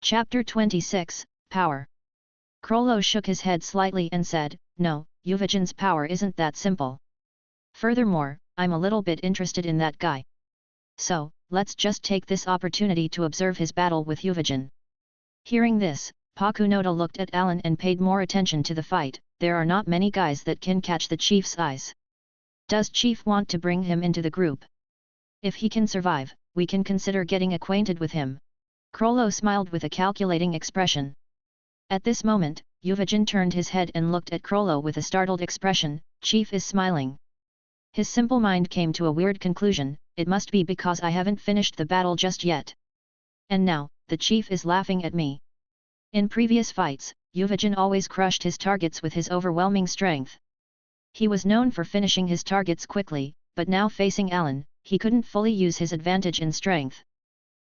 Chapter 26, Power. Krollo shook his head slightly and said, "No, Yuvajan's power isn't that simple. Furthermore, I'm a little bit interested in that guy. So, let's just take this opportunity to observe his battle with Yuvajan." Hearing this, Pakunoda looked at Allan and paid more attention to the fight. There are not many guys that can catch the chief's eyes. Does chief want to bring him into the group? If he can survive, we can consider getting acquainted with him. Krollo smiled with a calculating expression. At this moment, Yuvajan turned his head and looked at Krollo with a startled expression. Chief is smiling. His simple mind came to a weird conclusion. It must be because I haven't finished the battle just yet. And now, the chief is laughing at me. In previous fights, Yuvajan always crushed his targets with his overwhelming strength. He was known for finishing his targets quickly, but now facing Allan, he couldn't fully use his advantage in strength.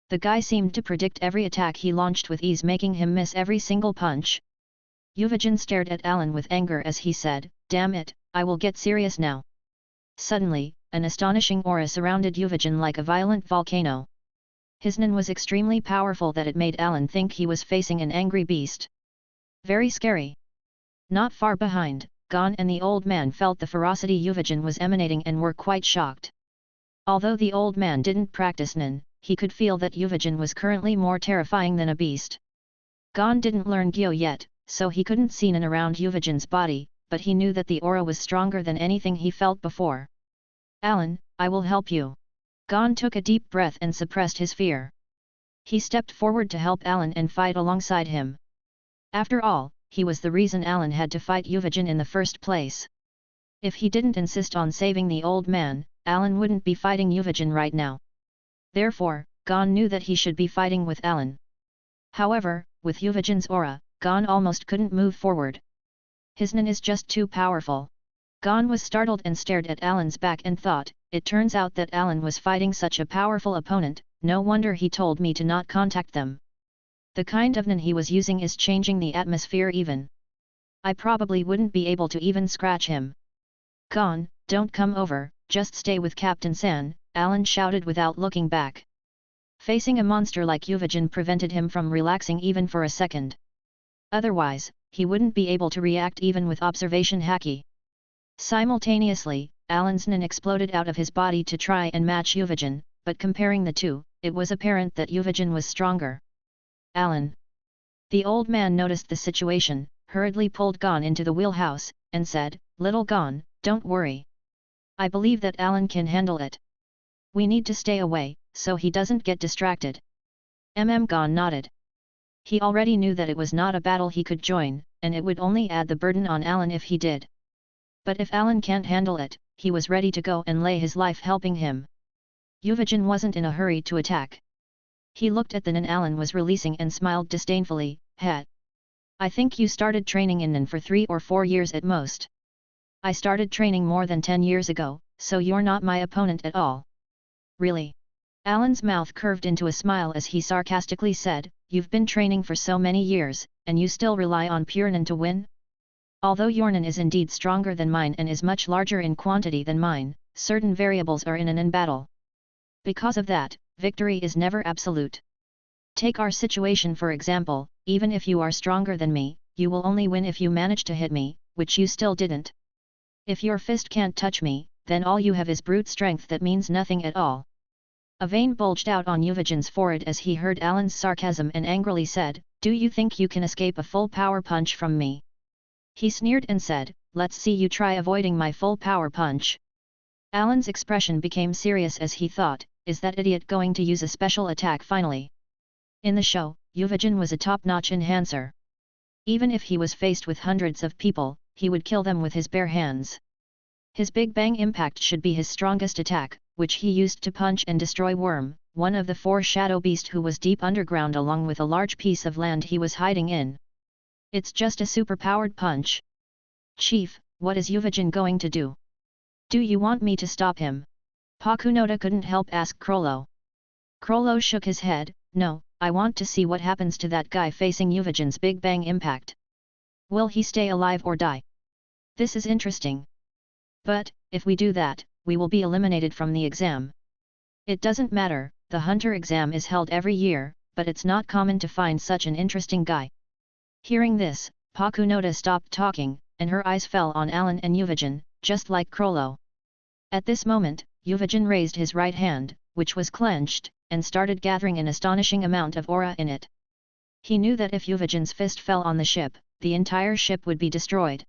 The guy seemed to predict every attack he launched with ease, making him miss every single punch. Yuvajan stared at Allan with anger as he said, "Damn it, I will get serious now." Suddenly, an astonishing aura surrounded Yuvajan like a violent volcano. His nen was extremely powerful that it made Allan think he was facing an angry beast. Very scary. Not far behind, Gon and the old man felt the ferocity Yuvajan was emanating and were quite shocked. Although the old man didn't practice nen, he could feel that Yuvajan was currently more terrifying than a beast. Gon didn't learn Gyo yet, so he couldn't see nen around Yuvajan's body, but he knew that the aura was stronger than anything he felt before. "Allan, I will help you." Gon took a deep breath and suppressed his fear. He stepped forward to help Allan and fight alongside him. After all, he was the reason Allan had to fight Yuvajan in the first place. If he didn't insist on saving the old man, Allan wouldn't be fighting Yuvajan right now. Therefore, Gon knew that he should be fighting with Allan. However, with Yuvajan's aura, Gon almost couldn't move forward. His nen is just too powerful. Gon was startled and stared at Allan's back and thought, it turns out that Allan was fighting such a powerful opponent, no wonder he told me to not contact them. The kind of nen he was using is changing the atmosphere even. I probably wouldn't be able to even scratch him. "Gon, don't come over, just stay with Captain San," Allan shouted without looking back. Facing a monster like Yuvajan prevented him from relaxing even for a second. Otherwise, he wouldn't be able to react even with observation haki. Simultaneously, Allan's nen exploded out of his body to try and match Yuvajan, but comparing the two, it was apparent that Yuvajan was stronger. "Allan." The old man noticed the situation, hurriedly pulled Gon into the wheelhouse, and said, "Little Gon, don't worry. I believe that Allan can handle it. We need to stay away, so he doesn't get distracted." Gon nodded. He already knew that it was not a battle he could join, and it would only add the burden on Allan if he did. But if Allan can't handle it, he was ready to go and lay his life helping him. Yuvajan wasn't in a hurry to attack. He looked at the nen Allan was releasing and smiled disdainfully, "Heh. I think you started training in nen for 3 or 4 years at most. I started training more than 10 years ago, so you're not my opponent at all." "Really?" Allan's mouth curved into a smile as he sarcastically said, "You've been training for so many years, and you still rely on pure nen to win? Although your nen is indeed stronger than mine and is much larger in quantity than mine, certain variables are in a nen battle. Because of that, victory is never absolute. Take our situation for example, even if you are stronger than me, you will only win if you manage to hit me, which you still didn't. If your fist can't touch me, then all you have is brute strength that means nothing at all." A vein bulged out on Yuvajan's forehead as he heard Allan's sarcasm and angrily said, "Do you think you can escape a full power punch from me?" He sneered and said, "Let's see you try avoiding my full power punch." Allan's expression became serious as he thought, is that idiot going to use a special attack finally? In the show, Yuvajan was a top-notch enhancer. Even if he was faced with hundreds of people, he would kill them with his bare hands. His Big Bang Impact should be his strongest attack, which he used to punch and destroy Worm, one of the 4 shadow beasts who was deep underground along with a large piece of land he was hiding in. It's just a super-powered punch. "Chief, what is Yuvajan going to do? Do you want me to stop him?" Pakunoda couldn't help ask Krollo. Krollo shook his head, "No, I want to see what happens to that guy facing Yuvajan's Big Bang Impact. Will he stay alive or die? This is interesting. But, if we do that, we will be eliminated from the exam." "It doesn't matter, the hunter exam is held every year, but it's not common to find such an interesting guy. Hearing this, Pakunoda stopped talking, and her eyes fell on Allan and Yuvajin, just like Krollo. At this moment, Yuvajin raised his right hand, which was clenched, and started gathering an astonishing amount of aura in it. He knew that if Yuvajin's fist fell on the ship, the entire ship would be destroyed.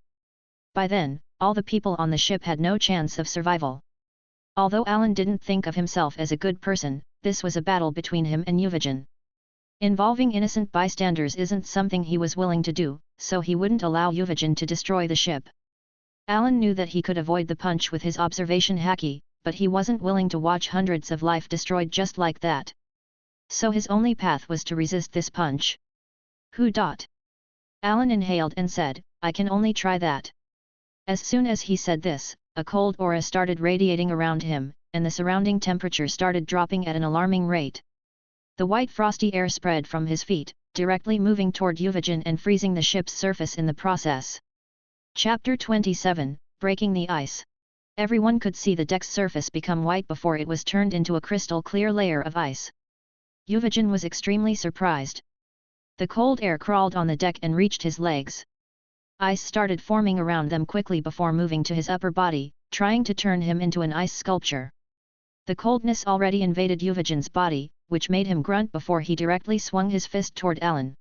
By then, all the people on the ship had no chance of survival. Although Allan didn't think of himself as a good person, this was a battle between him and Yuvajin. Involving innocent bystanders isn't something he was willing to do, so he wouldn't allow Yuvajin to destroy the ship. Allan knew that he could avoid the punch with his observation haki, but he wasn't willing to watch hundreds of life destroyed just like that. So his only path was to resist this punch. Who dot? Allan inhaled and said, I can only try that. As soon as he said this, a cold aura started radiating around him, and the surrounding temperature started dropping at an alarming rate. The white frosty air spread from his feet, directly moving toward Yuvajin and freezing the ship's surface in the process. Chapter 27, Breaking the Ice. Everyone could see the deck's surface become white before it was turned into a crystal-clear layer of ice. Yuvajin was extremely surprised. The cold air crawled on the deck and reached his legs. Ice started forming around them quickly before moving to his upper body, trying to turn him into an ice sculpture. The coldness already invaded Yuvajin's body, which made him grunt before he directly swung his fist toward Allan.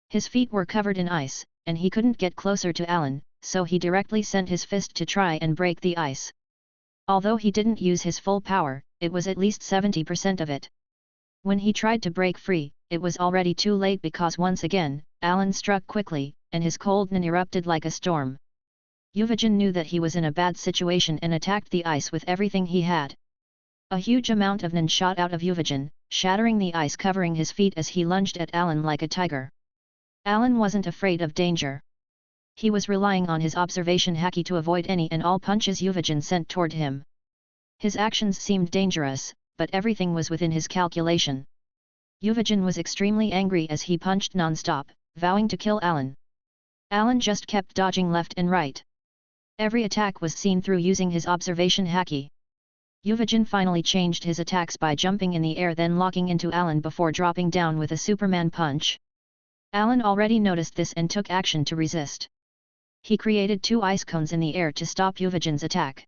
His feet were covered in ice, and he couldn't get closer to Allan, so he directly sent his fist to try and break the ice. Although he didn't use his full power, it was at least 70% of it. When he tried to break free, it was already too late because once again, Allan struck quickly, and his coldness erupted like a storm. Yuvajin knew that he was in a bad situation and attacked the ice with everything he had. A huge amount of nin shot out of Yuvajin, shattering the ice covering his feet as he lunged at Allan like a tiger. Allan wasn't afraid of danger. He was relying on his observation haki to avoid any and all punches Yuvajin sent toward him. His actions seemed dangerous, but everything was within his calculation. Yuvajin was extremely angry as he punched non-stop, vowing to kill Allan. Allan just kept dodging left and right. Every attack was seen through using his observation haki. Yuvajin finally changed his attacks by jumping in the air then locking into Allan before dropping down with a Superman punch. Allan already noticed this and took action to resist. He created 2 ice cones in the air to stop Yuvajin's attack.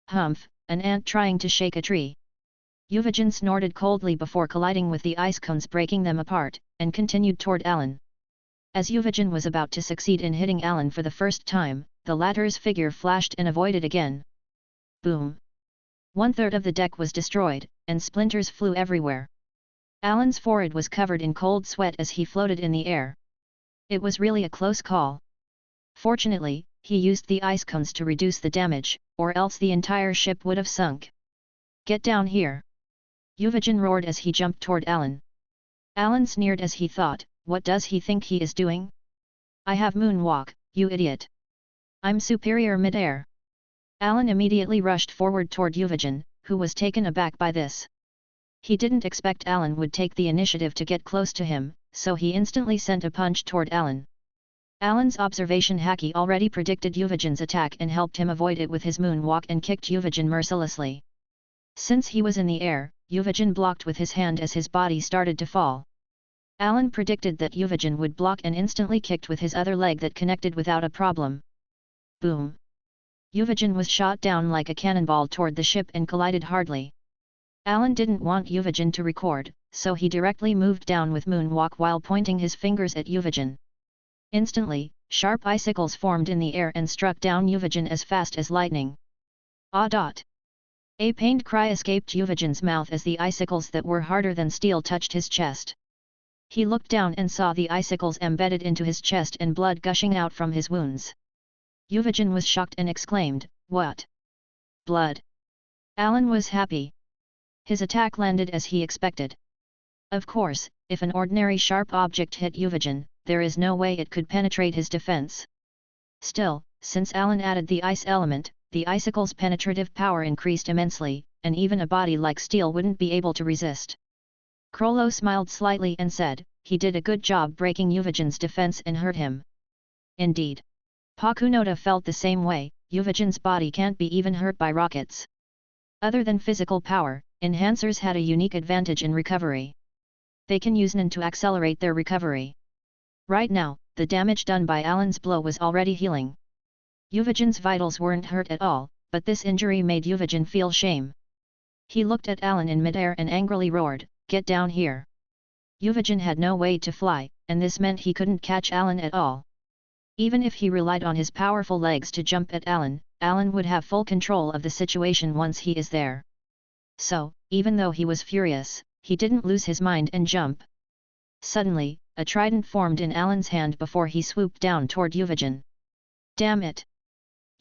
Humph, an ant trying to shake a tree. Yuvajin snorted coldly before colliding with the ice cones, breaking them apart, and continued toward Allan. As Yuvajin was about to succeed in hitting Allan for the first time, the latter's figure flashed and avoided again. Boom! 1/3 of the deck was destroyed, and splinters flew everywhere. Allan's forehead was covered in cold sweat as he floated in the air. It was really a close call. Fortunately, he used the ice cones to reduce the damage, or else the entire ship would have sunk. Get down here! Yuvajin roared as he jumped toward Allan. Allan sneered as he thought, what does he think he is doing? I have moonwalk, you idiot! I'm superior mid-air. Allan immediately rushed forward toward Yuvajin, who was taken aback by this. He didn't expect Allan would take the initiative to get close to him, so he instantly sent a punch toward Allan. Allan's observation haki already predicted Yuvajin's attack and helped him avoid it with his moonwalk and kicked Yuvajin mercilessly. Since he was in the air, Yuvajin blocked with his hand as his body started to fall. Allan predicted that Yuvajin would block and instantly kicked with his other leg that connected without a problem. Boom! Yuvajin was shot down like a cannonball toward the ship and collided hardly. Allan didn't want Yuvajin to record, so he directly moved down with moonwalk while pointing his fingers at Yuvajin. Instantly, sharp icicles formed in the air and struck down Yuvajin as fast as lightning. Ah! A pained cry escaped Yuvajin's mouth as the icicles that were harder than steel touched his chest. He looked down and saw the icicles embedded into his chest and blood gushing out from his wounds. Yuvajin was shocked and exclaimed, "What? Blood?" Allan was happy. His attack landed as he expected. Of course, if an ordinary sharp object hit Yuvajin, there is no way it could penetrate his defense. Still, since Allan added the ice element, the icicle's penetrative power increased immensely, and even a body like steel wouldn't be able to resist. Krollo smiled slightly and said, he did a good job breaking Yuvajin's defense and hurt him. Indeed. Pakunoda felt the same way, Yuvajin's body can't be even hurt by rockets. Other than physical power, enhancers had a unique advantage in recovery. they can use Nen to accelerate their recovery. Right now, the damage done by Allan's blow was already healing. Yuvajan's vitals weren't hurt at all, but this injury made Yuvajan feel shame. He looked at Allan in midair and angrily roared, "Get down here!" Yuvajan had no way to fly, and this meant he couldn't catch Allan at all. Even if he relied on his powerful legs to jump at Allan, Allan would have full control of the situation once he is there. So, even though he was furious, he didn't lose his mind and jump. Suddenly, a trident formed in Allan's hand before he swooped down toward Yuvajan. "Damn it!"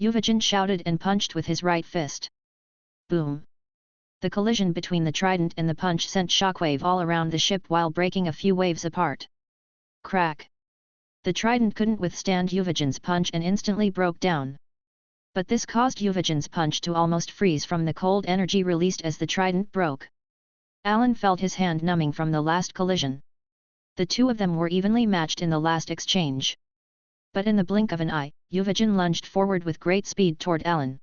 Yuvajan shouted and punched with his right fist. Boom! The collision between the trident and the punch sent shockwave all around the ship while breaking a few waves apart. Crack! The trident couldn't withstand Yuvajan's punch and instantly broke down. But this caused Yuvajan's punch to almost freeze from the cold energy released as the trident broke. Allan felt his hand numbing from the last collision. The two of them were evenly matched in the last exchange. But in the blink of an eye, Yuvajan lunged forward with great speed toward Allan.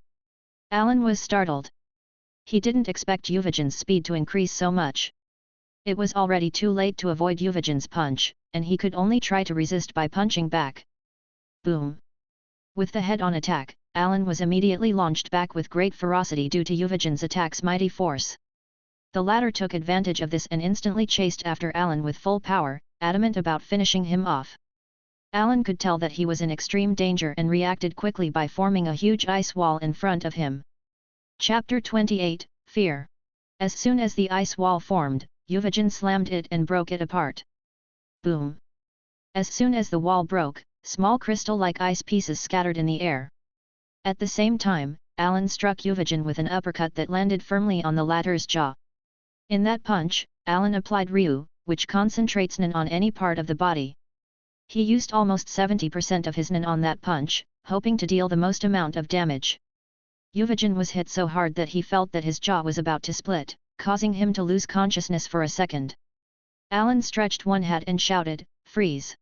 Allan was startled. He didn't expect Yuvajan's speed to increase so much. It was already too late to avoid Yuvajan's punch, and he could only try to resist by punching back. Boom! With the head-on attack, Allan was immediately launched back with great ferocity due to Yuvajan's attack's mighty force. The latter took advantage of this and instantly chased after Allan with full power, adamant about finishing him off. Allan could tell that he was in extreme danger and reacted quickly by forming a huge ice wall in front of him. Chapter 28, Fear. As soon as the ice wall formed, Yuvajan slammed it and broke it apart. Boom! As soon as the wall broke, small crystal-like ice pieces scattered in the air. At the same time, Allan struck Yuvajan with an uppercut that landed firmly on the latter's jaw. In that punch, Allan applied Ryu, which concentrates Nen on any part of the body. He used almost 70% of his Nen on that punch, hoping to deal the most amount of damage. Yuvajan was hit so hard that he felt that his jaw was about to split, causing him to lose consciousness for a second. Allan stretched one hand and shouted, "Freeze!"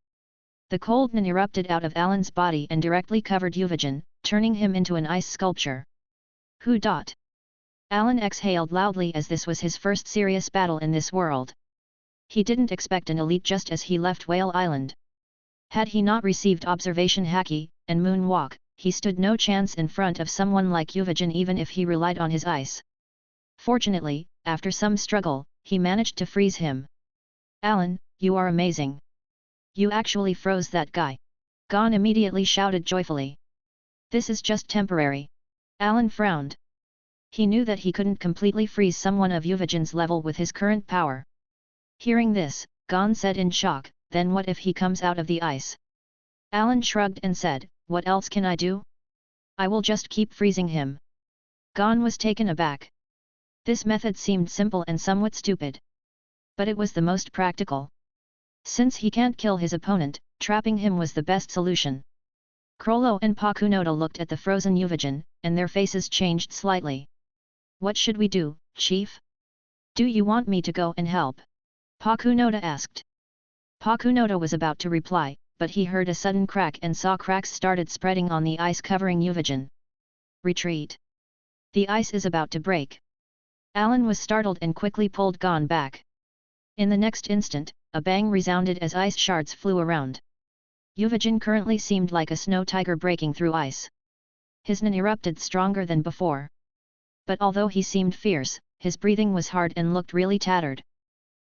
The cold Nen erupted out of Allan's body and directly covered Yuvajan, turning him into an ice sculpture. Who dot? Allan exhaled loudly as this was his first serious battle in this world. He didn't expect an elite just as he left Whale Island. Had he not received observation haki, and moonwalk, he stood no chance in front of someone like Yuvajan even if he relied on his ice. Fortunately, after some struggle, he managed to freeze him. "Allan, you are amazing. You actually froze that guy!" Gon immediately shouted joyfully. "This is just temporary." Allan frowned. He knew that he couldn't completely freeze someone of Yuvajan's level with his current power. Hearing this, Gon said in shock, "Then what if he comes out of the ice?" Allan shrugged and said, "What else can I do? I will just keep freezing him." Gon was taken aback. This method seemed simple and somewhat stupid. But it was the most practical. Since he can't kill his opponent, trapping him was the best solution. Crollo and Pakunoda looked at the frozen Yuvajan, and their faces changed slightly. "What should we do, Chief? Do you want me to go and help?" Pakunoda asked. Pakunoda was about to reply, but he heard a sudden crack and saw cracks started spreading on the ice covering Yuvajan. "Retreat! The ice is about to break!" Allan was startled and quickly pulled Gon back. In the next instant, a bang resounded as ice shards flew around. Yuvajan currently seemed like a snow tiger breaking through ice. His Nen erupted stronger than before. But although he seemed fierce, his breathing was hard and looked really tattered.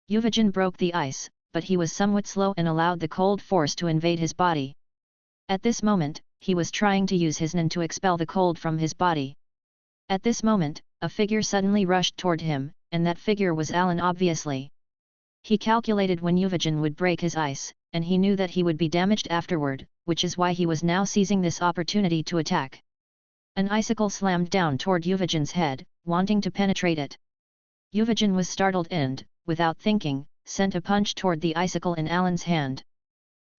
Yuvajan broke the ice, but he was somewhat slow and allowed the cold force to invade his body. At this moment, he was trying to use his Nen to expel the cold from his body. At this moment, a figure suddenly rushed toward him, and that figure was Allan obviously. He calculated when Yuvajan would break his ice, and he knew that he would be damaged afterward, which is why he was now seizing this opportunity to attack. An icicle slammed down toward Yuvajan's head, wanting to penetrate it. Yuvajan was startled and, without thinking, sent a punch toward the icicle in Allan's hand.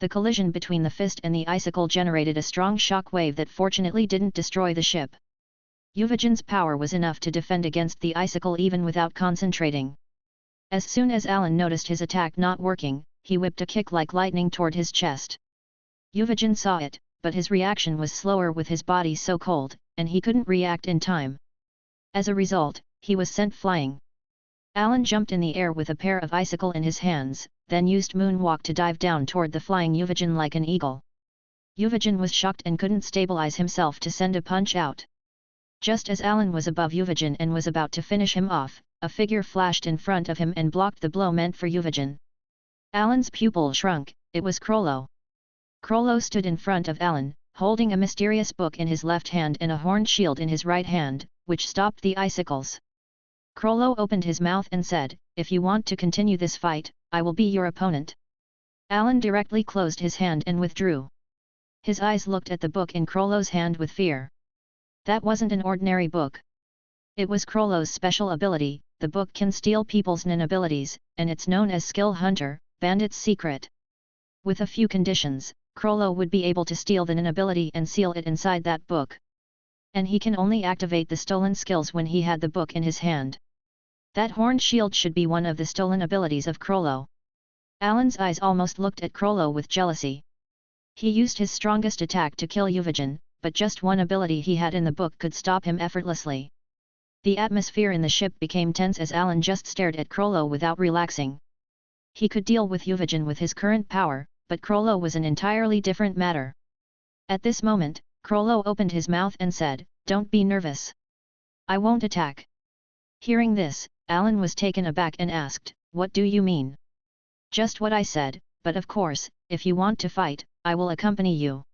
The collision between the fist and the icicle generated a strong shock wave that fortunately didn't destroy the ship. Yuvajan's power was enough to defend against the icicle even without concentrating. As soon as Allan noticed his attack not working, he whipped a kick like lightning toward his chest. Yuvajan saw it, but his reaction was slower with his body so cold, and he couldn't react in time. As a result, he was sent flying. Allan jumped in the air with a pair of icicle in his hands, then used moonwalk to dive down toward the flying Ryuudan like an eagle. Ryuudan was shocked and couldn't stabilize himself to send a punch out. Just as Allan was above Ryuudan and was about to finish him off, a figure flashed in front of him and blocked the blow meant for Ryuudan. Allan's pupil shrunk. It was Krollo. Krollo stood in front of Allan, holding a mysterious book in his left hand and a horned shield in his right hand, which stopped the icicles. Krollo opened his mouth and said, "If you want to continue this fight, I will be your opponent." Allan directly closed his hand and withdrew. His eyes looked at the book in Krollo's hand with fear. That wasn't an ordinary book. It was Krollo's special ability. The book can steal people's nin abilities, and it's known as Skill Hunter, Bandit's secret. With a few conditions, Krollo would be able to steal the nin ability and seal it inside that book. And he can only activate the stolen skills when he had the book in his hand. That horned shield should be one of the stolen abilities of Krollo. Allan's eyes almost looked at Krollo with jealousy. He used his strongest attack to kill Ryuudan, but just one ability he had in the book could stop him effortlessly. The atmosphere in the ship became tense as Allan just stared at Krollo without relaxing. He could deal with Ryuudan with his current power, but Krollo was an entirely different matter. At this moment, Krollo opened his mouth and said, "Don't be nervous. I won't attack." Hearing this, Allan was taken aback and asked, "What do you mean?" "Just what I said, but of course, if you want to fight, I will accompany you."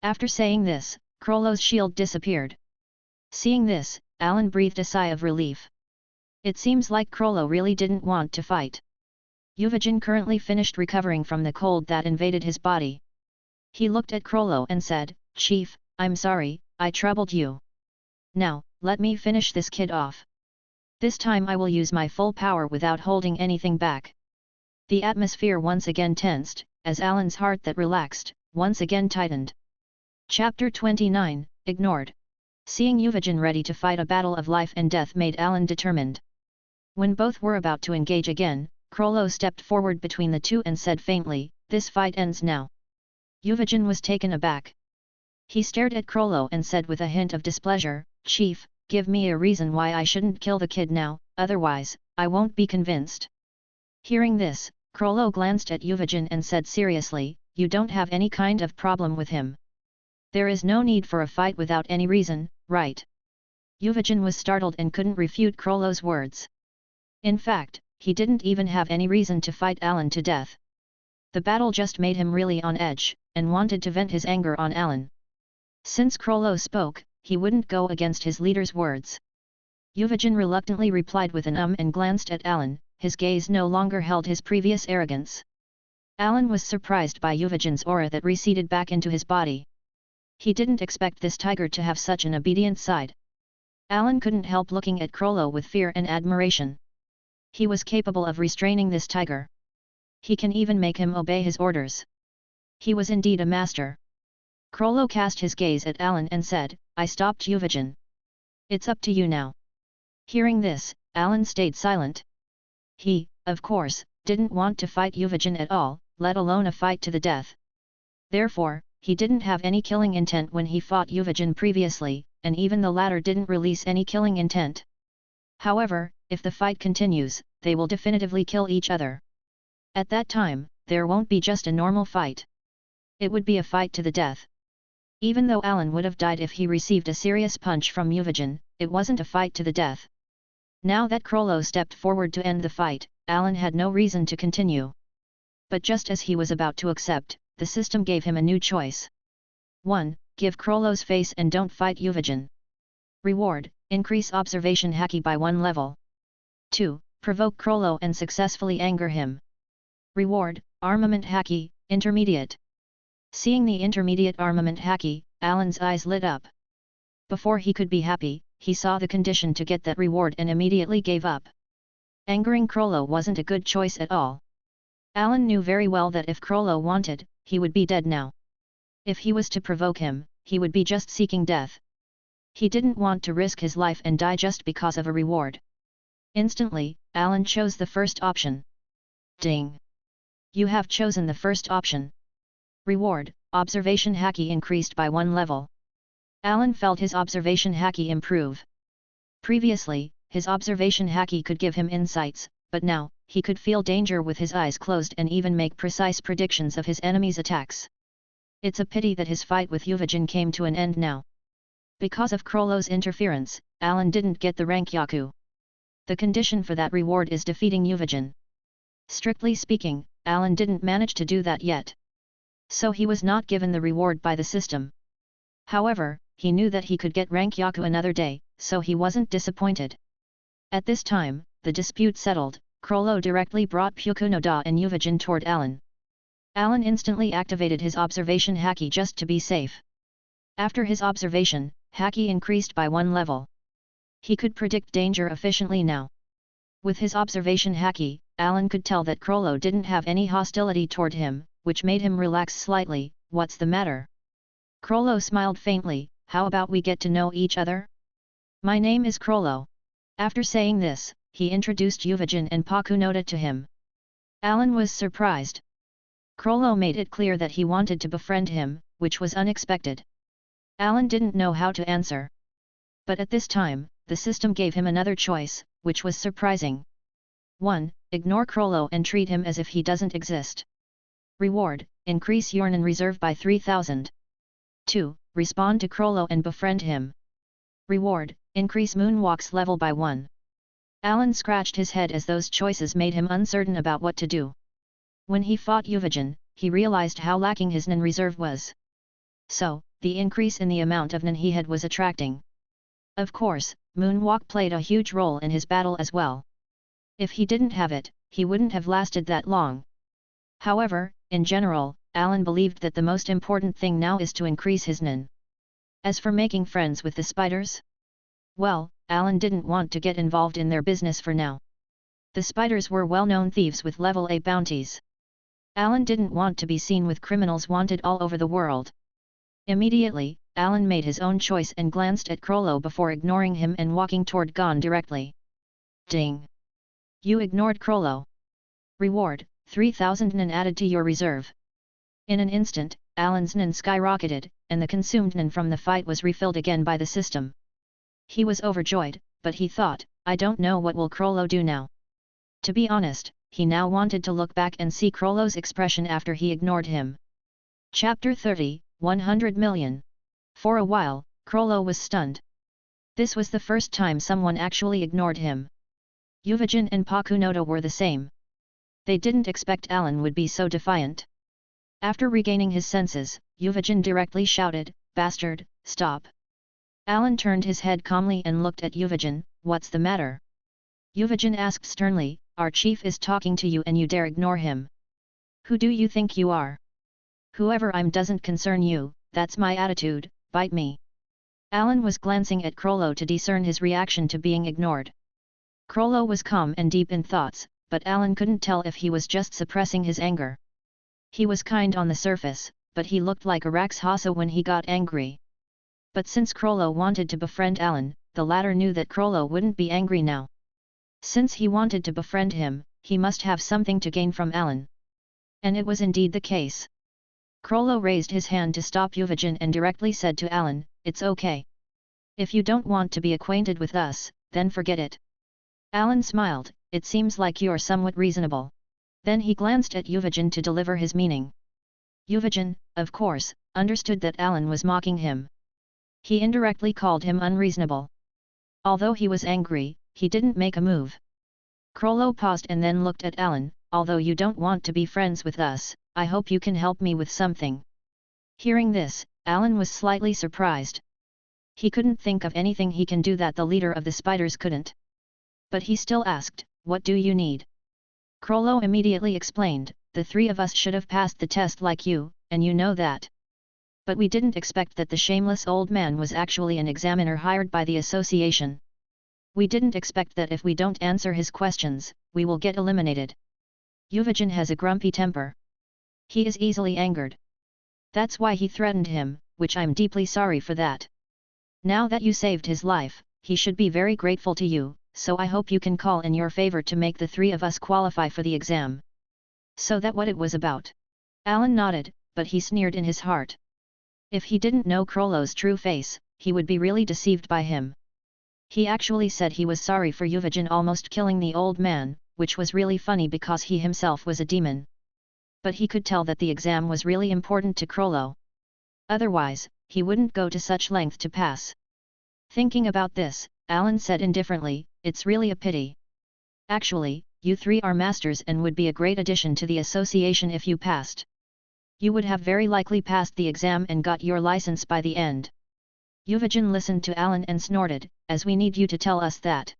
After saying this, Krollo's shield disappeared. Seeing this, Allan breathed a sigh of relief. It seems like Krollo really didn't want to fight. Ryuudan currently finished recovering from the cold that invaded his body. He looked at Krollo and said, "Chief, I'm sorry, I troubled you. Now, let me finish this kid off. This time I will use my full power without holding anything back." The atmosphere once again tensed, as Allan's heart that relaxed, once again tightened. Chapter 29, Ignored. Seeing Ryuudan ready to fight a battle of life and death made Allan determined. When both were about to engage again, Krollo stepped forward between the two and said faintly, "This fight ends now." Ryuudan was taken aback. He stared at Krollo and said with a hint of displeasure, "Chief, give me a reason why I shouldn't kill the kid now, otherwise, I won't be convinced." Hearing this, Krollo glanced at Ryuudan and said seriously, "You don't have any kind of problem with him. There is no need for a fight without any reason, right?" Ryuudan was startled and couldn't refute Krollo's words. In fact, he didn't even have any reason to fight Allan to death. The battle just made him really on edge, and wanted to vent his anger on Allan. Since Krollo spoke, he wouldn't go against his leader's words. Ryuudan reluctantly replied with an and glanced at Allan. His gaze no longer held his previous arrogance. Allan was surprised by Ryuudan's aura that receded back into his body. He didn't expect this tiger to have such an obedient side. Allan couldn't help looking at Krollo with fear and admiration. He was capable of restraining this tiger. He can even make him obey his orders. He was indeed a master. Krollo cast his gaze at Allan and said, "I stopped Ryuudan. It's up to you now." Hearing this, Allan stayed silent. He, of course, didn't want to fight Ryuudan at all, let alone a fight to the death. Therefore, he didn't have any killing intent when he fought Ryuudan previously, and even the latter didn't release any killing intent. However, if the fight continues, they will definitively kill each other. At that time, there won't be just a normal fight. It would be a fight to the death. Even though Allan would have died if he received a serious punch from Ryuudan, it wasn't a fight to the death. Now that Krollo stepped forward to end the fight, Allan had no reason to continue. But just as he was about to accept, the system gave him a new choice. 1. Give Krollo's face and don't fight Ryuudan. Reward, increase observation haki by 1 level. 2. Provoke Krollo and successfully anger him. Reward, armament haki, intermediate. Seeing the intermediate armament haki, Allan's eyes lit up. Before he could be happy, he saw the condition to get that reward and immediately gave up. Angering Krollo wasn't a good choice at all. Allan knew very well that if Krollo wanted, he would be dead now. If he was to provoke him, he would be just seeking death. He didn't want to risk his life and die just because of a reward. Instantly, Allan chose the first option. Ding! You have chosen the first option. Reward, observation haki increased by 1 level. Allan felt his observation haki improve. Previously, his observation haki could give him insights, but now, he could feel danger with his eyes closed and even make precise predictions of his enemy's attacks. It's a pity that his fight with Ryuudan came to an end now. Because of Krollo's interference, Allan didn't get the rank Yaku. The condition for that reward is defeating Ryuudan. Strictly speaking, Allan didn't manage to do that yet. So he was not given the reward by the system. However, he knew that he could get rank Yaku another day, so he wasn't disappointed. At this time, the dispute settled, Krollo directly brought Puku no Da and Ryuudan toward Allan. Allan instantly activated his observation haki just to be safe. After his observation, haki increased by 1 level. He could predict danger efficiently now. With his observation haki, Allan could tell that Krollo didn't have any hostility toward him, which made him relax slightly. What's the matter? Krollo smiled faintly, how about we get to know each other? My name is Krollo. After saying this, he introduced Ryuudan and Pakunoda to him. Allan was surprised. Krollo made it clear that he wanted to befriend him, which was unexpected. Allan didn't know how to answer. But at this time, the system gave him another choice, which was surprising. 1. Ignore Krollo and treat him as if he doesn't exist. Reward, increase your Nen reserve by 3000. 2. Respond to Krollo and befriend him. Reward, increase Moonwalk's level by 1. Allan scratched his head as those choices made him uncertain about what to do. When he fought Ryuudan, he realized how lacking his Nen reserve was. So, the increase in the amount of Nen he had was attracting. Of course, Moonwalk played a huge role in his battle as well. If he didn't have it, he wouldn't have lasted that long. However, in general, Allan believed that the most important thing now is to increase his Nen. As for making friends with the spiders? Well, Allan didn't want to get involved in their business for now. The spiders were well-known thieves with level A bounties. Allan didn't want to be seen with criminals wanted all over the world. Immediately, Allan made his own choice and glanced at Krollo before ignoring him and walking toward Gon directly. Ding! You ignored Krollo. Reward, 3000 Nen added to your reserve. In an instant, Allan's Nen skyrocketed, and the consumed Nen from the fight was refilled again by the system. He was overjoyed, but he thought, I don't know what will Krollo do now. To be honest, he now wanted to look back and see Krollo's expression after he ignored him. Chapter 30, 100 million. For a while, Krollo was stunned. This was the first time someone actually ignored him. Ryuudan and Pakunoda were the same. They didn't expect Allan would be so defiant. After regaining his senses, Ryuudan directly shouted, Bastard, stop! Allan turned his head calmly and looked at Ryuudan, what's the matter? Ryuudan asked sternly, our chief is talking to you and you dare ignore him. Who do you think you are? Whoever I'm doesn't concern you, that's my attitude, bite me. Allan was glancing at Krollo to discern his reaction to being ignored. Krollo was calm and deep in thoughts, but Allan couldn't tell if he was just suppressing his anger. He was kind on the surface, but he looked like a Rakshasa when he got angry. But since Krollo wanted to befriend Allan, the latter knew that Krollo wouldn't be angry now. Since he wanted to befriend him, he must have something to gain from Allan. And it was indeed the case. Krollo raised his hand to stop Ryuudan and directly said to Allan, it's okay. If you don't want to be acquainted with us, then forget it. Allan smiled, it seems like you're somewhat reasonable. Then he glanced at Ryuudan to deliver his meaning. Ryuudan, of course, understood that Allan was mocking him. He indirectly called him unreasonable. Although he was angry, he didn't make a move. Krollo paused and then looked at Allan, although you don't want to be friends with us, I hope you can help me with something. Hearing this, Allan was slightly surprised. He couldn't think of anything he can do that the leader of the spiders couldn't. But he still asked, what do you need? Krollo immediately explained, the three of us should have passed the test like you, and you know that. But we didn't expect that the shameless old man was actually an examiner hired by the association. We didn't expect that if we don't answer his questions, we will get eliminated. Ryuudan has a grumpy temper. He is easily angered. That's why he threatened him, which I'm deeply sorry for that. Now that you saved his life, he should be very grateful to you, so I hope you can call in your favor to make the three of us qualify for the exam. So that what it was about? Allan nodded, but he sneered in his heart. If he didn't know Krollo's true face, he would be really deceived by him. He actually said he was sorry for Ryuudan almost killing the old man, which was really funny because he himself was a demon. But he could tell that the exam was really important to Krollo. Otherwise, he wouldn't go to such length to pass. Thinking about this, Allan said indifferently, "It's really a pity. Actually, you three are masters and would be a great addition to the association if you passed. You would have very likely passed the exam and got your license by the end." Ryuudan listened to Allan and snorted, "As we need you to tell us that."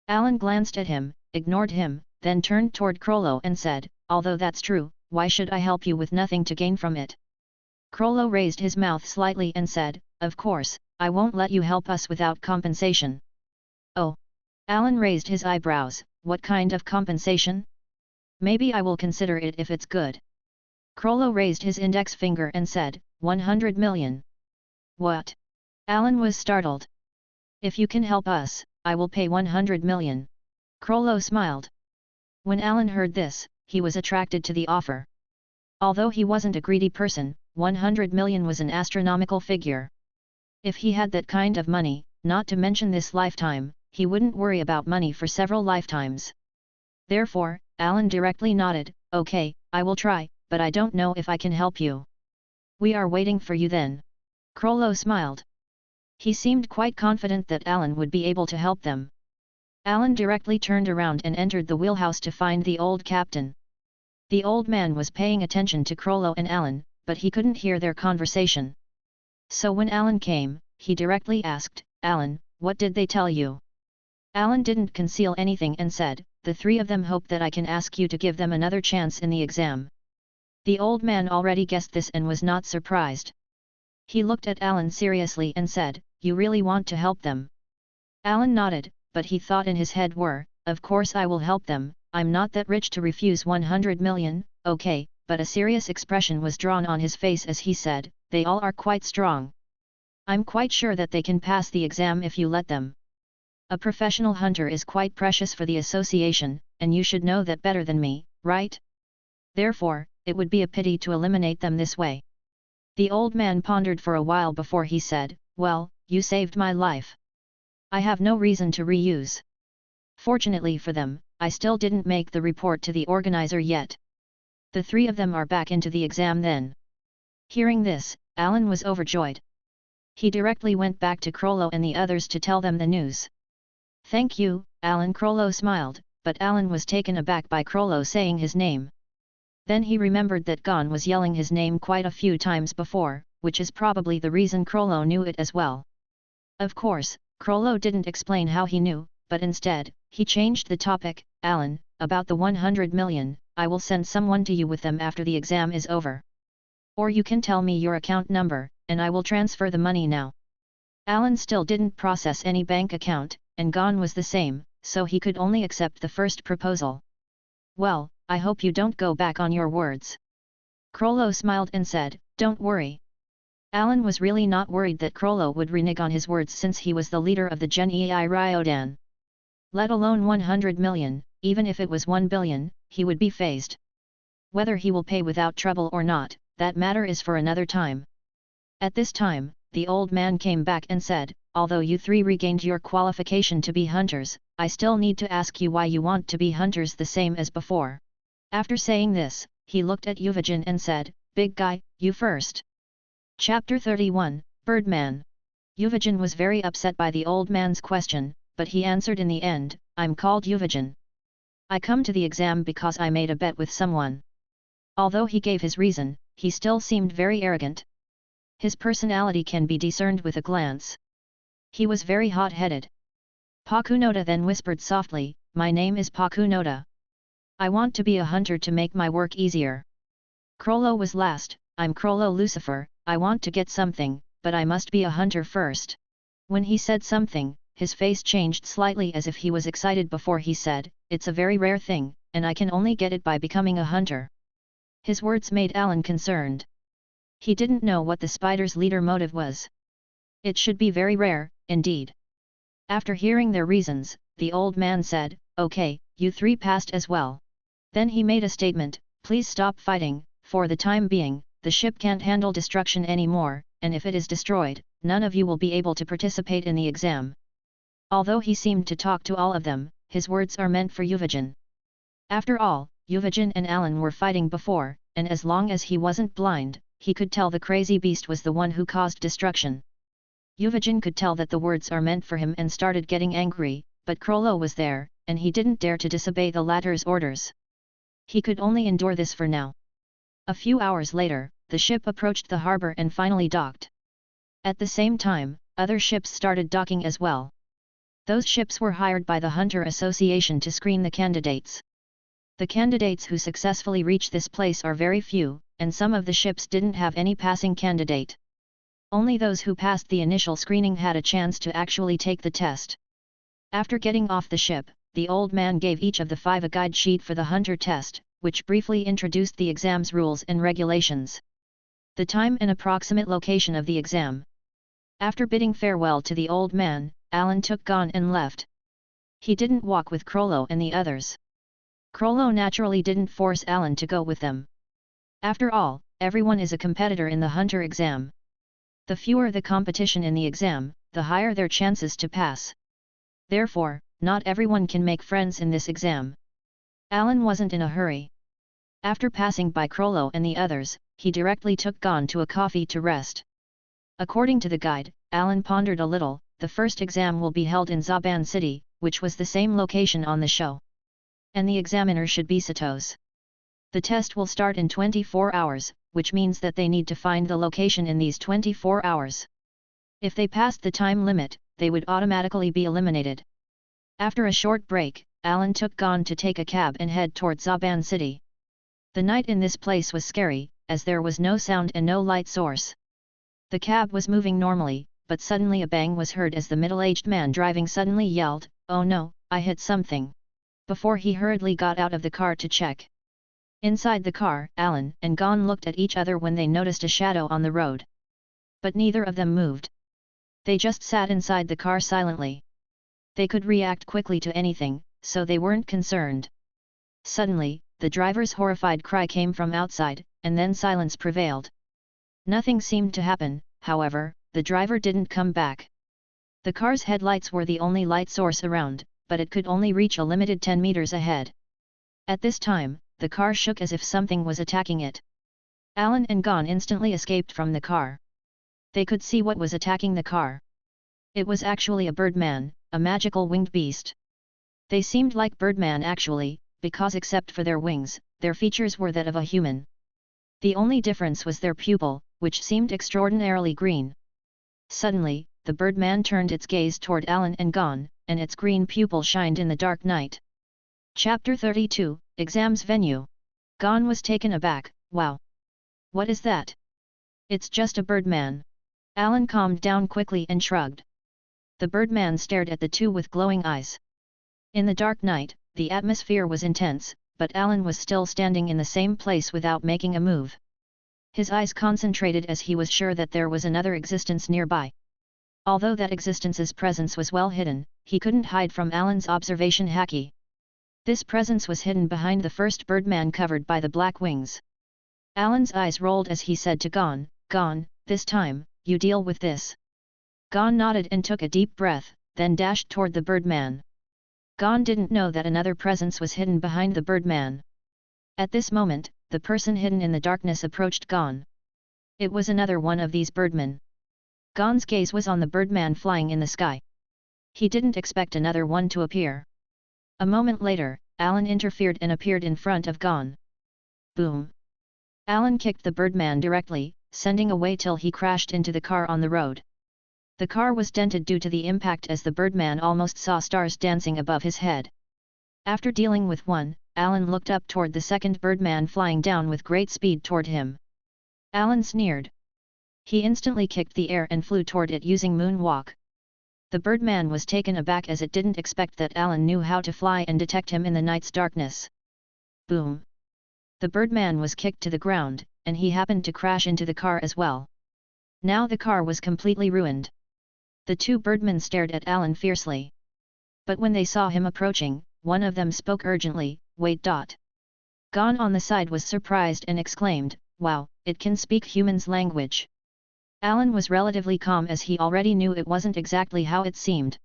Allan glanced at him, ignored him, then turned toward Krollo and said, "Although that's true, why should I help you with nothing to gain from it?" Krollo raised his mouth slightly and said, "Of course, I won't let you help us without compensation." "Oh." Allan raised his eyebrows, "What kind of compensation?" "Maybe I will consider it if it's good." Krollo raised his index finger and said, 100 million. "What?" Allan was startled. "If you can help us, I will pay 100 million. Krollo smiled. When Allan heard this, he was attracted to the offer. Although he wasn't a greedy person, 100 million was an astronomical figure. If he had that kind of money, not to mention this lifetime, he wouldn't worry about money for several lifetimes. Therefore, Allan directly nodded, "Okay, I will try, but I don't know if I can help you." "We are waiting for you then." Krollo smiled. He seemed quite confident that Allan would be able to help them. Allan directly turned around and entered the wheelhouse to find the old captain. The old man was paying attention to Krollo and Allan, but he couldn't hear their conversation. So when Allan came, he directly asked, "Allan, what did they tell you?" Allan didn't conceal anything and said, "The three of them hope that I can ask you to give them another chance in the exam." The old man already guessed this and was not surprised. He looked at Allan seriously and said, "You really want to help them?" Allan nodded, but he thought in his head "Of course I will help them, I'm not that rich to refuse 100 million, okay," but a serious expression was drawn on his face as he said, "They all are quite strong. I'm quite sure that they can pass the exam if you let them. A professional hunter is quite precious for the association, and you should know that better than me, right? Therefore, it would be a pity to eliminate them this way." The old man pondered for a while before he said, "Well, you saved my life. I have no reason to reuse. Fortunately for them, I still didn't make the report to the organizer yet. The three of them are back into the exam then." Hearing this, Allan was overjoyed. He directly went back to Krollo and the others to tell them the news. "Thank you, Allan." Krollo smiled, but Allan was taken aback by Krollo saying his name. Then he remembered that Gon was yelling his name quite a few times before, which is probably the reason Krollo knew it as well. Of course, Krollo didn't explain how he knew, but instead, he changed the topic. "Allan, about the 100 million, I will send someone to you with them after the exam is over. Or you can tell me your account number, and I will transfer the money now." Allan still didn't process any bank account, and Gon was the same, so he could only accept the first proposal. "Well, I hope you don't go back on your words." Krollo smiled and said, "Don't worry." Allan was really not worried that Krollo would renege on his words since he was the leader of the Gen Ei Ryuudan. Let alone 100 million, even if it was 1 billion, he would be phased. Whether he will pay without trouble or not, that matter is for another time. At this time, the old man came back and said, "Although you three regained your qualification to be hunters, I still need to ask you why you want to be hunters the same as before." After saying this, he looked at Ryuudan and said, "Big guy, you first." Chapter 31, Birdman. Ryuudan was very upset by the old man's question, but he answered in the end, "I'm called Ryuudan. I come to the exam because I made a bet with someone." Although he gave his reason, he still seemed very arrogant. His personality can be discerned with a glance. He was very hot-headed. Pakunoda then whispered softly, "My name is Pakunoda. I want to be a hunter to make my work easier." Krollo was last, "I'm Krollo Lucifer, I want to get something, but I must be a hunter first." When he said something, his face changed slightly as if he was excited before he said, "It's a very rare thing, and I can only get it by becoming a hunter." His words made Allan concerned. He didn't know what the spider's leader motive was. It should be very rare, indeed. After hearing their reasons, the old man said, "Okay, you three passed as well." Then he made a statement, "Please stop fighting, for the time being, the ship can't handle destruction anymore, and if it is destroyed, none of you will be able to participate in the exam." Although he seemed to talk to all of them, his words are meant for Ryuudan. After all, Ryuudan and Allan were fighting before, and as long as he wasn't blind, he could tell the crazy beast was the one who caused destruction. Ryuudan could tell that the words are meant for him and started getting angry, but Krollo was there, and he didn't dare to disobey the latter's orders. He could only endure this for now. A few hours later, the ship approached the harbor and finally docked. At the same time, other ships started docking as well. Those ships were hired by the Hunter Association to screen the candidates. The candidates who successfully reach this place are very few, and some of the ships didn't have any passing candidate. Only those who passed the initial screening had a chance to actually take the test. After getting off the ship, the old man gave each of the 5 a guide sheet for the Hunter test, which briefly introduced the exam's rules and regulations. The time and approximate location of the exam. After bidding farewell to the old man, Allan took Gon and left. He didn't walk with Krollo and the others. Krollo naturally didn't force Allan to go with them. After all, everyone is a competitor in the Hunter exam. The fewer the competition in the exam, the higher their chances to pass. Therefore, not everyone can make friends in this exam. Allan wasn't in a hurry. After passing by Krollo and the others, he directly took Gon to a coffee to rest. According to the guide, Allan pondered a little. The first exam will be held in Zaban City, which was the same location on the show. And the examiner should be Satos. The test will start in 24 hours, which means that they need to find the location in these 24 hours. If they passed the time limit, they would automatically be eliminated. After a short break, Allan took Gon to take a cab and head toward Zaban City. The night in this place was scary, as there was no sound and no light source. The cab was moving normally, but suddenly a bang was heard as the middle-aged man driving suddenly yelled, "Oh no, I hit something!" before he hurriedly got out of the car to check. Inside the car, Allan and Gon looked at each other when they noticed a shadow on the road. But neither of them moved. They just sat inside the car silently. They could react quickly to anything, so they weren't concerned. Suddenly, the driver's horrified cry came from outside, and then silence prevailed. Nothing seemed to happen, however. The driver didn't come back. The car's headlights were the only light source around, but it could only reach a limited 10 meters ahead. At this time, the car shook as if something was attacking it. Allan and Gon instantly escaped from the car. They could see what was attacking the car. It was actually a birdman, a magical winged beast. They seemed like birdman actually, because except for their wings, their features were that of a human. The only difference was their pupil, which seemed extraordinarily green. Suddenly, the birdman turned its gaze toward Allan and Gon, and its green pupil shined in the dark night. Chapter 32, Exams Venue. Gon was taken aback. Wow! What is that? It's just a birdman. Allan calmed down quickly and shrugged. The birdman stared at the two with glowing eyes. In the dark night, the atmosphere was intense, but Allan was still standing in the same place without making a move. His eyes concentrated as he was sure that there was another existence nearby. Although that existence's presence was well hidden, he couldn't hide from Allan's observation haki. This presence was hidden behind the first birdman covered by the black wings. Allan's eyes rolled as he said to Gon, "Gon, this time, you deal with this." Gon nodded and took a deep breath, then dashed toward the birdman. Gon didn't know that another presence was hidden behind the birdman. At this moment, the person hidden in the darkness approached Gon. It was another one of these birdmen. Gon's gaze was on the birdman flying in the sky. He didn't expect another one to appear. A moment later, Allan interfered and appeared in front of Gon. Boom! Allan kicked the birdman directly, sending away till he crashed into the car on the road. The car was dented due to the impact as the birdman almost saw stars dancing above his head. After dealing with one, Allan looked up toward the second birdman flying down with great speed toward him. Allan sneered. He instantly kicked the air and flew toward it using moonwalk. The birdman was taken aback as it didn't expect that Allan knew how to fly and detect him in the night's darkness. Boom! The birdman was kicked to the ground, and he happened to crash into the car as well. Now the car was completely ruined. The two birdmen stared at Allan fiercely. But when they saw him approaching, one of them spoke urgently, "Wait. Gon on the side was surprised and exclaimed, "Wow, it can speak human's language." Allan was relatively calm as he already knew it wasn't exactly how it seemed.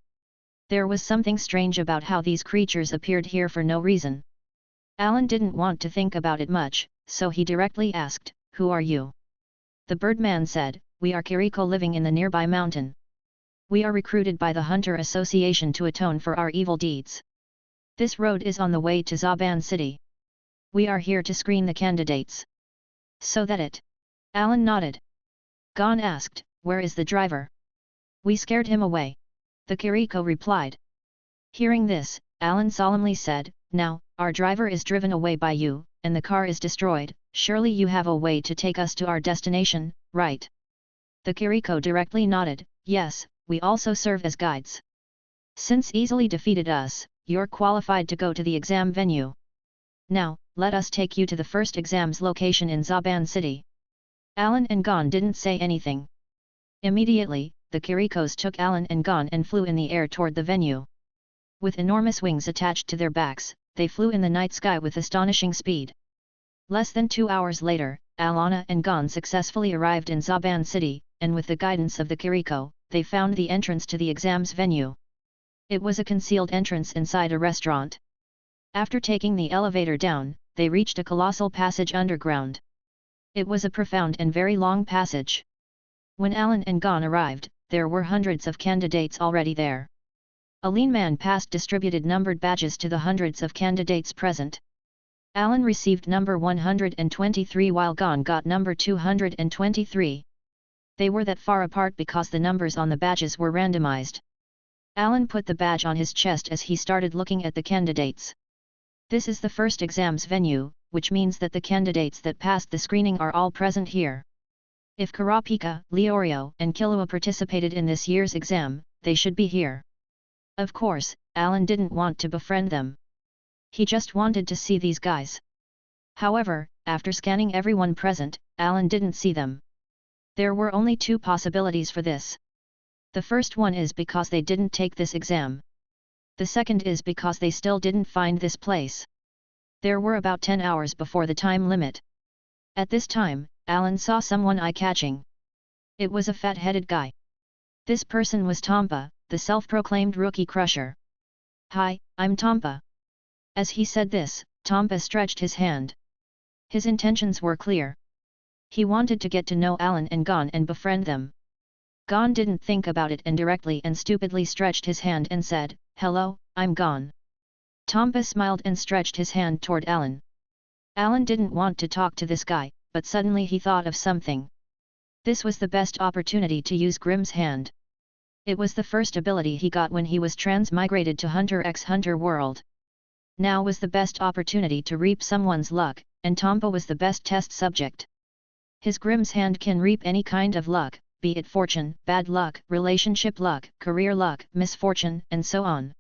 There was something strange about how these creatures appeared here for no reason. Allan didn't want to think about it much, so he directly asked, "Who are you?" The birdman said, "We are Kiriko living in the nearby mountain. We are recruited by the Hunter Association to atone for our evil deeds. This road is on the way to Zaban City. We are here to screen the candidates." "So that it?" Allan nodded. Gon asked, "Where is the driver?" "We scared him away," the Kiriko replied. Hearing this, Allan solemnly said, "Now, our driver is driven away by you, and the car is destroyed, surely you have a way to take us to our destination, right?" The Kiriko directly nodded, "Yes, we also serve as guides. Since easily defeated us, you're qualified to go to the exam venue. Now, let us take you to the first exam's location in Zaban City." Allan and Gon didn't say anything. Immediately, the Kirikos took Allan and Gon and flew in the air toward the venue. With enormous wings attached to their backs, they flew in the night sky with astonishing speed. Less than 2 hours later, Alana and Gon successfully arrived in Zaban City, and with the guidance of the Kiriko, they found the entrance to the exam's venue. It was a concealed entrance inside a restaurant. After taking the elevator down, they reached a colossal passage underground. It was a profound and very long passage. When Allan and Gon arrived, there were hundreds of candidates already there. A lean man passed distributed numbered badges to the hundreds of candidates present. Allan received number 123 while Gon got number 223. They were that far apart because the numbers on the badges were randomized. Allan put the badge on his chest as he started looking at the candidates. This is the first exam's venue, which means that the candidates that passed the screening are all present here. If Kurapika, Leorio and Killua participated in this year's exam, they should be here. Of course, Allan didn't want to befriend them. He just wanted to see these guys. However, after scanning everyone present, Allan didn't see them. There were only 2 possibilities for this. The first one is because they didn't take this exam. The second is because they still didn't find this place. There were about 10 hours before the time limit. At this time, Allan saw someone eye-catching. It was a fat-headed guy. This person was Tompa, the self-proclaimed rookie crusher. "Hi, I'm Tompa." As he said this, Tompa stretched his hand. His intentions were clear. He wanted to get to know Allan and Gon and befriend them. Gon didn't think about it and directly and stupidly stretched his hand and said, "Hello, I'm Gon." Tompa smiled and stretched his hand toward Allan. Allan didn't want to talk to this guy, but suddenly he thought of something. This was the best opportunity to use Grimm's hand. It was the first ability he got when he was transmigrated to Hunter x Hunter world. Now was the best opportunity to reap someone's luck, and Tompa was the best test subject. His Grimm's hand can reap any kind of luck, be it fortune, bad luck, relationship luck, career luck, misfortune, and so on.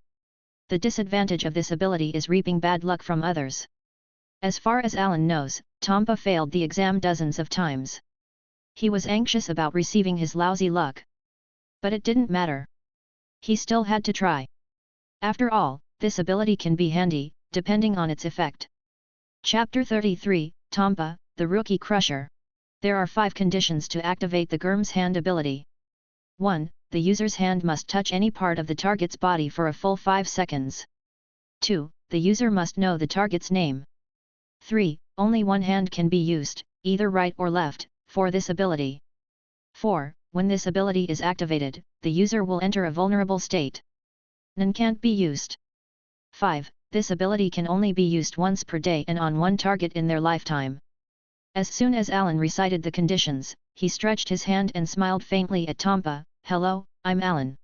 The disadvantage of this ability is reaping bad luck from others. As far as Allan knows, Tompa failed the exam dozens of times. He was anxious about receiving his lousy luck. But it didn't matter. He still had to try. After all, this ability can be handy, depending on its effect. Chapter 33, Tompa, the Rookie Crusher. There are 5 conditions to activate the Grimm's hand ability. 1. The user's hand must touch any part of the target's body for a full 5 seconds. 2. The user must know the target's name. 3. Only one hand can be used, either right or left, for this ability. 4. When this ability is activated, the user will enter a vulnerable state. None can't be used. 5. This ability can only be used once per day and on one target in their lifetime. As soon as Allan recited the conditions, he stretched his hand and smiled faintly at Tompa. "Hello, I'm Allan."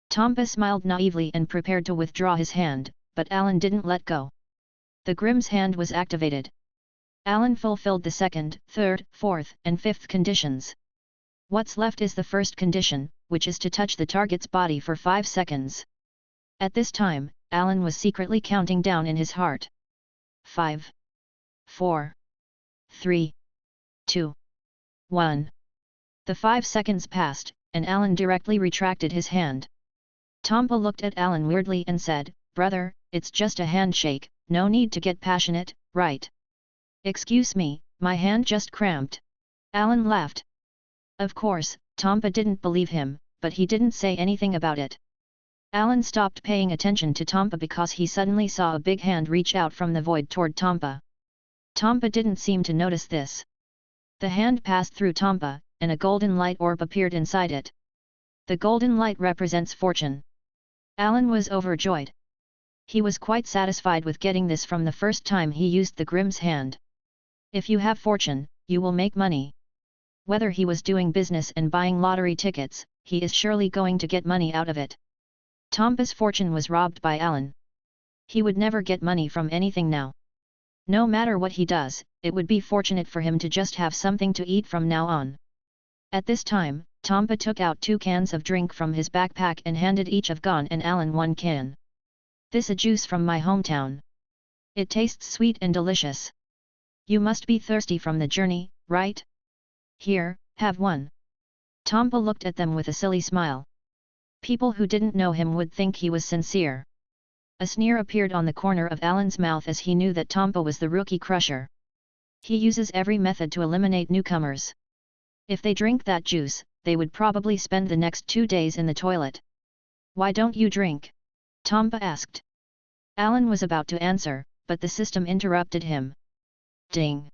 Tompa smiled naively and prepared to withdraw his hand, but Allan didn't let go. The Grimm's hand was activated. Allan fulfilled the 2nd, 3rd, 4th, and 5th conditions. What's left is the first condition, which is to touch the target's body for 5 seconds. At this time, Allan was secretly counting down in his heart. 5. 4. 3. 2. 1. The 5 seconds passed, and Allan directly retracted his hand. Tompa looked at Allan weirdly and said, "Brother, it's just a handshake, no need to get passionate, right?" "Excuse me, my hand just cramped." Allan laughed. Of course, Tompa didn't believe him, but he didn't say anything about it. Allan stopped paying attention to Tompa because he suddenly saw a big hand reach out from the void toward Tompa. Tompa didn't seem to notice this. The hand passed through Tompa, and a golden light orb appeared inside it. The golden light represents fortune. Allan was overjoyed. He was quite satisfied with getting this from the first time he used the Grimm's hand. If you have fortune, you will make money. Whether he was doing business and buying lottery tickets, he is surely going to get money out of it. Tompa's fortune was robbed by Allan. He would never get money from anything now. No matter what he does, it would be fortunate for him to just have something to eat from now on. At this time, Tompa took out 2 cans of drink from his backpack and handed each of Gon and Allan 1 can. This a juice from my hometown. It tastes sweet and delicious. You must be thirsty from the journey, right? Here, have one. Tompa looked at them with a silly smile. People who didn't know him would think he was sincere. A sneer appeared on the corner of Allan's mouth as he knew that Tompa was the rookie crusher. He uses every method to eliminate newcomers. If they drink that juice, they would probably spend the next 2 days in the toilet. Why don't you drink? Tompa asked. Allan was about to answer, but the system interrupted him. Ding!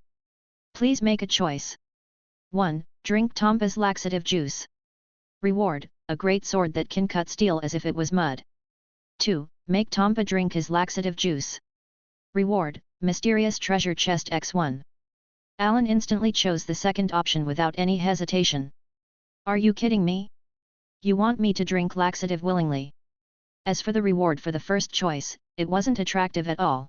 Please make a choice. 1. Drink Tompa's laxative juice. Reward, a great sword that can cut steel as if it was mud. 2. Make Tompa drink his laxative juice. Reward, mysterious treasure chest x1. Allan instantly chose the second option without any hesitation. Are you kidding me? You want me to drink laxative willingly? As for the reward for the first choice, it wasn't attractive at all.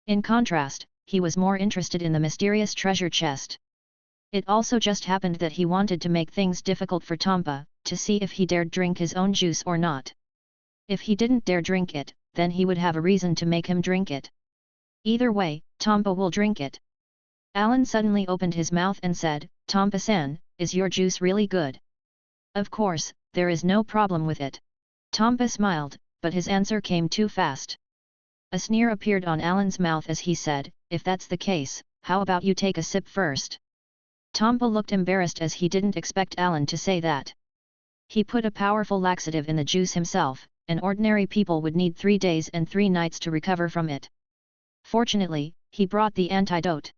In contrast, he was more interested in the mysterious treasure chest. It also just happened that he wanted to make things difficult for Tompa, to see if he dared drink his own juice or not. If he didn't dare drink it, then he would have a reason to make him drink it. Either way, Tompa will drink it. Allan suddenly opened his mouth and said, Tompa-san, is your juice really good? Of course, there is no problem with it. Tompa smiled, but his answer came too fast. A sneer appeared on Allan's mouth as he said, if that's the case, how about you take a sip first? Tompa looked embarrassed as he didn't expect Allan to say that. He put a powerful laxative in the juice himself, and ordinary people would need 3 days and 3 nights to recover from it. Fortunately, he brought the antidote.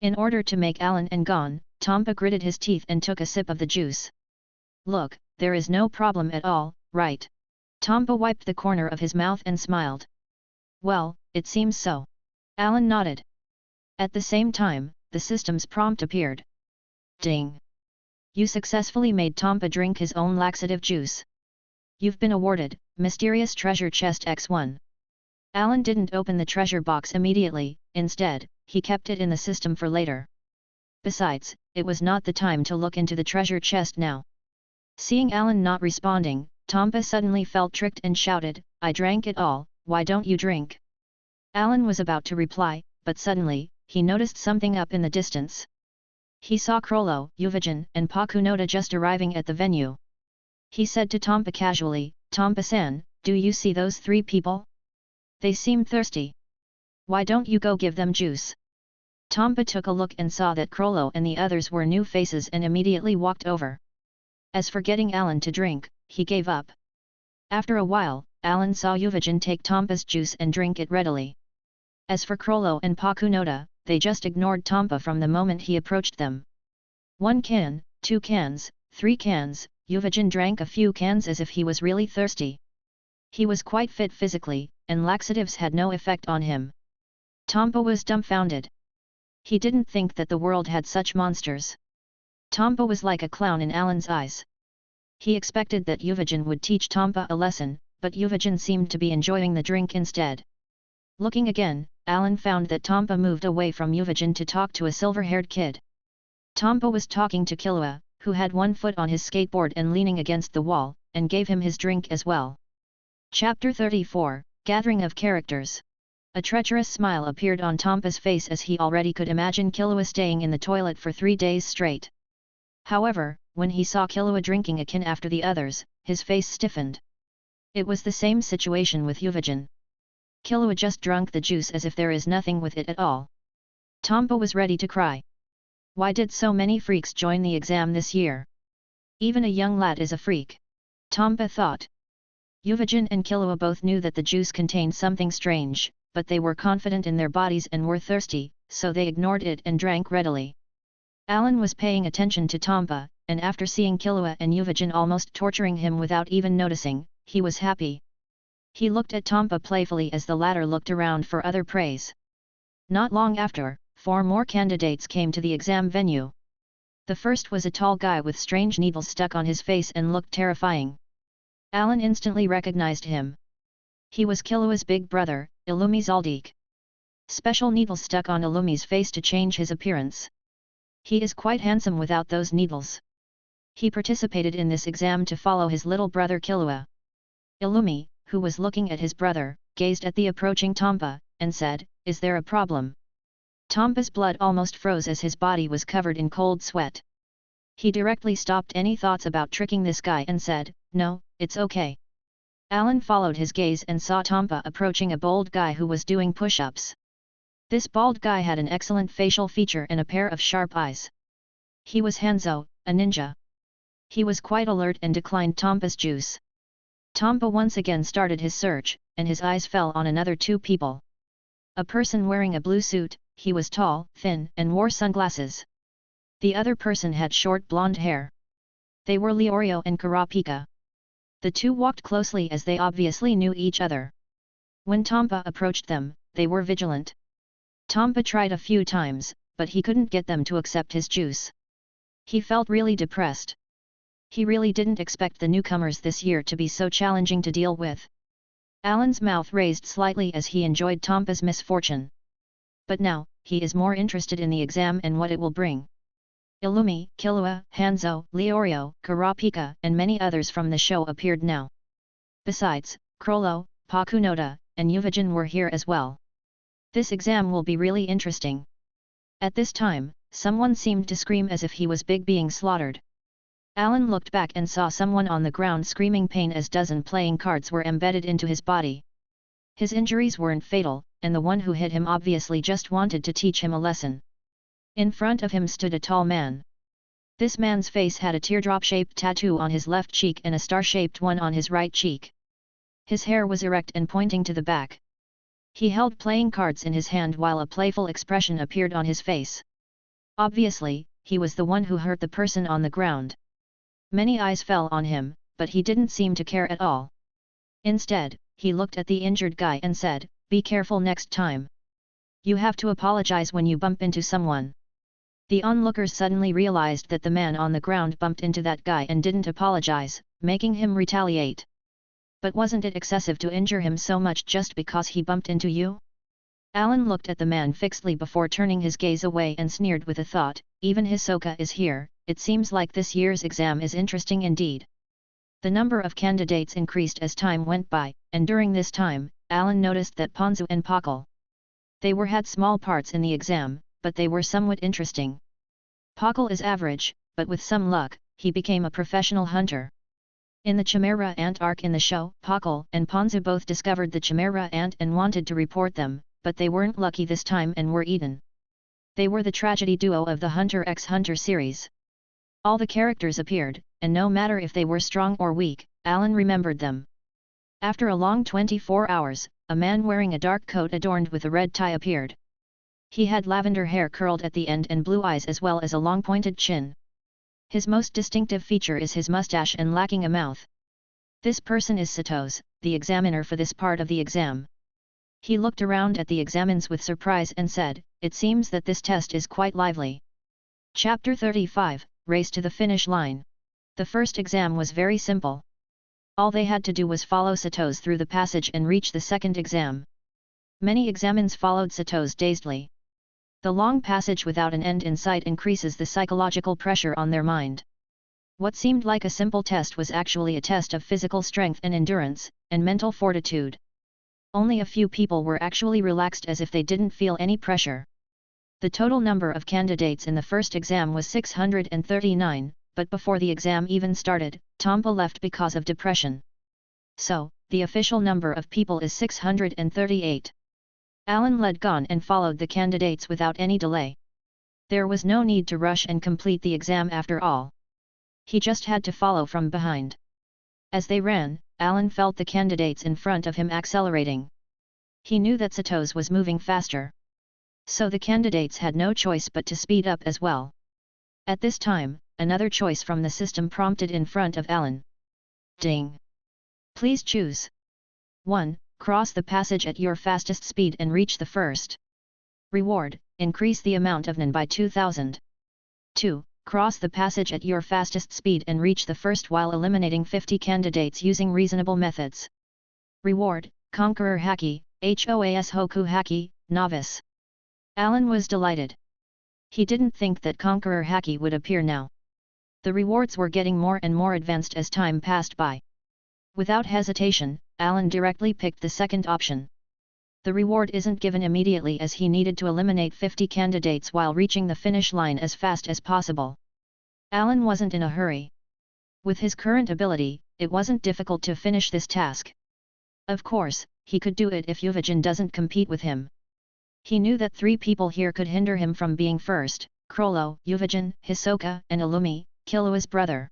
In order to make Allan and Gon, Tompa gritted his teeth and took a sip of the juice. Look, there is no problem at all, right? Tompa wiped the corner of his mouth and smiled. Well, it seems so. Allan nodded. At the same time, the system's prompt appeared. Ding! You successfully made Tompa drink his own laxative juice. You've been awarded, Mysterious Treasure Chest X1. Allan didn't open the treasure box immediately, instead, he kept it in the system for later. Besides, it was not the time to look into the treasure chest now. Seeing Allan not responding, Tompa suddenly felt tricked and shouted, I drank it all, why don't you drink? Allan was about to reply, but suddenly, he noticed something up in the distance. He saw Krollo, Ryuudan, and Pakunoda just arriving at the venue. He said to Tompa casually, Tompa-san, do you see those 3 people? They seem thirsty. Why don't you go give them juice? Tompa took a look and saw that Krollo and the others were new faces and immediately walked over. As for getting Allan to drink, he gave up. After a while, Allan saw Ryuudan take Tompa's juice and drink it readily. As for Krollo and Pakunoda, they just ignored Tompa from the moment he approached them. 1 can, 2 cans, 3 cans, Ryuudan drank a few cans as if he was really thirsty. He was quite fit physically, and laxatives had no effect on him. Tompa was dumbfounded. He didn't think that the world had such monsters. Tompa was like a clown in Allan's eyes. He expected that Ryuudan would teach Tompa a lesson, but Ryuudan seemed to be enjoying the drink instead. Looking again, Allan found that Tompa moved away from Ryuudan to talk to a silver-haired kid. Tompa was talking to Killua, who had 1 foot on his skateboard and leaning against the wall, and gave him his drink as well. Chapter 34, Gathering of Characters. A treacherous smile appeared on Tompa's face as he already could imagine Killua staying in the toilet for 3 days straight. However, when he saw Killua drinking a can after the others, his face stiffened. It was the same situation with Ryuudan. Killua just drank the juice as if there is nothing with it at all. Tompa was ready to cry. Why did so many freaks join the exam this year? Even a young lad is a freak. Tompa thought. Ryuudan and Killua both knew that the juice contained something strange, but they were confident in their bodies and were thirsty, so they ignored it and drank readily. Allan was paying attention to Tompa, and after seeing Killua and Ryuudan almost torturing him without even noticing, he was happy. He looked at Tompa playfully as the latter looked around for other praise. Not long after, 4 more candidates came to the exam venue. The first was a tall guy with strange needles stuck on his face and looked terrifying. Allan instantly recognized him. He was Killua's big brother, Illumi Zaldik. Special needles stuck on Illumi's face to change his appearance. He is quite handsome without those needles. He participated in this exam to follow his little brother Killua. Illumi, who was looking at his brother, gazed at the approaching Tompa, and said, "Is there a problem?" Tompa's blood almost froze as his body was covered in cold sweat. He directly stopped any thoughts about tricking this guy and said, "No, it's okay." Allan followed his gaze and saw Tompa approaching a bald guy who was doing push-ups. This bald guy had an excellent facial feature and a pair of sharp eyes. He was Hanzo, a ninja. He was quite alert and declined Tompa's juice. Tompa once again started his search, and his eyes fell on another 2 people. A person wearing a blue suit, he was tall, thin, and wore sunglasses. The other person had short blonde hair. They were Leorio and Kurapika. The 2 walked closely as they obviously knew each other. When Tompa approached them, they were vigilant. Tompa tried a few times, but he couldn't get them to accept his juice. He felt really depressed. He really didn't expect the newcomers this year to be so challenging to deal with. Allan's mouth raised slightly as he enjoyed Tompa's misfortune. But now, he is more interested in the exam and what it will bring. Illumi, Killua, Hanzo, Leorio, Kurapika, and many others from the show appeared now. Besides, Crollo, Pakunoda, and Ryuudan were here as well. This exam will be really interesting. At this time, someone seemed to scream as if he was being slaughtered. Allan looked back and saw someone on the ground screaming pain as dozen playing cards were embedded into his body. His injuries weren't fatal, and the one who hit him obviously just wanted to teach him a lesson. In front of him stood a tall man. This man's face had a teardrop-shaped tattoo on his left cheek and a star-shaped one on his right cheek. His hair was erect and pointing to the back. He held playing cards in his hand while a playful expression appeared on his face. Obviously, he was the one who hurt the person on the ground. Many eyes fell on him, but he didn't seem to care at all. Instead, he looked at the injured guy and said, "Be careful next time. You have to apologize when you bump into someone." The onlookers suddenly realized that the man on the ground bumped into that guy and didn't apologize, making him retaliate. But wasn't it excessive to injure him so much just because he bumped into you? Allan looked at the man fixedly before turning his gaze away and sneered with a thought, "Even Hisoka is here, it seems like this year's exam is interesting indeed." The number of candidates increased as time went by, and during this time, Allan noticed that Ponzu and Pakal. They had small parts in the exam, but they were somewhat interesting. Pakal is average, but with some luck, he became a professional hunter. In the Chimera Ant arc in the show, Pakal and Ponzu both discovered the Chimera Ant and wanted to report them, but they weren't lucky this time and were eaten. They were the tragedy duo of the Hunter x Hunter series. All the characters appeared, and no matter if they were strong or weak, Allan remembered them. After a long 24 hours, a man wearing a dark coat adorned with a red tie appeared. He had lavender hair curled at the end and blue eyes as well as a long pointed chin. His most distinctive feature is his mustache and lacking a mouth. This person is Satos, the examiner for this part of the exam. He looked around at the examines with surprise and said, "It seems that this test is quite lively." Chapter 35, Race to the Finish Line. The first exam was very simple. All they had to do was follow Satos through the passage and reach the second exam. Many examines followed Satos dazedly. The long passage without an end in sight increases the psychological pressure on their mind. What seemed like a simple test was actually a test of physical strength and endurance, and mental fortitude. Only a few people were actually relaxed as if they didn't feel any pressure. The total number of candidates in the first exam was 639, but before the exam even started, Tompa left because of depression. So, the official number of people is 638. Allan led on and followed the candidates without any delay. There was no need to rush and complete the exam after all. He just had to follow from behind. As they ran, Allan felt the candidates in front of him accelerating. He knew that Sato's was moving faster. So the candidates had no choice but to speed up as well. At this time, another choice from the system prompted in front of Allan. Ding! Please choose. 1. Cross the passage at your fastest speed and reach the first. Reward, increase the amount of NAN by 2000. 2. Cross the passage at your fastest speed and reach the first while eliminating 50 candidates using reasonable methods. Reward, Conqueror Haki, HOAS Hoku Haki, Novice. Allan was delighted. He didn't think that Conqueror Haki would appear now. The rewards were getting more and more advanced as time passed by. Without hesitation, Allan directly picked the second option. The reward isn't given immediately as he needed to eliminate 50 candidates while reaching the finish line as fast as possible. Allan wasn't in a hurry. With his current ability, it wasn't difficult to finish this task. Of course, he could do it if Ryuudan doesn't compete with him. He knew that 3 people here could hinder him from being first: Chrollo, Ryuudan, Hisoka, and Illumi, Killua's brother.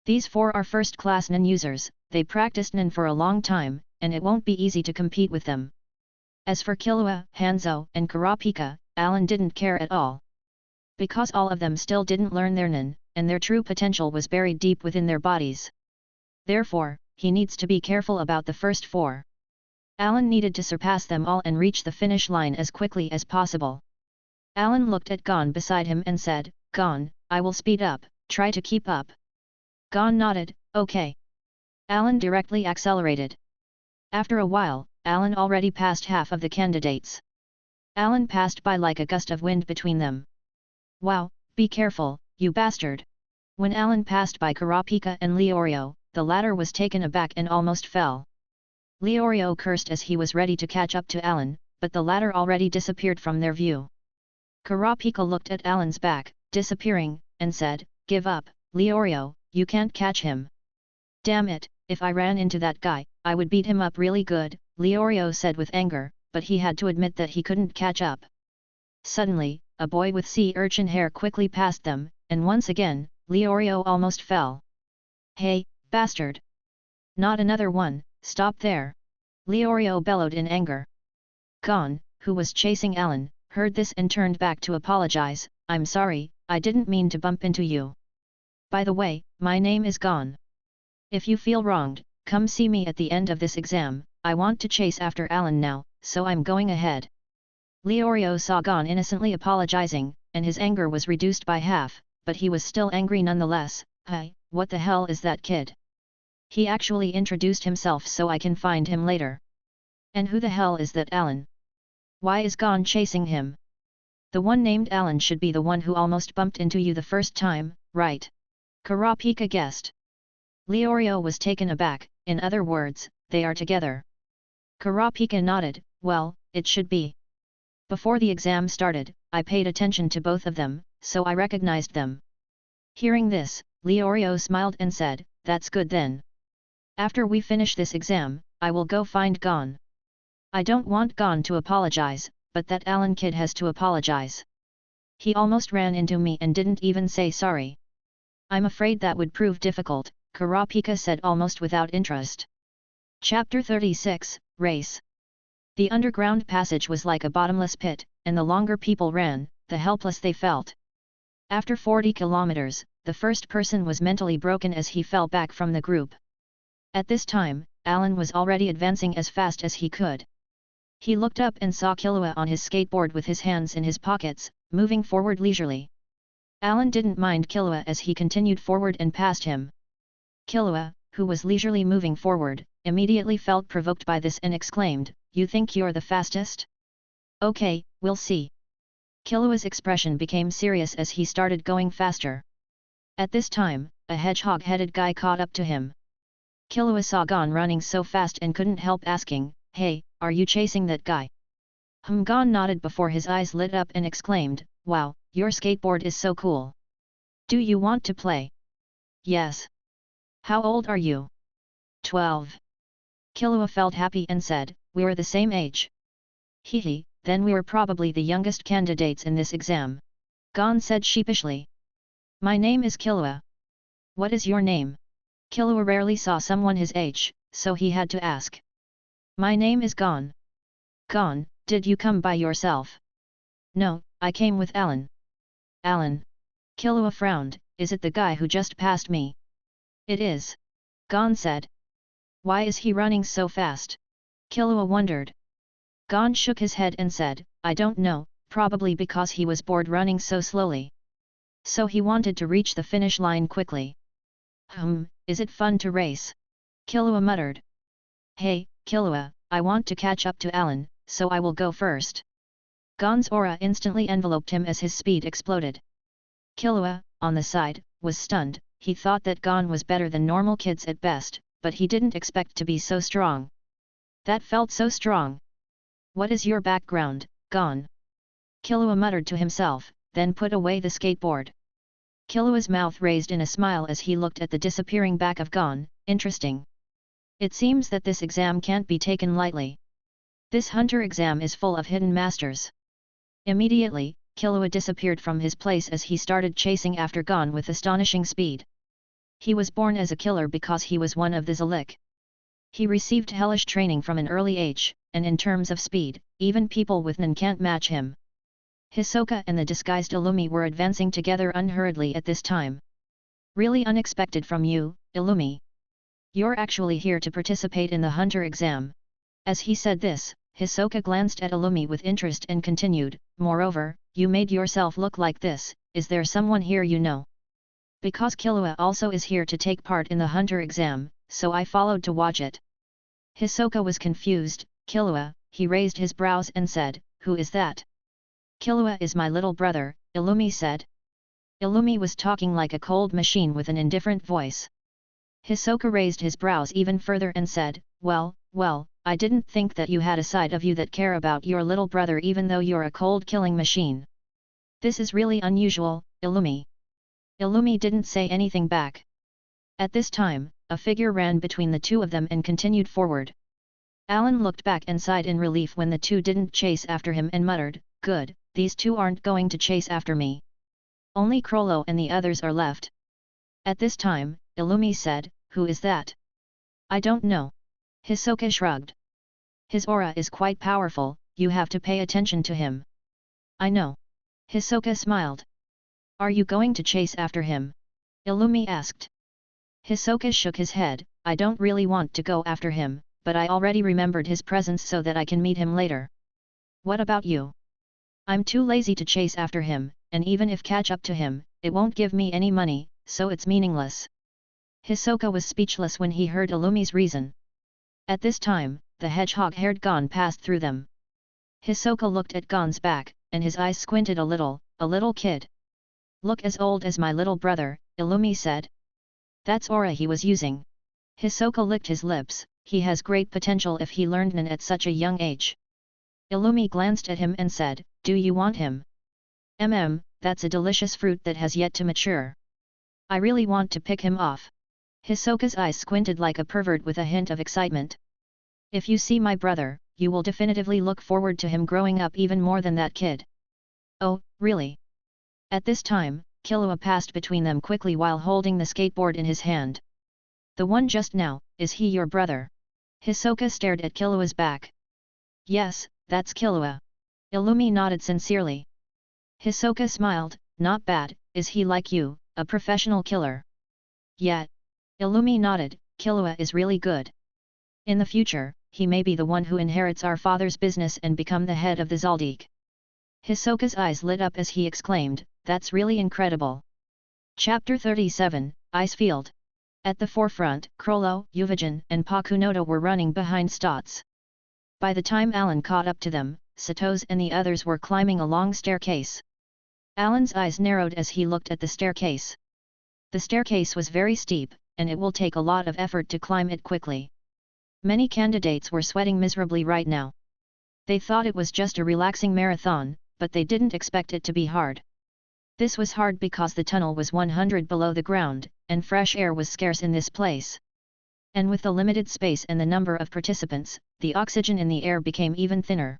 These 4 are first-class NAN users, they practiced NAN for a long time, and it won't be easy to compete with them. As for Killua, Hanzo, and Kurapika, Allan didn't care at all. Because all of them still didn't learn their NAN, and their true potential was buried deep within their bodies. Therefore, he needs to be careful about the first 4. Allan needed to surpass them all and reach the finish line as quickly as possible. Allan looked at Gon beside him and said, "Gon, I will speed up, try to keep up." Gon nodded, "Okay." Allan directly accelerated. After a while, Allan already passed half of the candidates. Allan passed by like a gust of wind between them. "Wow, be careful, you bastard!" When Allan passed by Kurapika and Leorio, the latter was taken aback and almost fell. Leorio cursed as he was ready to catch up to Allan, but the latter already disappeared from their view. Kurapika looked at Allan's back, disappearing, and said, "Give up, Leorio, you can't catch him." "Damn it, if I ran into that guy, I would beat him up really good," Leorio said with anger, but he had to admit that he couldn't catch up. Suddenly, a boy with sea urchin hair quickly passed them, and once again, Leorio almost fell. "Hey, bastard! Not another one, stop there!" Leorio bellowed in anger. Gon, who was chasing Allan, heard this and turned back to apologize, "I'm sorry, I didn't mean to bump into you. By the way, my name is Gon. If you feel wronged, come see me at the end of this exam, I want to chase after Allan now, so I'm going ahead." Leorio saw Gon innocently apologizing, and his anger was reduced by half, but he was still angry nonetheless. "Hey, what the hell is that kid? He actually introduced himself so I can find him later. And who the hell is that Allan? Why is Gon chasing him? The one named Allan should be the one who almost bumped into you the first time, right?" Kurapika guessed. Leorio was taken aback, "In other words, they are together." Kurapika nodded, "Well, it should be. Before the exam started, I paid attention to both of them, so I recognized them." Hearing this, Leorio smiled and said, "That's good then. After we finish this exam, I will go find Gon. I don't want Gon to apologize, but that Allan kid has to apologize. He almost ran into me and didn't even say sorry." "I'm afraid that would prove difficult," Kurapika said almost without interest. Chapter 36, Race. The underground passage was like a bottomless pit, and the longer people ran, the helpless they felt. After 40 kilometers, the first person was mentally broken as he fell back from the group. At this time, Allan was already advancing as fast as he could. He looked up and saw Killua on his skateboard with his hands in his pockets, moving forward leisurely. Allan didn't mind Killua as he continued forward and passed him. Killua, who was leisurely moving forward, immediately felt provoked by this and exclaimed, "You think you're the fastest? Okay, we'll see." Killua's expression became serious as he started going faster. At this time, a hedgehog-headed guy caught up to him. Killua saw Gon running so fast and couldn't help asking, "Hey, are you chasing that guy?" Gon nodded before his eyes lit up and exclaimed, "Wow, your skateboard is so cool. Do you want to play?" "Yes." "How old are you?" 12. Killua felt happy and said, "We're the same age." "Hehe, then we're probably the youngest candidates in this exam." Gon said sheepishly. "My name is Killua. What is your name?" Killua rarely saw someone his age, so he had to ask. My name is Gon. Gon, did you come by yourself? No, I came with Allan. Allan. Killua frowned, is it the guy who just passed me? It is. Gon said. Why is he running so fast? Killua wondered. Gon shook his head and said, I don't know, probably because he was bored running so slowly. So he wanted to reach the finish line quickly. Is it fun to race? Killua muttered. Hey, Killua, I want to catch up to Allan, so I will go first. Gon's aura instantly enveloped him as his speed exploded. Killua, on the side, was stunned. He thought that Gon was better than normal kids at best, but he didn't expect to be so strong. That felt so strong. What is your background, Gon? Killua muttered to himself, then put away the skateboard. Killua's mouth raised in a smile as he looked at the disappearing back of Gon. Interesting. It seems that this exam can't be taken lightly. This hunter exam is full of hidden masters. Immediately, Killua disappeared from his place as he started chasing after Gon with astonishing speed. He was born as a killer because he was one of the Zalik. He received hellish training from an early age, and in terms of speed, even people with Nen can't match him. Hisoka and the disguised Illumi were advancing together unhurriedly at this time. Really unexpected from you, Illumi. You're actually here to participate in the hunter exam. As he said this, Hisoka glanced at Illumi with interest and continued, moreover, you made yourself look like this, is there someone here you know? Because Killua also is here to take part in the hunter exam, so I followed to watch it. Hisoka was confused. Killua, he raised his brows and said, who is that? Killua is my little brother, Illumi said. Illumi was talking like a cold machine with an indifferent voice. Hisoka raised his brows even further and said, well, I didn't think that you had a side of you that care about your little brother even though you're a cold-killing machine. This is really unusual, Illumi. Illumi didn't say anything back. At this time, a figure ran between the two of them and continued forward. Allan looked back and sighed in relief when the two didn't chase after him and muttered, good, these two aren't going to chase after me. Only Crollo and the others are left. At this time, Illumi said, who is that? I don't know. Hisoka shrugged. His aura is quite powerful, you have to pay attention to him. I know. Hisoka smiled. Are you going to chase after him? Illumi asked. Hisoka shook his head, I don't really want to go after him, but I already remembered his presence so that I can meet him later. What about you? I'm too lazy to chase after him, and even if catch up to him, it won't give me any money, so it's meaningless. Hisoka was speechless when he heard Illumi's reason. At this time, the hedgehog-haired Gon passed through them. Hisoka looked at Gon's back, and his eyes squinted a little kid. Look as old as my little brother, Illumi said. That's aura he was using. Hisoka licked his lips, he has great potential if he learned Nen at such a young age. Illumi glanced at him and said, do you want him? That's a delicious fruit that has yet to mature. I really want to pick him off. Hisoka's eyes squinted like a pervert with a hint of excitement. If you see my brother, you will definitively look forward to him growing up even more than that kid. Oh, really? At this time, Killua passed between them quickly while holding the skateboard in his hand. The one just now, is he your brother? Hisoka stared at Killua's back. Yes, that's Killua. Illumi nodded sincerely. Hisoka smiled, not bad, is he like you, a professional killer? Yeah. Illumi nodded, Killua is really good. In the future, he may be the one who inherits our father's business and become the head of the Zaldik. Hisoka's eyes lit up as he exclaimed, that's really incredible. Chapter 37, Icefield. At the forefront, Crollo, Yuvijan and Pakunoda were running behind Stotz. By the time Allan caught up to them, Satoz and the others were climbing a long staircase. Allan's eyes narrowed as he looked at the staircase. The staircase was very steep, and it will take a lot of effort to climb it quickly. Many candidates were sweating miserably right now. They thought it was just a relaxing marathon, but they didn't expect it to be hard. This was hard because the tunnel was 100 below the ground, and fresh air was scarce in this place. And with the limited space and the number of participants, the oxygen in the air became even thinner.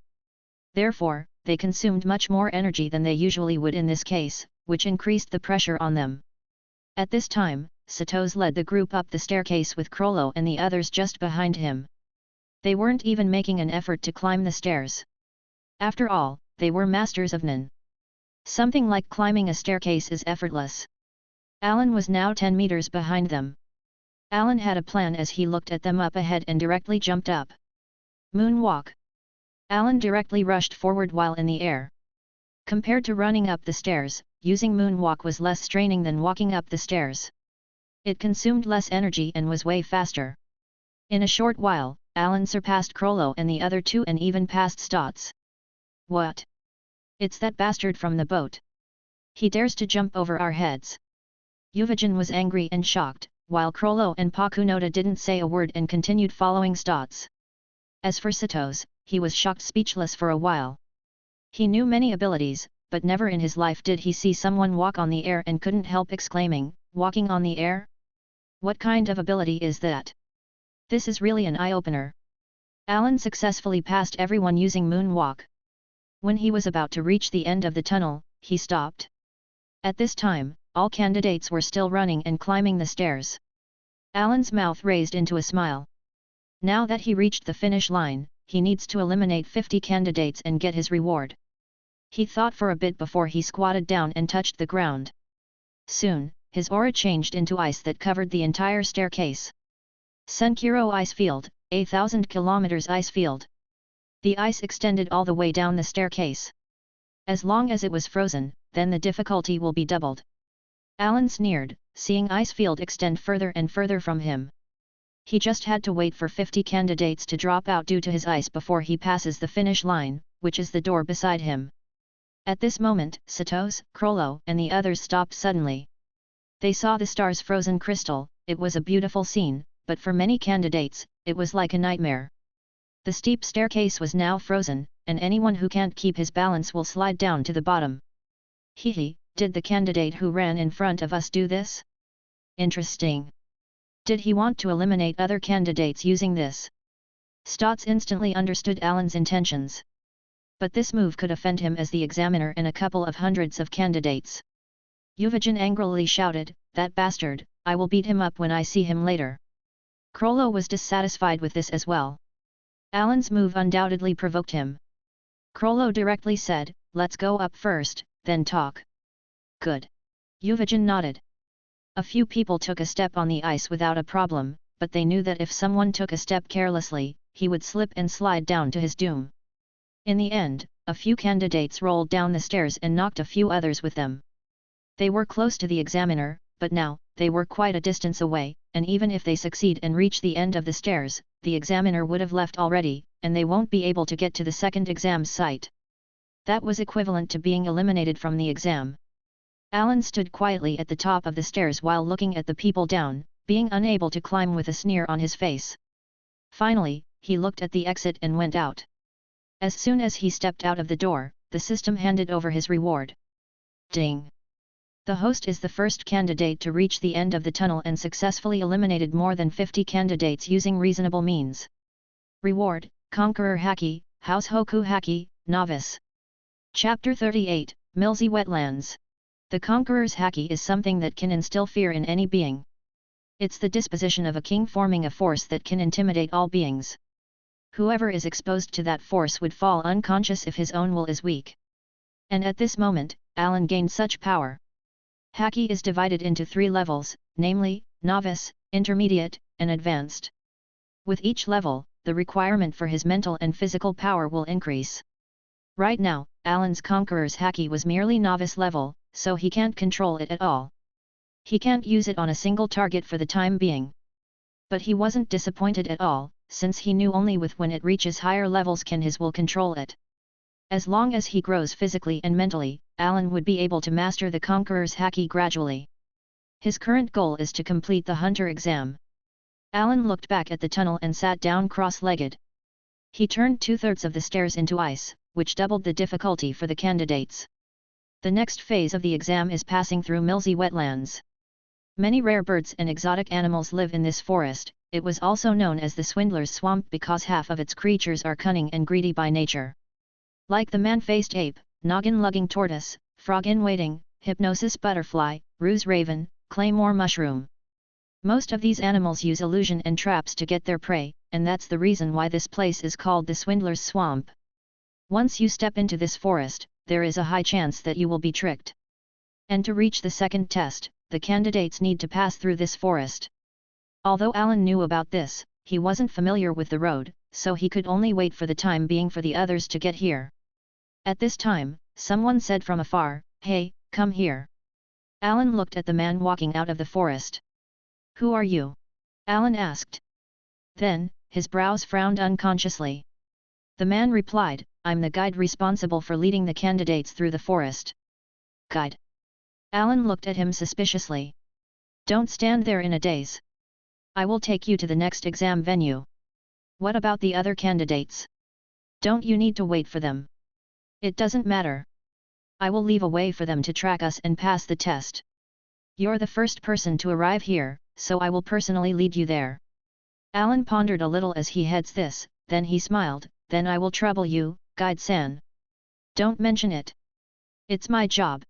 Therefore, they consumed much more energy than they usually would in this case, which increased the pressure on them. At this time, Satos led the group up the staircase with Krollo and the others just behind him. They weren't even making an effort to climb the stairs. After all, they were masters of Nen. Something like climbing a staircase is effortless. Allan was now 10 meters behind them. Allan had a plan as he looked at them up ahead and directly jumped up. Moonwalk. Allan directly rushed forward while in the air. Compared to running up the stairs, using moonwalk was less straining than walking up the stairs. It consumed less energy and was way faster. In a short while, Allan surpassed Krollo and the other two and even passed Stotz. What? It's that bastard from the boat. He dares to jump over our heads. Ryuudan was angry and shocked, while Krollo and Pakunoda didn't say a word and continued following Stotz. As for Satos, he was shocked speechless for a while. He knew many abilities, but never in his life did he see someone walk on the air and couldn't help exclaiming, "Walking on the air? What kind of ability is that? This is really an eye-opener." Allan successfully passed everyone using moonwalk. When he was about to reach the end of the tunnel, he stopped. At this time, all candidates were still running and climbing the stairs. Allan's mouth raised into a smile. Now that he reached the finish line, he needs to eliminate 50 candidates and get his reward. He thought for a bit before he squatted down and touched the ground. Soon, his aura changed into ice that covered the entire staircase. Senkiro Ice Field, a 1,000 kilometers ice field. The ice extended all the way down the staircase. As long as it was frozen, then the difficulty will be doubled. Allan sneered, seeing ice field extend further and further from him. He just had to wait for 50 candidates to drop out due to his ice before he passes the finish line, which is the door beside him. At this moment, Satos, Krollo and the others stopped suddenly. They saw the stars frozen crystal. It was a beautiful scene, but for many candidates, it was like a nightmare. The steep staircase was now frozen, and anyone who can't keep his balance will slide down to the bottom. Hehe, did the candidate who ran in front of us do this? Interesting. Did he want to eliminate other candidates using this? Stotz instantly understood Allan's intentions. But this move could offend him as the examiner and a couple of hundreds of candidates. Ryuudan angrily shouted, "That bastard, I will beat him up when I see him later." Krollo was dissatisfied with this as well. Allan's move undoubtedly provoked him. Krollo directly said, "Let's go up first, then talk." Good. Ryuudan nodded. A few people took a step on the ice without a problem, but they knew that if someone took a step carelessly, he would slip and slide down to his doom. In the end, a few candidates rolled down the stairs and knocked a few others with them. They were close to the examiner, but now, they were quite a distance away, and even if they succeed and reach the end of the stairs, the examiner would have left already, and they won't be able to get to the second exam site. That was equivalent to being eliminated from the exam. Allan stood quietly at the top of the stairs while looking at the people down, being unable to climb with a sneer on his face. Finally, he looked at the exit and went out. As soon as he stepped out of the door, the system handed over his reward. Ding! The host is the first candidate to reach the end of the tunnel and successfully eliminated more than 50 candidates using reasonable means. Reward, Conqueror Haki, House Hoku Haki, Novice. Chapter 38, Milzy Wetlands. The Conqueror's Haki is something that can instill fear in any being. It's the disposition of a king forming a force that can intimidate all beings. Whoever is exposed to that force would fall unconscious if his own will is weak. And at this moment, Allan gained such power. Haki is divided into 3 levels, namely, Novice, Intermediate, and Advanced. With each level, the requirement for his mental and physical power will increase. Right now, Allan's Conqueror's Haki was merely Novice level, so he can't control it at all. He can't use it on a single target for the time being. But he wasn't disappointed at all, since he knew only with when it reaches higher levels can his will control it. As long as he grows physically and mentally, Allan would be able to master the Conqueror's Haki gradually. His current goal is to complete the Hunter exam. Allan looked back at the tunnel and sat down cross-legged. He turned 2/3 of the stairs into ice, which doubled the difficulty for the candidates. The next phase of the exam is passing through Milzy Wetlands. Many rare birds and exotic animals live in this forest. It was also known as the Swindler's Swamp because half of its creatures are cunning and greedy by nature. Like the man-faced ape, noggin-lugging tortoise, frog-in-waiting, hypnosis butterfly, ruse raven, claymore mushroom. Most of these animals use illusion and traps to get their prey, and that's the reason why this place is called the Swindler's Swamp. Once you step into this forest, there is a high chance that you will be tricked. And to reach the second test, the candidates need to pass through this forest. Although Allan knew about this, he wasn't familiar with the road, so he could only wait for the time being for the others to get here. At this time, someone said from afar, "Hey, come here." Allan looked at the man walking out of the forest. "Who are you?" Allan asked. Then, his brows frowned unconsciously. The man replied, "I'm the guide responsible for leading the candidates through the forest." "Guide?" Allan looked at him suspiciously. "Don't stand there in a daze. I will take you to the next exam venue." "What about the other candidates? Don't you need to wait for them?" "It doesn't matter. I will leave a way for them to track us and pass the test. You're the first person to arrive here, so I will personally lead you there." Allan pondered a little as he heads this, then he smiled, "Then I will trouble you, Guide-san." "Don't mention it. It's my job,"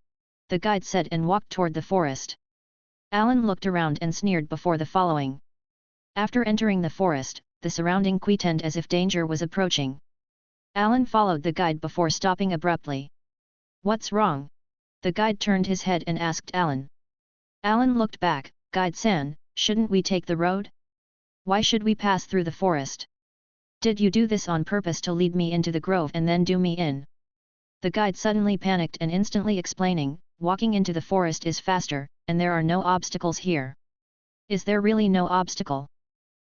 the guide said and walked toward the forest. Allan looked around and sneered before the following. After entering the forest, the surrounding quietened as if danger was approaching. Allan followed the guide before stopping abruptly. "What's wrong?" The guide turned his head and asked Allan. Allan looked back. "Guide-san, shouldn't we take the road? Why should we pass through the forest? Did you do this on purpose to lead me into the grove and then do me in?" The guide suddenly panicked and instantly explaining, "Walking into the forest is faster, and there are no obstacles here." "Is there really no obstacle?"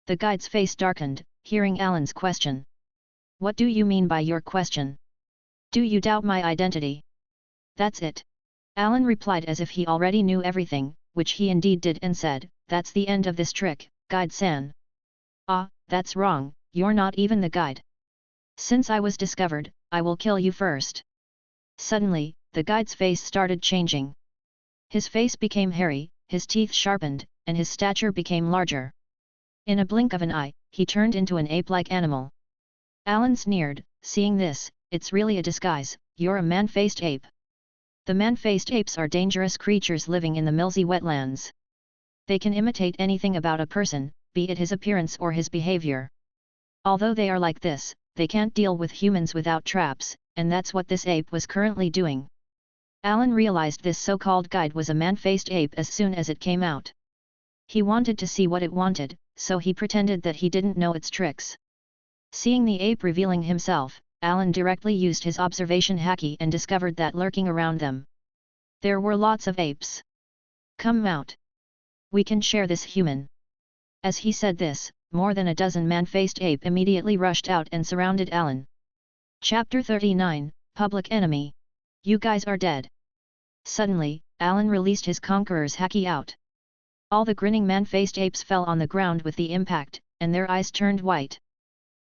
The guide's face darkened, hearing Allan's question. "What do you mean by your question? Do you doubt my identity?" "That's it." Allan replied as if he already knew everything, which he indeed did, and said, "That's the end of this trick, Guide-san." "Ah, that's wrong, you're not even the guide. Since I was discovered, I will kill you first." Suddenly, the guide's face started changing. His face became hairy, his teeth sharpened, and his stature became larger. In a blink of an eye, he turned into an ape-like animal. Allan sneered, seeing this, "It's really a disguise, you're a man-faced ape." The man-faced apes are dangerous creatures living in the Milsey wetlands. They can imitate anything about a person, be it his appearance or his behavior. Although they are like this, they can't deal with humans without traps, and that's what this ape was currently doing. Allan realized this so-called guide was a man-faced ape as soon as it came out. He wanted to see what it wanted, so he pretended that he didn't know its tricks. Seeing the ape revealing himself, Allan directly used his observation haki and discovered that lurking around them, there were lots of apes. "Come out. We can share this human." As he said this, more than a dozen man-faced ape immediately rushed out and surrounded Allan. Chapter 39, Public Enemy. "You guys are dead." Suddenly, Allan released his conqueror's haki out. All the grinning man-faced apes fell on the ground with the impact, and their eyes turned white.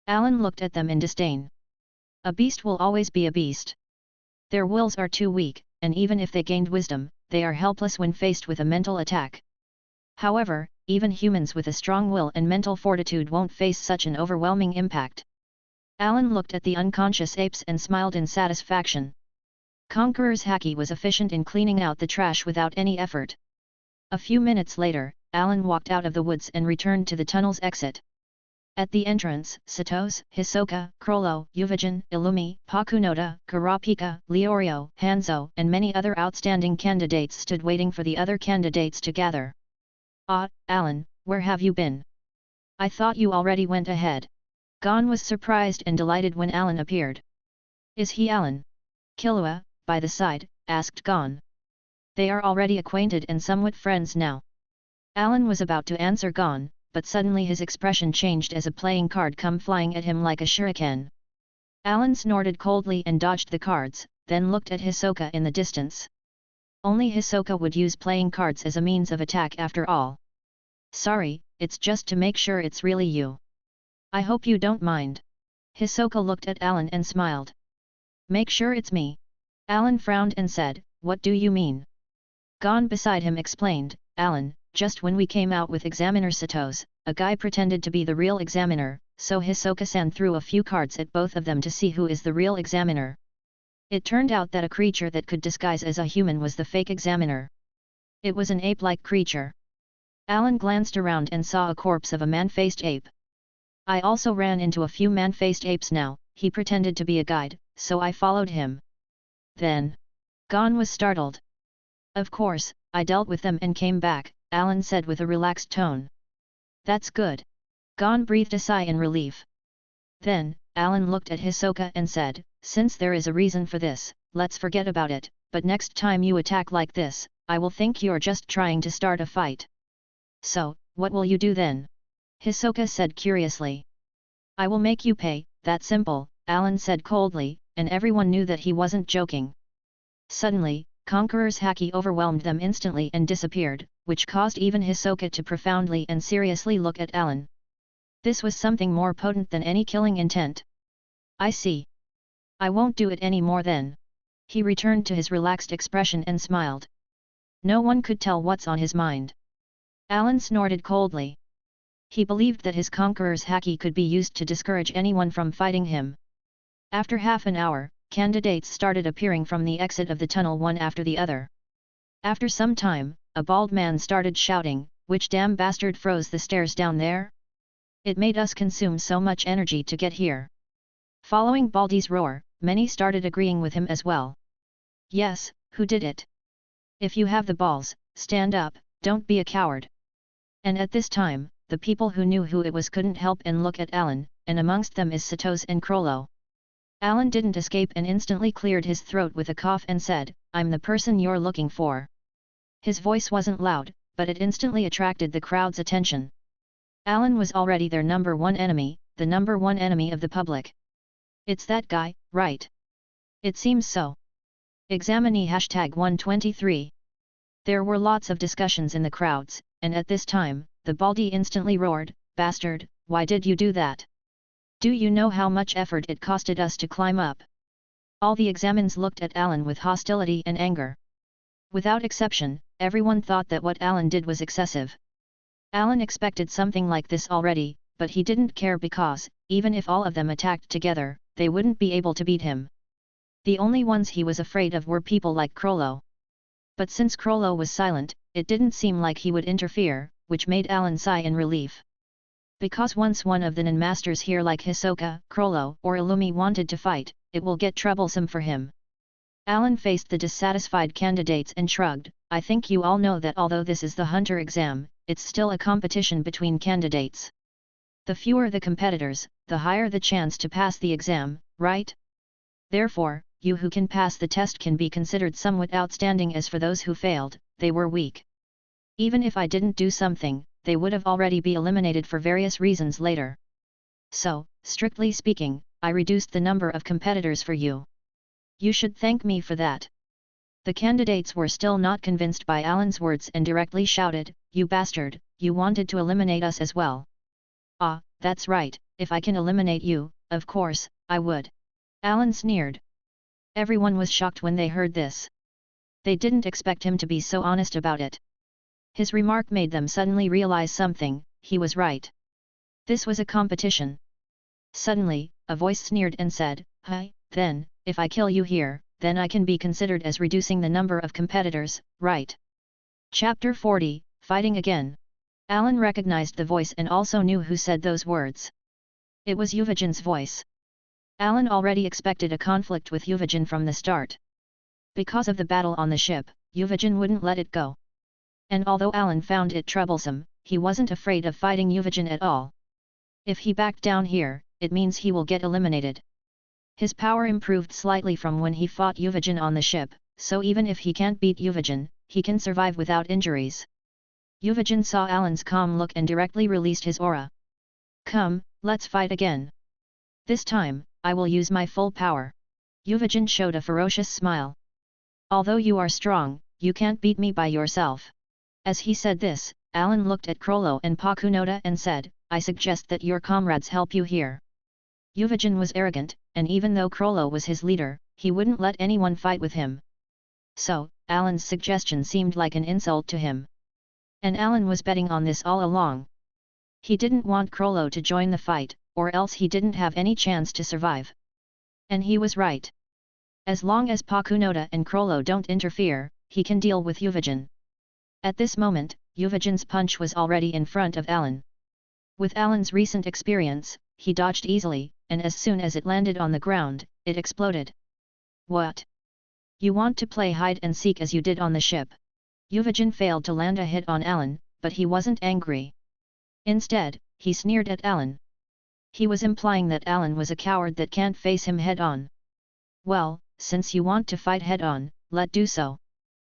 Allan looked at them in disdain. A beast will always be a beast. Their wills are too weak, and even if they gained wisdom, they are helpless when faced with a mental attack. However, even humans with a strong will and mental fortitude won't face such an overwhelming impact. Allan looked at the unconscious apes and smiled in satisfaction. Conqueror's haki was efficient in cleaning out the trash without any effort. A few minutes later, Allan walked out of the woods and returned to the tunnel's exit. At the entrance, Satos, Hisoka, Crollo, Uvijin, Illumi, Pakunoda, Kurapika, Leorio, Hanzo, and many other outstanding candidates stood waiting for the other candidates to gather. "Ah, Allan, where have you been? I thought you already went ahead." Gon was surprised and delighted when Allan appeared. "Is he Allan?" Killua, by the side, asked Gon. They are already acquainted and somewhat friends now. Allan was about to answer Gon, but suddenly his expression changed as a playing card come flying at him like a shuriken. Allan snorted coldly and dodged the cards, then looked at Hisoka in the distance. Only Hisoka would use playing cards as a means of attack after all. "Sorry, it's just to make sure it's really you. I hope you don't mind." Hisoka looked at Allan and smiled. "Make sure it's me." Allan frowned and said, "What do you mean?" Gon beside him explained, "Allan, just when we came out with Examiner Satos, a guy pretended to be the real examiner, so Hisoka-san threw a few cards at both of them to see who is the real examiner. It turned out that a creature that could disguise as a human was the fake examiner. It was an ape-like creature. Allan glanced around and saw a corpse of a man-faced ape. I also ran into a few man-faced apes now. He pretended to be a guide, so I followed him. Then, Gon was startled. Of course, I dealt with them and came back, Allan said with a relaxed tone. That's good. Gon breathed a sigh in relief. Then, Allan looked at Hisoka and said, since there is a reason for this, let's forget about it, but next time you attack like this, I will think you're just trying to start a fight. So, what will you do then? Hisoka said curiously. I will make you pay, that's simple, Allan said coldly, and everyone knew that he wasn't joking. Suddenly, Conqueror's haki overwhelmed them instantly and disappeared, which caused even Hisoka to profoundly and seriously look at Allan. This was something more potent than any killing intent. I see. I won't do it any more then. He returned to his relaxed expression and smiled. No one could tell what's on his mind. Allan snorted coldly. He believed that his Conqueror's haki could be used to discourage anyone from fighting him. After half an hour, candidates started appearing from the exit of the tunnel one after the other. After some time, a bald man started shouting, which damn bastard froze the stairs down there? It made us consume so much energy to get here. Following Baldy's roar, many started agreeing with him as well. Yes, who did it? If you have the balls, stand up, don't be a coward. And at this time, the people who knew who it was couldn't help and look at Allan, and amongst them is Satos and Crollo. Allan didn't escape and instantly cleared his throat with a cough and said, I'm the person you're looking for. His voice wasn't loud, but it instantly attracted the crowd's attention. Allan was already their number one enemy, the number one enemy of the public. It's that guy, right? It seems so. Examinee #123. There were lots of discussions in the crowds, and at this time, the Baldy instantly roared, Bastard, why did you do that? Do you know how much effort it costed us to climb up? All the examines looked at Allan with hostility and anger. Without exception, everyone thought that what Allan did was excessive. Allan expected something like this already, but he didn't care because, even if all of them attacked together, they wouldn't be able to beat him. The only ones he was afraid of were people like Crollo. But since Crollo was silent, it didn't seem like he would interfere, which made Allan sigh in relief. Because once one of the Nin masters here like Hisoka, Crollo, or Illumi wanted to fight, it will get troublesome for him. Allan faced the dissatisfied candidates and shrugged, I think you all know that although this is the hunter exam, it's still a competition between candidates. The fewer the competitors, the higher the chance to pass the exam, right? Therefore, you who can pass the test can be considered somewhat outstanding. As for those who failed, they were weak. Even if I didn't do something, they would have already be eliminated for various reasons later. So, strictly speaking, I reduced the number of competitors for you. You should thank me for that. The candidates were still not convinced by Allan's words and directly shouted, You bastard, you wanted to eliminate us as well. Ah, that's right, if I can eliminate you, of course, I would. Allan sneered. Everyone was shocked when they heard this. They didn't expect him to be so honest about it. His remark made them suddenly realize something, he was right. This was a competition. Suddenly, a voice sneered and said, Hi, then, if I kill you here, then I can be considered as reducing the number of competitors, right? Chapter 40, Fighting Again. Allan recognized the voice and also knew who said those words. It was Yuvijan's voice. Allan already expected a conflict with Yuvijan from the start. Because of the battle on the ship, Yuvijan wouldn't let it go. And although Allan found it troublesome, he wasn't afraid of fighting Yuvijan at all. If he backed down here, it means he will get eliminated. His power improved slightly from when he fought Yuvijan on the ship, so even if he can't beat Yuvijan, he can survive without injuries. Yuvijan saw Allan's calm look and directly released his aura. Come, let's fight again. This time, I will use my full power. Yuvijan showed a ferocious smile. Although you are strong, you can't beat me by yourself. As he said this, Allan looked at Crollo and Pakunoda and said, I suggest that your comrades help you here. Yuvijan was arrogant, and even though Crollo was his leader, he wouldn't let anyone fight with him. So, Allan's suggestion seemed like an insult to him. And Allan was betting on this all along. He didn't want Crollo to join the fight, or else he didn't have any chance to survive. And he was right. As long as Pakunoda and Crollo don't interfere, he can deal with Yuvijan. At this moment, Yuvajan's punch was already in front of Allan. With Allan's recent experience, he dodged easily, and as soon as it landed on the ground, it exploded. What? You want to play hide and seek as you did on the ship? Yuvajan failed to land a hit on Allan, but he wasn't angry. Instead, he sneered at Allan. He was implying that Allan was a coward that can't face him head-on. Well, since you want to fight head-on, let do so.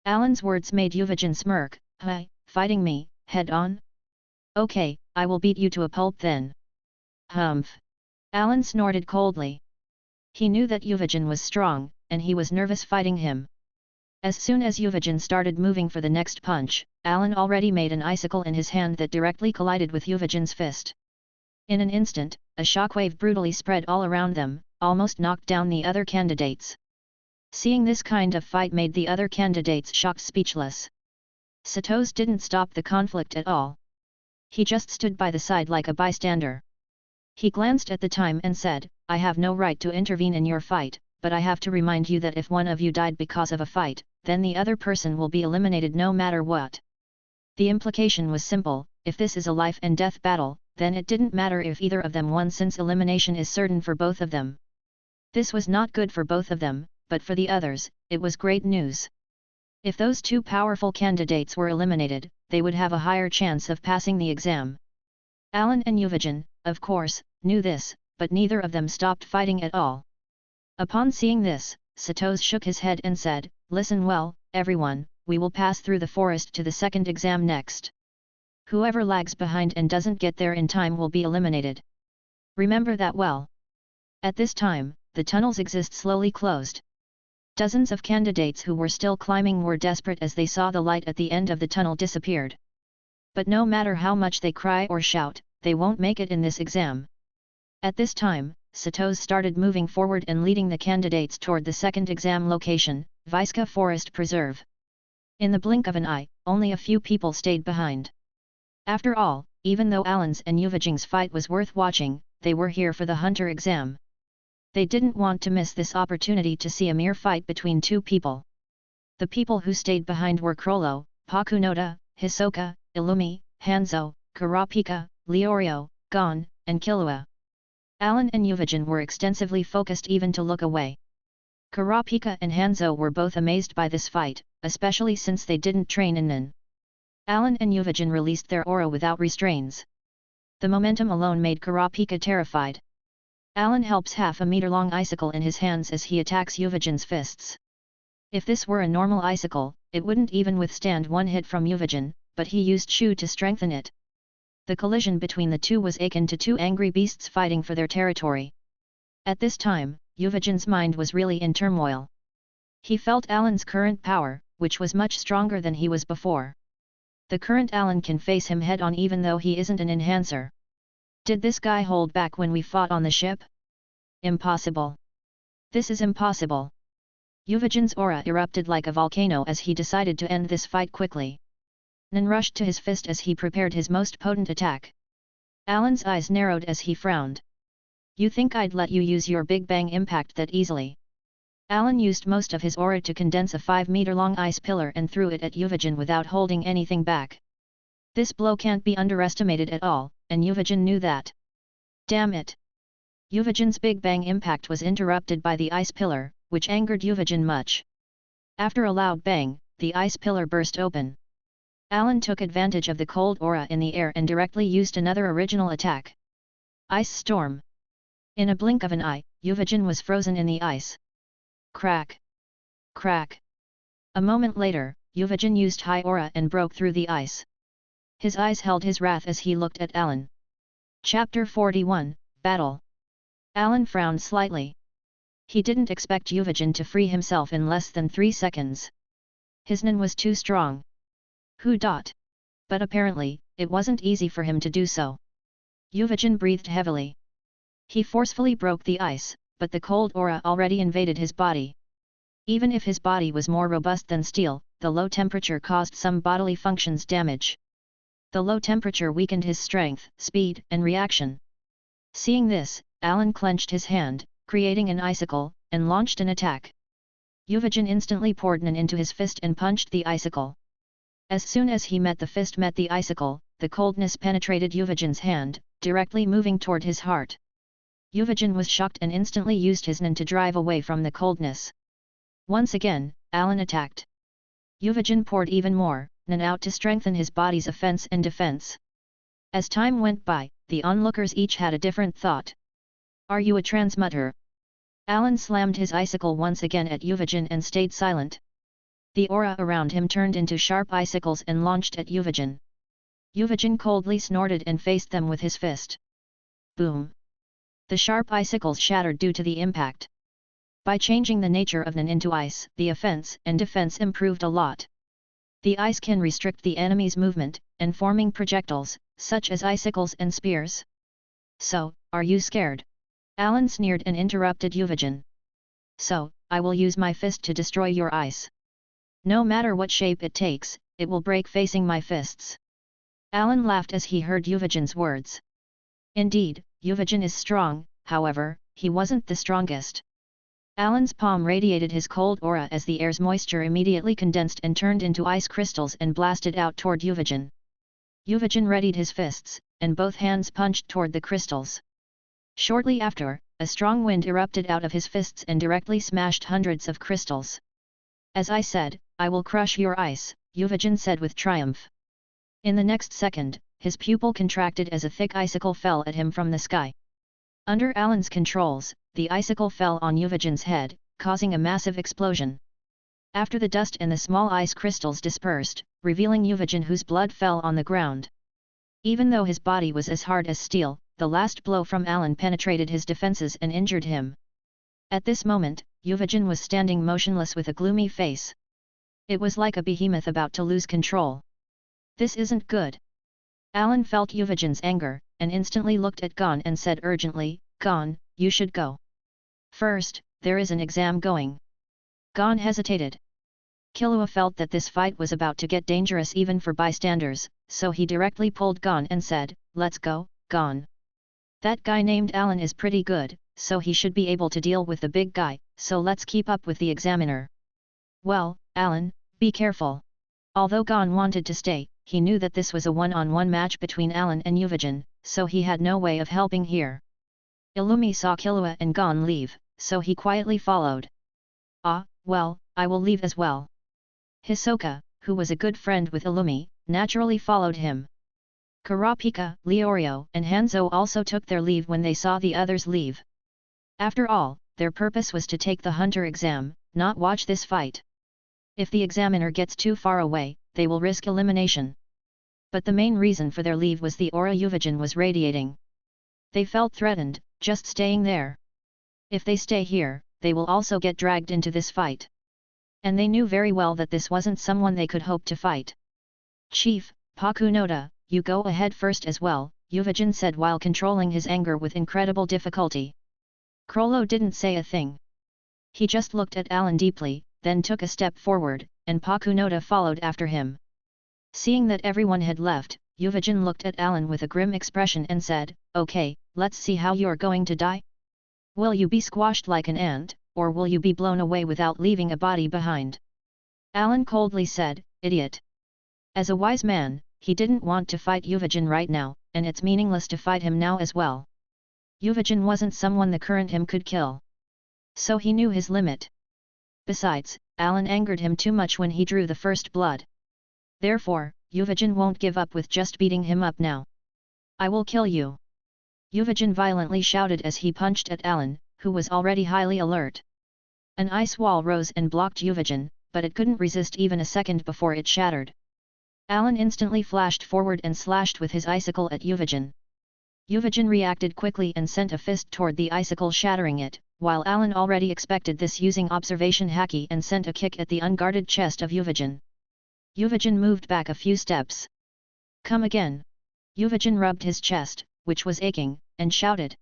Allan's words made Yuvajan smirk. Hi, fighting me, head-on? Okay, I will beat you to a pulp then. Humph. Allan snorted coldly. He knew that Yuvajan was strong, and he was nervous fighting him. As soon as Yuvajan started moving for the next punch, Allan already made an icicle in his hand that directly collided with Yuvajan's fist. In an instant, a shockwave brutally spread all around them, almost knocked down the other candidates. Seeing this kind of fight made the other candidates shocked speechless. Satos didn't stop the conflict at all. He just stood by the side like a bystander. He glanced at the time and said, I have no right to intervene in your fight, but I have to remind you that if one of you died because of a fight, then the other person will be eliminated no matter what. The implication was simple, if this is a life and death battle, then it didn't matter if either of them won since elimination is certain for both of them. This was not good for both of them, but for the others, it was great news. If those two powerful candidates were eliminated, they would have a higher chance of passing the exam. Allan and Yuvajan, of course, knew this, but neither of them stopped fighting at all. Upon seeing this, Satos shook his head and said, Listen well, everyone, we will pass through the forest to the second exam next. Whoever lags behind and doesn't get there in time will be eliminated. Remember that well. At this time, the tunnels exist slowly closed. Dozens of candidates who were still climbing were desperate as they saw the light at the end of the tunnel disappeared. But no matter how much they cry or shout, they won't make it in this exam. At this time, Satos started moving forward and leading the candidates toward the second exam location, Vyska Forest Preserve. In the blink of an eye, only a few people stayed behind. After all, even though Allan's and Yuvajan's fight was worth watching, they were here for the Hunter exam. They didn't want to miss this opportunity to see a mere fight between two people. The people who stayed behind were Crollo, Pakunoda, Hisoka, Illumi, Hanzo, Kurapika, Leorio, Gon, and Killua. Allan and Yuvajan were extensively focused even to look away. Kurapika and Hanzo were both amazed by this fight, especially since they didn't train in Nin. Allan and Yuvajan released their aura without restraints. The momentum alone made Kurapika terrified. Allan helps half a meter-long icicle in his hands as he attacks Yuvajan's fists. If this were a normal icicle, it wouldn't even withstand one hit from Yuvajan, but he used Shu to strengthen it. The collision between the two was akin to two angry beasts fighting for their territory. At this time, Yuvajan's mind was really in turmoil. He felt Allan's current power, which was much stronger than he was before. The current Allan can face him head-on even though he isn't an enhancer. Did this guy hold back when we fought on the ship? Impossible. This is impossible. Yuvajan's aura erupted like a volcano as he decided to end this fight quickly. Nin rushed to his fist as he prepared his most potent attack. Allan's eyes narrowed as he frowned. You think I'd let you use your Big Bang impact that easily? Allan used most of his aura to condense a 5-meter-long ice pillar and threw it at Yuvajan without holding anything back. This blow can't be underestimated at all, and Yuvajan knew that. Damn it! Yuvajan's Big Bang impact was interrupted by the ice pillar, which angered Yuvajan much. After a loud bang, the ice pillar burst open. Allan took advantage of the cold aura in the air and directly used another original attack. Ice Storm. In a blink of an eye, Yuvajan was frozen in the ice. Crack! Crack! A moment later, Yuvajan used high aura and broke through the ice. His eyes held his wrath as he looked at Allan. Chapter 41, Battle. Allan frowned slightly. He didn't expect Yuvajan to free himself in less than 3 seconds. His Nin was too strong. But apparently, it wasn't easy for him to do so. Yuvajan breathed heavily. He forcefully broke the ice, but the cold aura already invaded his body. Even if his body was more robust than steel, the low temperature caused some bodily functions damage. The low temperature weakened his strength, speed, and reaction. Seeing this, Allan clenched his hand, creating an icicle, and launched an attack. Yuvajan instantly poured Nin into his fist and punched the icicle. As soon as he met the icicle, the coldness penetrated Yuvajan's hand, directly moving toward his heart. Yuvajan was shocked and instantly used his nen to drive away from the coldness. Once again, Allan attacked. Yuvajan poured even more nen out to strengthen his body's offense and defense. As time went by, the onlookers each had a different thought. Are you a transmutter? Allan slammed his icicle once again at Yuvajan and stayed silent. The aura around him turned into sharp icicles and launched at Yuvajan. Yuvajan coldly snorted and faced them with his fist. Boom! The sharp icicles shattered due to the impact. By changing the nature of nen into ice, the offense and defense improved a lot. The ice can restrict the enemy's movement, and forming projectiles, such as icicles and spears. So, are you scared? Allan sneered and interrupted Yuvajan. So, I will use my fist to destroy your ice. No matter what shape it takes, it will break facing my fists. Allan laughed as he heard Yuvajan's words. Indeed, Yuvajan is strong, however, he wasn't the strongest. Allan's palm radiated his cold aura as the air's moisture immediately condensed and turned into ice crystals and blasted out toward Yuvajan. Yuvajan readied his fists, and both hands punched toward the crystals. Shortly after, a strong wind erupted out of his fists and directly smashed hundreds of crystals. As I said, I will crush your ice, Yuvajan said with triumph. In the next second, his pupil contracted as a thick icicle fell at him from the sky. Under Allan's controls, the icicle fell on Yuvajan's head, causing a massive explosion. After the dust and the small ice crystals dispersed, revealing Yuvajan whose blood fell on the ground. Even though his body was as hard as steel, the last blow from Allan penetrated his defenses and injured him. At this moment, Yuvajan was standing motionless with a gloomy face. It was like a behemoth about to lose control. This isn't good. Allan felt Yuvajan's anger, and instantly looked at Gon and said urgently, Gon, you should go. First, there is an exam going. Gon hesitated. Killua felt that this fight was about to get dangerous even for bystanders, so he directly pulled Gon and said, let's go, Gon. That guy named Allan is pretty good, so he should be able to deal with the big guy, so let's keep up with the examiner. Well, Allan, be careful. Although Gon wanted to stay, he knew that this was a one-on-one match between Allan and Yuvajan, so he had no way of helping here. Illumi saw Killua and Gon leave, so he quietly followed. Ah, well, I will leave as well. Hisoka, who was a good friend with Illumi, naturally followed him. Kurapika, Leorio and Hanzo also took their leave when they saw the others leave. After all, their purpose was to take the hunter exam, not watch this fight. If the examiner gets too far away, they will risk elimination. But the main reason for their leave was the aura Yuvajan was radiating. They felt threatened, just staying there. If they stay here, they will also get dragged into this fight. And they knew very well that this wasn't someone they could hope to fight. Chief, Pakunoda, you go ahead first as well, Yuvajan said while controlling his anger with incredible difficulty. Krollo didn't say a thing. He just looked at Allan deeply, then took a step forward, and Pakunoda followed after him. Seeing that everyone had left, Yuvajan looked at Allan with a grim expression and said, okay, let's see how you're going to die. Will you be squashed like an ant, or will you be blown away without leaving a body behind? Allan coldly said, idiot. As a wise man, he didn't want to fight Yuvajan right now, and it's meaningless to fight him now as well. Yuvajan wasn't someone the current him could kill. So he knew his limit. Besides, Allan angered him too much when he drew the first blood. Therefore, Yuvajan won't give up with just beating him up now. I will kill you. Yuvajan violently shouted as he punched at Allan, who was already highly alert. An ice wall rose and blocked Yuvajan, but it couldn't resist even a second before it shattered. Allan instantly flashed forward and slashed with his icicle at Yuvajan. Yuvajan reacted quickly and sent a fist toward the icicle, shattering it, while Allan already expected this, using observation haki and sent a kick at the unguarded chest of Yuvajan. Yuvajan moved back a few steps. Come again. Yuvajan rubbed his chest, which was aching, and shouted.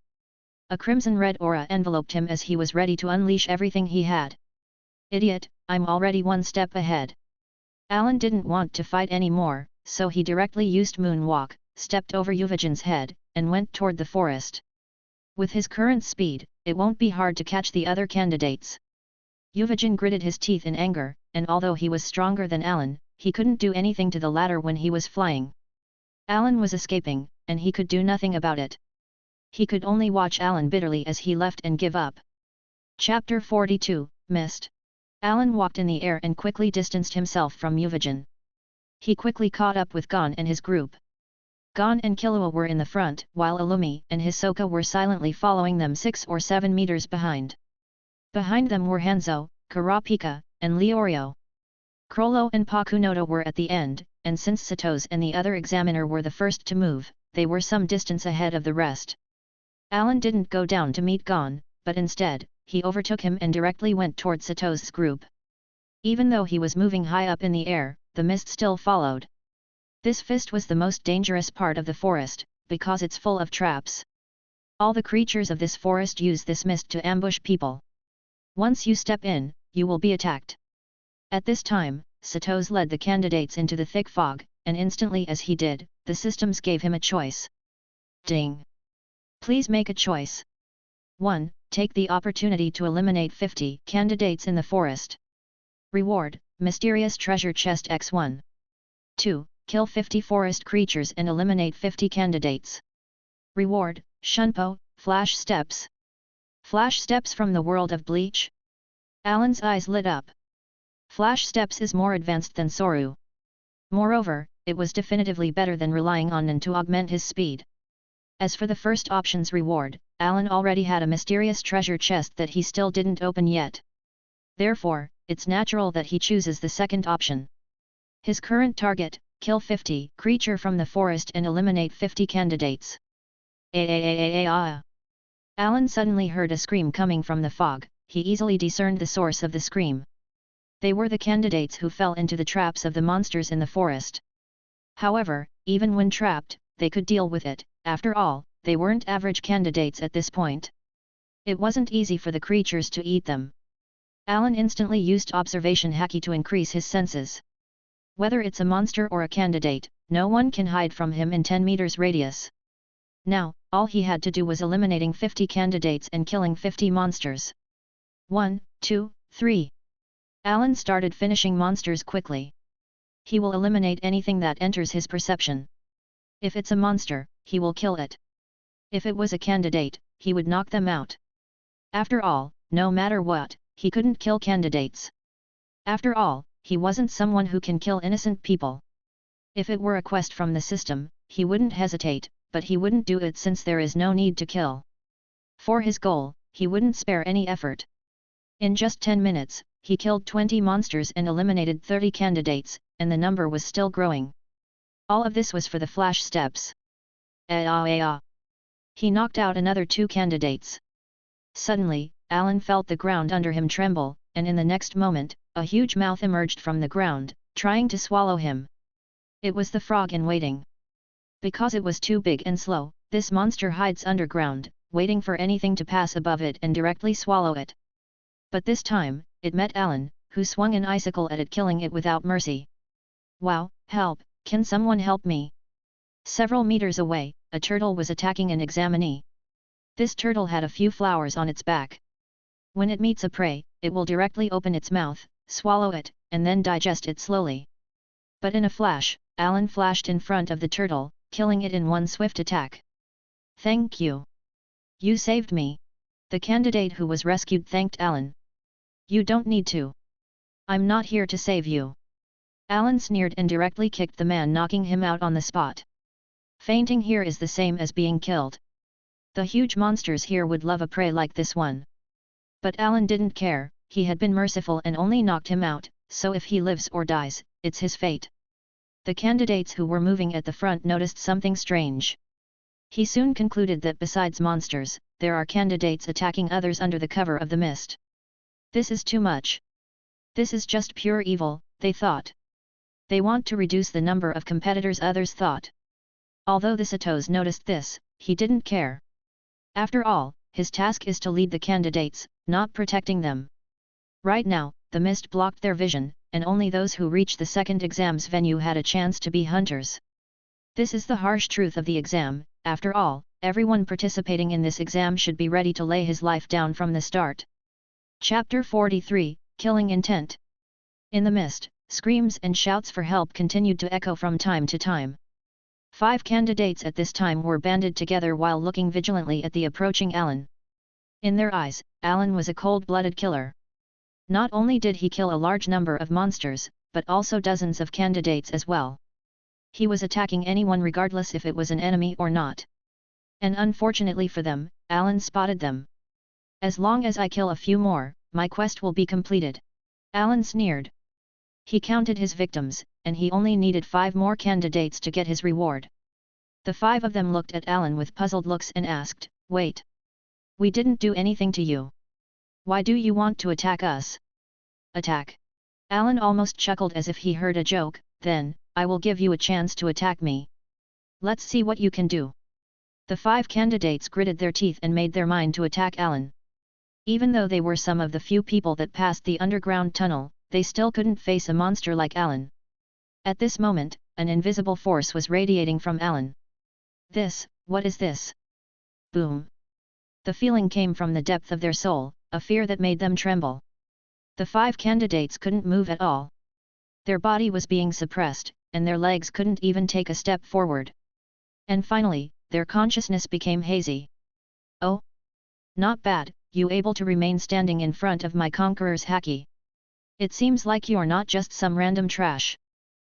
A crimson-red aura enveloped him as he was ready to unleash everything he had. Idiot, I'm already one step ahead. Allan didn't want to fight anymore, so he directly used Moonwalk, stepped over Yuvajan's head, and went toward the forest. With his current speed, it won't be hard to catch the other candidates. Yuvajan gritted his teeth in anger, and although he was stronger than Allan, he couldn't do anything to the ladder when he was flying. Allan was escaping, and he could do nothing about it. He could only watch Allan bitterly as he left and give up. Chapter 42, Mist. Allan walked in the air and quickly distanced himself from Ryuudan. He quickly caught up with Gon and his group. Gon and Killua were in the front, while Illumi and Hisoka were silently following them 6 or 7 meters behind. Behind them were Hanzo, Kurapika, and Leorio. Crollo and Pakunoda were at the end, and since Sato's and the other examiner were the first to move, they were some distance ahead of the rest. Allan didn't go down to meet Gon, but instead, he overtook him and directly went toward Sato's group. Even though he was moving high up in the air, the mist still followed. This fist was the most dangerous part of the forest, because it's full of traps. All the creatures of this forest use this mist to ambush people. Once you step in, you will be attacked. At this time, Sato's led the candidates into the thick fog, and instantly as he did, the systems gave him a choice. Ding! Please make a choice. 1. Take the opportunity to eliminate 50 candidates in the forest. Reward, Mysterious Treasure Chest X1. 2. Kill 50 forest creatures and eliminate 50 candidates. Reward, Shunpo, Flash Steps. Flash Steps from the world of Bleach? Allan's eyes lit up. Flash Steps is more advanced than Soru. Moreover, it was definitively better than relying on Nen to augment his speed. As for the first option's reward, Allan already had a mysterious treasure chest that he still didn't open yet. Therefore, it's natural that he chooses the second option. His current target, kill 50 creature from the forest and eliminate 50 candidates. Allan suddenly heard a scream coming from the fog. He easily discerned the source of the scream. They were the candidates who fell into the traps of the monsters in the forest. However, even when trapped, they could deal with it. After all, they weren't average candidates at this point. It wasn't easy for the creatures to eat them. Allan instantly used observation haki to increase his senses. Whether it's a monster or a candidate, no one can hide from him in 10 meters radius. Now, all he had to do was eliminating 50 candidates and killing 50 monsters. 1, 2, 3. Allan started finishing monsters quickly. He will eliminate anything that enters his perception. If it's a monster, he will kill it. If it was a candidate, he would knock them out. After all, no matter what, he couldn't kill candidates. After all, he wasn't someone who can kill innocent people. If it were a quest from the system, he wouldn't hesitate, but he wouldn't do it since there is no need to kill. For his goal, he wouldn't spare any effort. In just 10 minutes, he killed 20 monsters and eliminated 30 candidates, and the number was still growing. All of this was for the flash steps. He knocked out another 2 candidates. Suddenly, Allan felt the ground under him tremble, and in the next moment, a huge mouth emerged from the ground, trying to swallow him. It was the frog in waiting. Because it was too big and slow, this monster hides underground, waiting for anything to pass above it and directly swallow it. But this time, it met Allan, who swung an icicle at it, killing it without mercy. Wow, help, can someone help me? Several meters away, a turtle was attacking an examinee. This turtle had a few flowers on its back. When it meets a prey, it will directly open its mouth, swallow it, and then digest it slowly. But in a flash, Allan flashed in front of the turtle, killing it in one swift attack. Thank you. You saved me. The candidate who was rescued thanked Allan. You don't need to. I'm not here to save you. Allan sneered and directly kicked the man, knocking him out on the spot. Fainting here is the same as being killed. The huge monsters here would love a prey like this one. But Allan didn't care, he had been merciful and only knocked him out, so if he lives or dies, it's his fate. The candidates who were moving at the front noticed something strange. He soon concluded that besides monsters, there are candidates attacking others under the cover of the mist. This is too much. This is just pure evil, they thought. They want to reduce the number of competitors, others thought. Although the Satos noticed this, he didn't care. After all, his task is to lead the candidates, not protecting them. Right now, the mist blocked their vision, and only those who reached the second exam's venue had a chance to be hunters. This is the harsh truth of the exam. After all, everyone participating in this exam should be ready to lay his life down from the start. Chapter 43, Killing Intent. In the mist, Screams and shouts for help continued to echo from time to time. 5 candidates at this time were banded together while looking vigilantly at the approaching Allan. In their eyes, Allan was a cold-blooded killer. Not only did he kill a large number of monsters, but also dozens of candidates as well. He was attacking anyone regardless if it was an enemy or not. And unfortunately for them, Allan spotted them. As long as I kill a few more, my quest will be completed. Allan sneered. He counted his victims, and he only needed 5 more candidates to get his reward. The 5 of them looked at Allan with puzzled looks and asked, "Wait. We didn't do anything to you. Why do you want to attack us?" "Attack?" Allan almost chuckled as if he heard a joke. "Then, I will give you a chance to attack me. Let's see what you can do." The 5 candidates gritted their teeth and made their mind to attack Allan. Even though they were some of the few people that passed the underground tunnel, they still couldn't face a monster like Allan. At this moment, an invisible force was radiating from Allan. What is this? Boom! The feeling came from the depth of their soul, a fear that made them tremble. The 5 candidates couldn't move at all. Their body was being suppressed, and their legs couldn't even take a step forward. And finally, their consciousness became hazy. "Oh? Not bad, you able to remain standing in front of my conqueror's haki. It seems like you're not just some random trash,"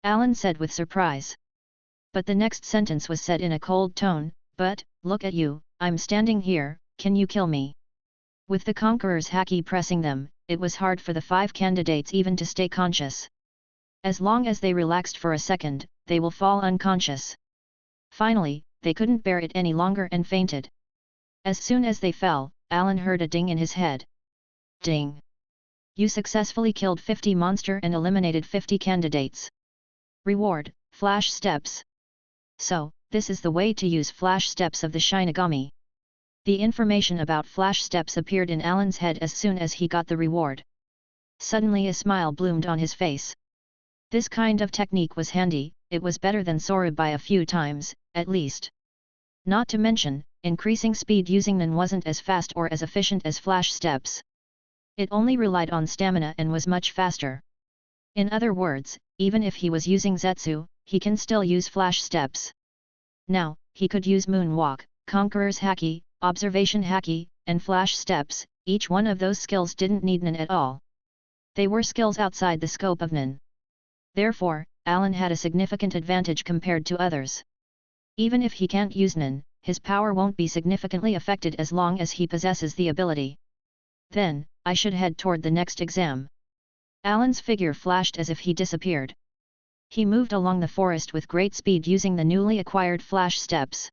Allan said with surprise. But the next sentence was said in a cold tone, "But, look at you, I'm standing here, can you kill me?" With the conqueror's haki pressing them, it was hard for the 5 candidates even to stay conscious. As long as they relaxed for a second, they will fall unconscious. Finally, they couldn't bear it any longer and fainted. As soon as they fell, Allan heard a ding in his head. "Ding! You successfully killed 50 monster and eliminated 50 candidates. Reward, Flash Steps. So, this is the way to use Flash Steps of the Shinigami." The information about Flash Steps appeared in Allan's head as soon as he got the reward. Suddenly a smile bloomed on his face. This kind of technique was handy, it was better than Sora by a few times, at least. Not to mention, increasing speed using Nen wasn't as fast or as efficient as Flash Steps. It only relied on stamina and was much faster. In other words, even if he was using Zetsu, he can still use Flash Steps. Now, he could use Moonwalk, Conqueror's Haki, Observation Haki, and Flash Steps. Each one of those skills didn't need Nen at all. They were skills outside the scope of Nen. Therefore, Allan had a significant advantage compared to others. Even if he can't use Nen, his power won't be significantly affected as long as he possesses the ability. Then, I should head toward the next exam. Allan's figure flashed as if he disappeared. He moved along the forest with great speed using the newly acquired Flash Steps.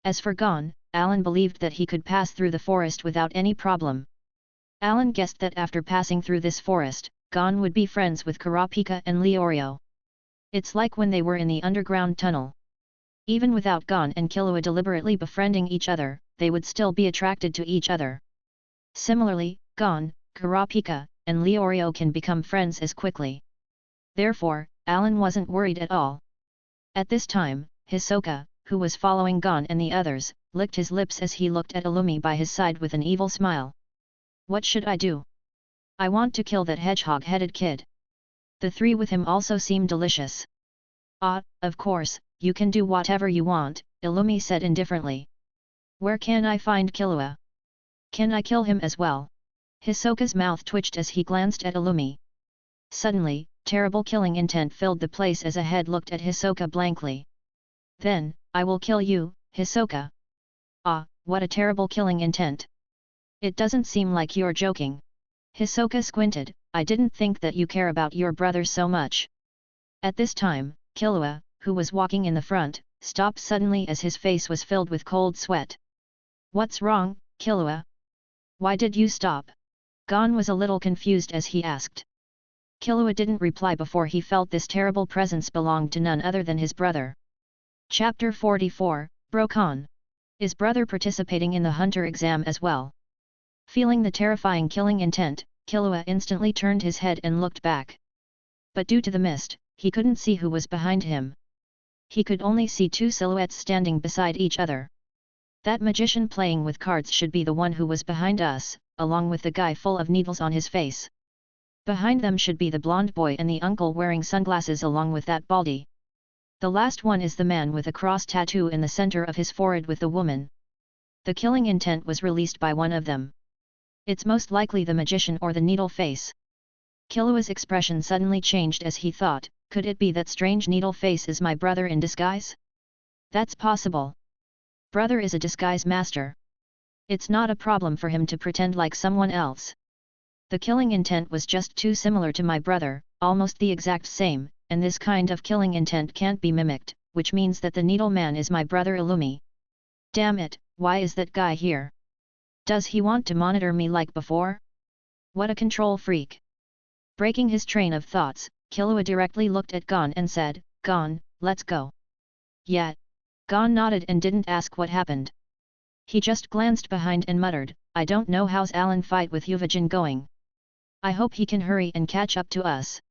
As for Gon, Allan believed that he could pass through the forest without any problem. Allan guessed that after passing through this forest, Gon would be friends with Kurapika and Leorio. It's like when they were in the underground tunnel. Even without Gon and Killua deliberately befriending each other, they would still be attracted to each other. Similarly, Gon, Kurapika, and Leorio can become friends as quickly. Therefore, Allan wasn't worried at all. At this time, Hisoka, who was following Gon and the others, licked his lips as he looked at Illumi by his side with an evil smile. "What should I do? I want to kill that hedgehog-headed kid." The 3 with him also seemed delicious. "Ah, of course, you can do whatever you want," Illumi said indifferently. "Where can I find Killua? Can I kill him as well?" Hisoka's mouth twitched as he glanced at Illumi. Suddenly, terrible killing intent filled the place as a head looked at Hisoka blankly. "Then, I will kill you, Hisoka." "Ah, what a terrible killing intent. It doesn't seem like you're joking." Hisoka squinted, "I didn't think that you care about your brother so much." At this time, Killua, who was walking in the front, stopped suddenly as his face was filled with cold sweat. "What's wrong, Killua? Why did you stop?" Gon was a little confused as he asked. Killua didn't reply before he felt this terrible presence belonged to none other than his brother. Chapter 44, Brokan. Is brother participating in the hunter exam as well? Feeling the terrifying killing intent, Killua instantly turned his head and looked back. But due to the mist, he couldn't see who was behind him. He could only see 2 silhouettes standing beside each other. That magician playing with cards should be the one who was behind us, along with the guy full of needles on his face. Behind them should be the blonde boy and the uncle wearing sunglasses along with that baldy. The last one is the man with a cross tattoo in the center of his forehead with the woman. The killing intent was released by one of them. It's most likely the magician or the needle face. Killua's expression suddenly changed as he thought, could it be that strange needle face is my brother in disguise? That's possible. Brother is a disguise master. It's not a problem for him to pretend like someone else. The killing intent was just too similar to my brother, almost the exact same, and this kind of killing intent can't be mimicked, which means that the needle man is my brother Illumi. Damn it, why is that guy here? Does he want to monitor me like before? What a control freak. Breaking his train of thoughts, Killua directly looked at Gon and said, Gon, let's go. Yeah. Gon nodded and didn't ask what happened. He just glanced behind and muttered, I don't know how's Allan fight with Ryuudan going. I hope he can hurry and catch up to us.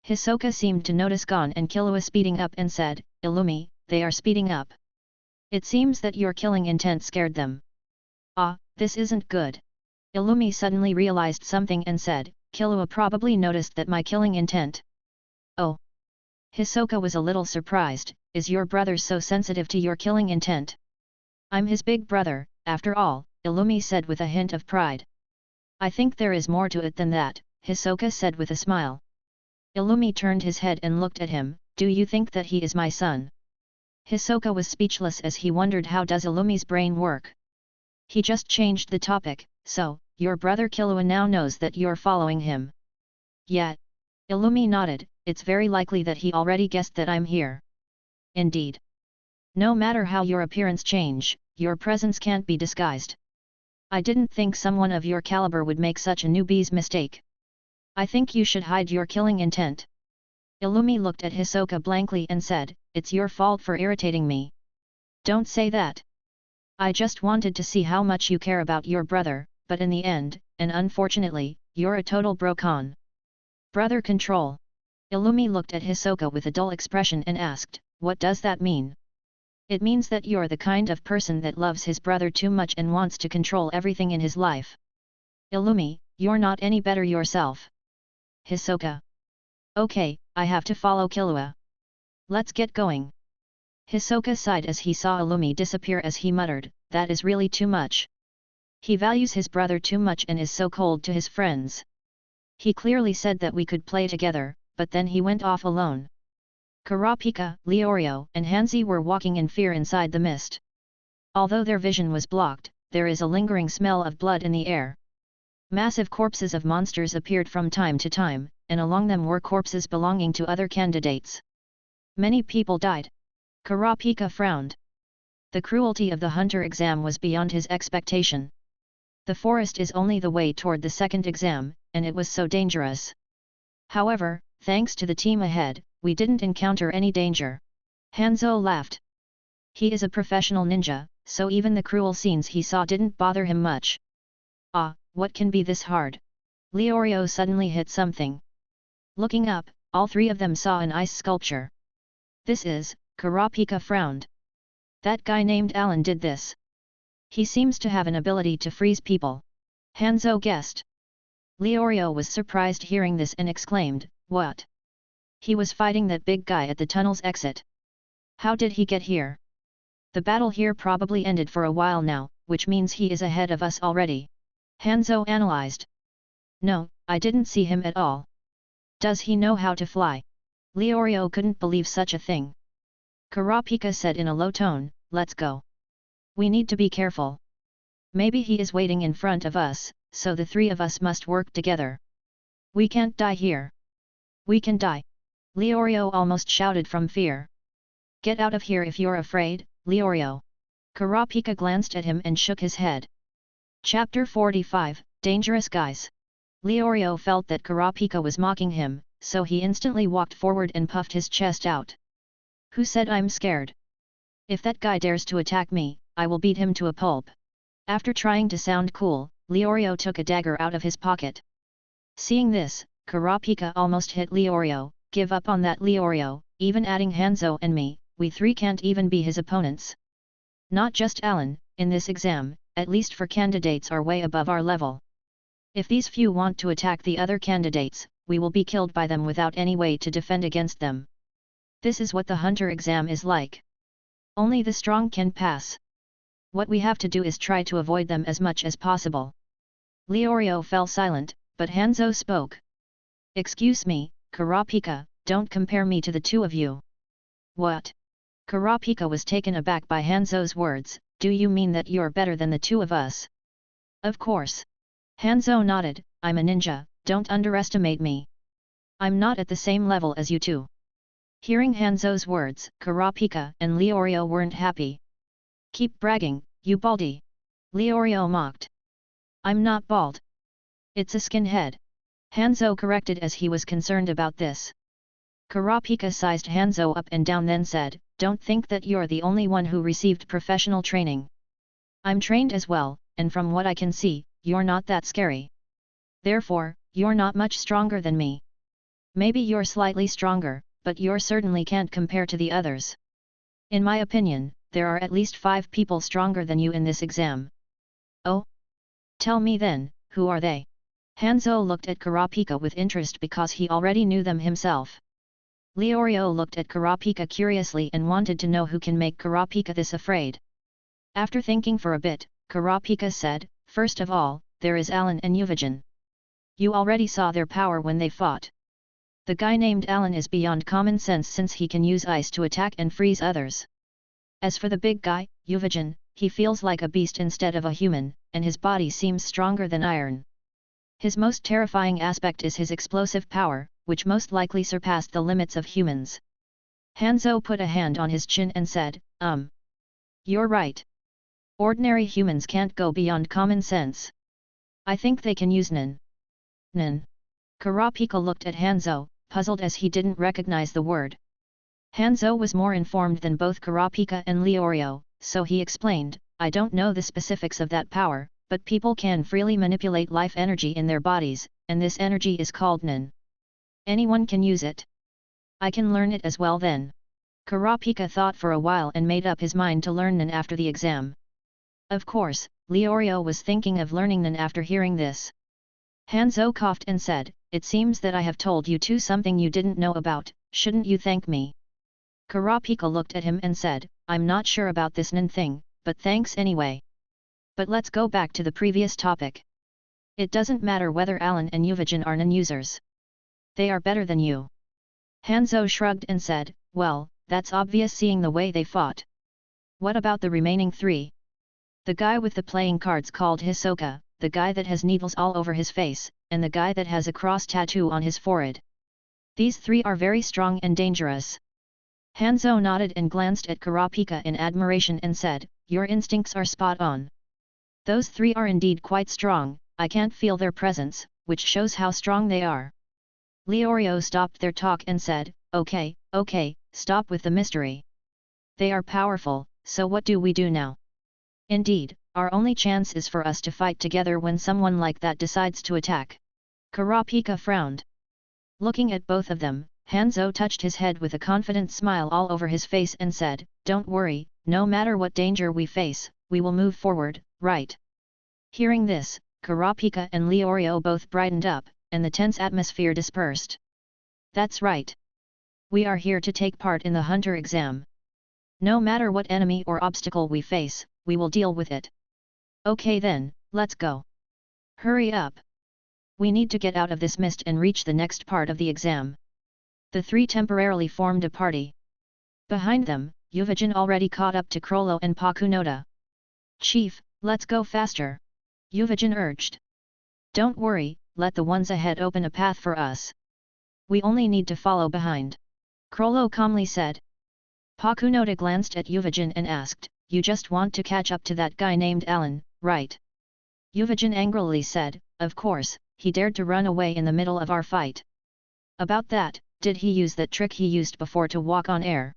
Hisoka seemed to notice Gon and Killua speeding up and said, Illumi, they are speeding up. It seems that your killing intent scared them. Ah, this isn't good. Illumi suddenly realized something and said, Killua probably noticed that my killing intent. Oh. Hisoka was a little surprised, is your brother so sensitive to your killing intent? I'm his big brother, after all, Illumi said with a hint of pride. I think there is more to it than that, Hisoka said with a smile. Illumi turned his head and looked at him, do you think that he is my son? Hisoka was speechless as he wondered how does Illumi's brain work. He just changed the topic, so, your brother Killua now knows that you're following him. Yeah. Illumi nodded, it's very likely that he already guessed that I'm here. Indeed. No matter how your appearance change, your presence can't be disguised. I didn't think someone of your caliber would make such a newbie's mistake. I think you should hide your killing intent. Illumi looked at Hisoka blankly and said, it's your fault for irritating me. Don't say that. I just wanted to see how much you care about your brother, but in the end, and unfortunately, you're a total brocon. Brother control. Illumi looked at Hisoka with a dull expression and asked, what does that mean? It means that you're the kind of person that loves his brother too much and wants to control everything in his life. Illumi, you're not any better yourself. Hisoka. Okay, I have to follow Killua. Let's get going. Hisoka sighed as he saw Illumi disappear as he muttered, that is really too much. He values his brother too much and is so cold to his friends. He clearly said that we could play together, but then he went off alone. Kurapika, Leorio, and Hanzi were walking in fear inside the mist. Although their vision was blocked, there is a lingering smell of blood in the air. Massive corpses of monsters appeared from time to time, and along them were corpses belonging to other candidates. Many people died. Kurapika frowned. The cruelty of the hunter exam was beyond his expectation. The forest is only the way toward the second exam, and it was so dangerous. However, thanks to the team ahead, we didn't encounter any danger. Hanzo laughed. He is a professional ninja, so even the cruel scenes he saw didn't bother him much. Ah, what can be this hard? Leorio suddenly hit something. Looking up, all three of them saw an ice sculpture. This is, Kurapika frowned. That guy named Allan did this. He seems to have an ability to freeze people. Hanzo guessed. Leorio was surprised hearing this and exclaimed, what? He was fighting that big guy at the tunnel's exit. How did he get here? The battle here probably ended for a while now, which means he is ahead of us already. Hanzo analyzed. No, I didn't see him at all. Does he know how to fly? Leorio couldn't believe such a thing. Kurapika said in a low tone, let's go. We need to be careful. Maybe he is waiting in front of us, so the three of us must work together. We can't die here. We can die. Leorio almost shouted from fear. Get out of here if you're afraid, Leorio. Kurapika glanced at him and shook his head. Chapter 45, Dangerous Guys. Leorio felt that Kurapika was mocking him, so he instantly walked forward and puffed his chest out. Who said I'm scared? If that guy dares to attack me, I will beat him to a pulp. After trying to sound cool, Leorio took a dagger out of his pocket. Seeing this, Kurapika almost hit Leorio. Give up on that, Leorio, even adding Hanzo and me, we three can't even be his opponents. Not just Allan, in this exam, at least 4 candidates are way above our level. If these few want to attack the other candidates, we will be killed by them without any way to defend against them. This is what the hunter exam is like. Only the strong can pass. What we have to do is try to avoid them as much as possible. Leorio fell silent, but Hanzo spoke. Excuse me, Kurapika, don't compare me to the two of you. What? Kurapika was taken aback by Hanzo's words. Do you mean that you're better than the two of us? Of course. Hanzo nodded. I'm a ninja, don't underestimate me. I'm not at the same level as you two. Hearing Hanzo's words, Kurapika and Leorio weren't happy. Keep bragging, you baldy. Leorio mocked. I'm not bald. It's a skinhead. Hanzo corrected as he was concerned about this. Kurapika sized Hanzo up and down then said, don't think that you're the only one who received professional training. I'm trained as well, and from what I can see, you're not that scary. Therefore, you're not much stronger than me. Maybe you're slightly stronger, but you certainly can't compare to the others. In my opinion, there are at least 5 people stronger than you in this exam. Oh? Tell me then, who are they? Hanzo looked at Kurapika with interest because he already knew them himself. Leorio looked at Kurapika curiously and wanted to know who can make Kurapika this afraid. After thinking for a bit, Kurapika said, first of all, there is Allan and Ryuudan. You already saw their power when they fought. The guy named Allan is beyond common sense since he can use ice to attack and freeze others. As for the big guy, Ryuudan, he feels like a beast instead of a human, and his body seems stronger than iron. His most terrifying aspect is his explosive power, which most likely surpassed the limits of humans. Hanzo put a hand on his chin and said, You're right. Ordinary humans can't go beyond common sense. I think they can use Nen. Nen. Kurapika looked at Hanzo, puzzled as he didn't recognize the word. Hanzo was more informed than both Kurapika and Leorio, so he explained, I don't know the specifics of that power, but people can freely manipulate life energy in their bodies, and this energy is called Nen. Anyone can use it. I can learn it as well then. Kurapika thought for a while and made up his mind to learn Nen after the exam. Of course, Leorio was thinking of learning Nen after hearing this. Hanzo coughed and said, it seems that I have told you two something you didn't know about, shouldn't you thank me? Kurapika looked at him and said, I'm not sure about this Nen thing, but thanks anyway. But let's go back to the previous topic. It doesn't matter whether Allan and Ryuudan are Nen users. They are better than you. Hanzo shrugged and said, well, that's obvious seeing the way they fought. What about the remaining 3? The guy with the playing cards called Hisoka, the guy that has needles all over his face, and the guy that has a cross tattoo on his forehead. These 3 are very strong and dangerous. Hanzo nodded and glanced at Kurapika in admiration and said, your instincts are spot on. Those 3 are indeed quite strong, I can't feel their presence, which shows how strong they are. Leorio stopped their talk and said, okay, stop with the mystery. They are powerful, so what do we do now? Indeed, our only chance is for us to fight together when someone like that decides to attack. Kurapika frowned. Looking at both of them, Hanzo touched his head with a confident smile all over his face and said, don't worry, no matter what danger we face, we will move forward, right? Hearing this, Kurapika and Leorio both brightened up, and the tense atmosphere dispersed. That's right. We are here to take part in the hunter exam. No matter what enemy or obstacle we face, we will deal with it. Okay then, let's go. Hurry up. We need to get out of this mist and reach the next part of the exam. The 3 temporarily formed a party. Behind them, Ryuudan already caught up to Crollo and Pakunoda. Chief, let's go faster. Ryuudan urged. Don't worry, let the ones ahead open a path for us. We only need to follow behind. Crollo calmly said. Pakunoda glanced at Ryuudan and asked, you just want to catch up to that guy named Allan, right? Ryuudan angrily said, of course, he dared to run away in the middle of our fight. About that, did he use that trick he used before to walk on air?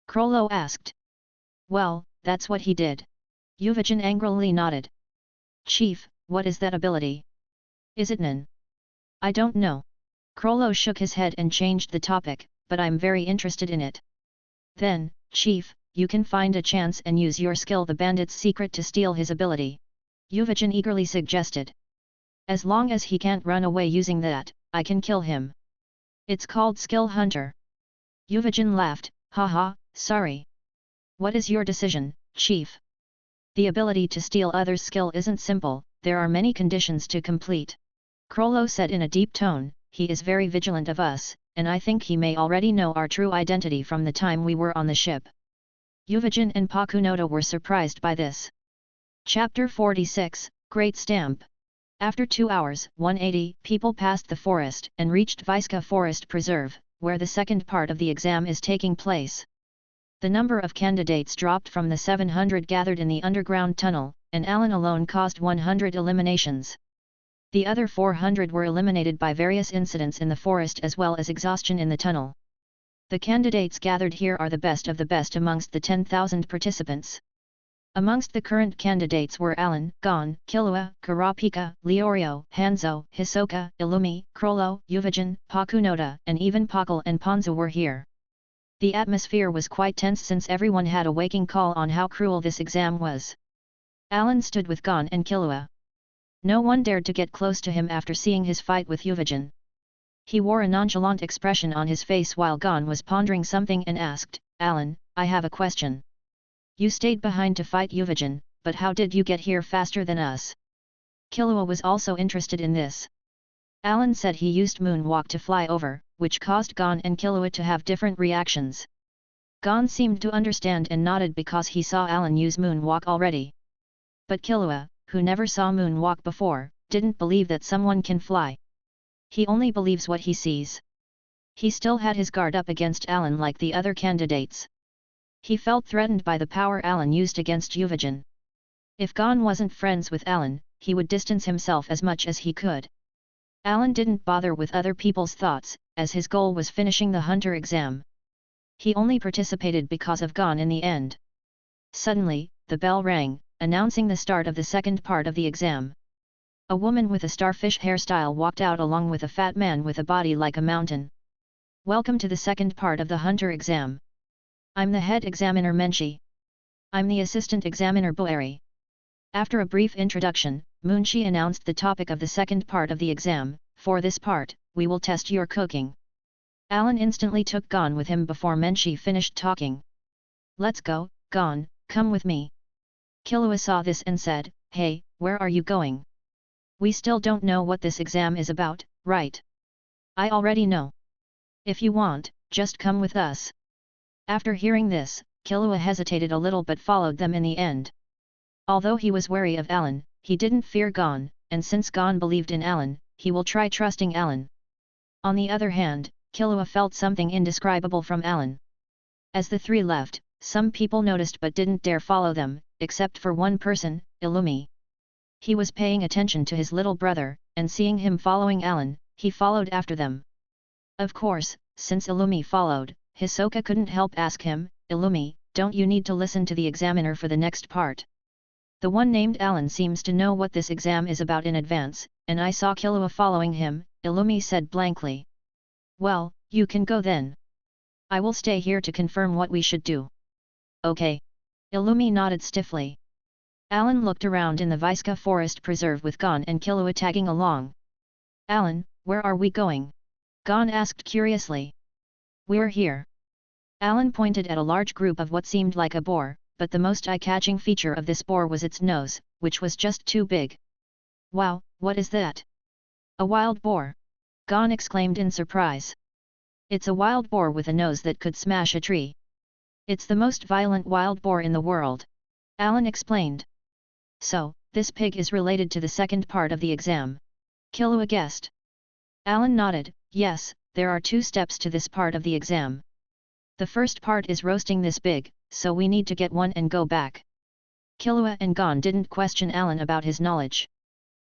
Crollo asked. Well, that's what he did. Ryuudan angrily nodded. Chief, what is that ability? Is it Nen? I don't know. Crollo shook his head and changed the topic, but I'm very interested in it. Then, Chief, you can find a chance and use your skill the bandit's secret to steal his ability. Ryuudan eagerly suggested. As long as he can't run away using that, I can kill him. It's called Skill Hunter. Yuvajin laughed, haha, sorry. What is your decision, Chief? The ability to steal others' skill isn't simple, there are many conditions to complete. Krollo said in a deep tone, he is very vigilant of us, and I think he may already know our true identity from the time we were on the ship. Yuvajin and Pakunoda were surprised by this. Chapter 46, Great Stamp. After 2 hours, 180 people passed the forest and reached Vyska Forest Preserve, where the second part of the exam is taking place. The number of candidates dropped from the 700 gathered in the underground tunnel, and Allan alone caused 100 eliminations. The other 400 were eliminated by various incidents in the forest as well as exhaustion in the tunnel. The candidates gathered here are the best of the best amongst the 10,000 participants. Amongst the current candidates were Allan, Gon, Killua, Kurapika, Leorio, Hanzo, Hisoka, Illumi, Krollo, Yuvajin, Pakunoda, and even Pakal and Ponzu were here. The atmosphere was quite tense since everyone had a waking call on how cruel this exam was. Allan stood with Gon and Killua. No one dared to get close to him after seeing his fight with Yuvajin. He wore a nonchalant expression on his face while Gon was pondering something and asked, Allan, I have a question. You stayed behind to fight Yuvajin, but how did you get here faster than us? Killua was also interested in this. Allan said he used moonwalk to fly over, which caused Gon and Killua to have different reactions. Gon seemed to understand and nodded because he saw Allan use moonwalk already. But Killua, who never saw moonwalk before, didn't believe that someone can fly. He only believes what he sees. He still had his guard up against Allan like the other candidates. He felt threatened by the power Allan used against Yuvajin. If Gon wasn't friends with Allan, he would distance himself as much as he could. Allan didn't bother with other people's thoughts, as his goal was finishing the hunter exam. He only participated because of Gon in the end. Suddenly, the bell rang, announcing the start of the second part of the exam. A woman with a starfish hairstyle walked out along with a fat man with a body like a mountain. Welcome to the second part of the hunter exam. I'm the head examiner Menshi. I'm the assistant examiner Boeri. After a brief introduction, Munshi announced the topic of the second part of the exam. For this part, we will test your cooking. Allan instantly took Gon with him before Menshi finished talking. Let's go, Gon, come with me. Killua saw this and said, hey, where are you going? We still don't know what this exam is about, right? I already know. If you want, just come with us. After hearing this, Killua hesitated a little but followed them in the end. Although he was wary of Allan, he didn't fear Gon, and since Gon believed in Allan, he will try trusting Allan. On the other hand, Killua felt something indescribable from Allan. As the three left, some people noticed but didn't dare follow them, except for one person, Illumi. He was paying attention to his little brother, and seeing him following Allan, he followed after them. Of course, since Illumi followed, Hisoka couldn't help ask him, Illumi, don't you need to listen to the examiner for the next part? The one named Allan seems to know what this exam is about in advance, and I saw Killua following him, Illumi said blankly. Well, you can go then. I will stay here to confirm what we should do. Okay. Illumi nodded stiffly. Allan looked around in the Vyska Forest Preserve with Gon and Killua tagging along. Allan, where are we going? Gon asked curiously. We're here. Allan pointed at a large group of what seemed like a boar, but the most eye-catching feature of this boar was its nose, which was just too big. Wow, what is that? A wild boar! Gon exclaimed in surprise. It's a wild boar with a nose that could smash a tree. It's the most violent wild boar in the world. Allan explained. So, this pig is related to the second part of the exam. Killua guessed. Allan nodded, yes, there are 2 steps to this part of the exam. The first part is roasting this pig, so we need to get one and go back. Killua and Gon didn't question Allan about his knowledge.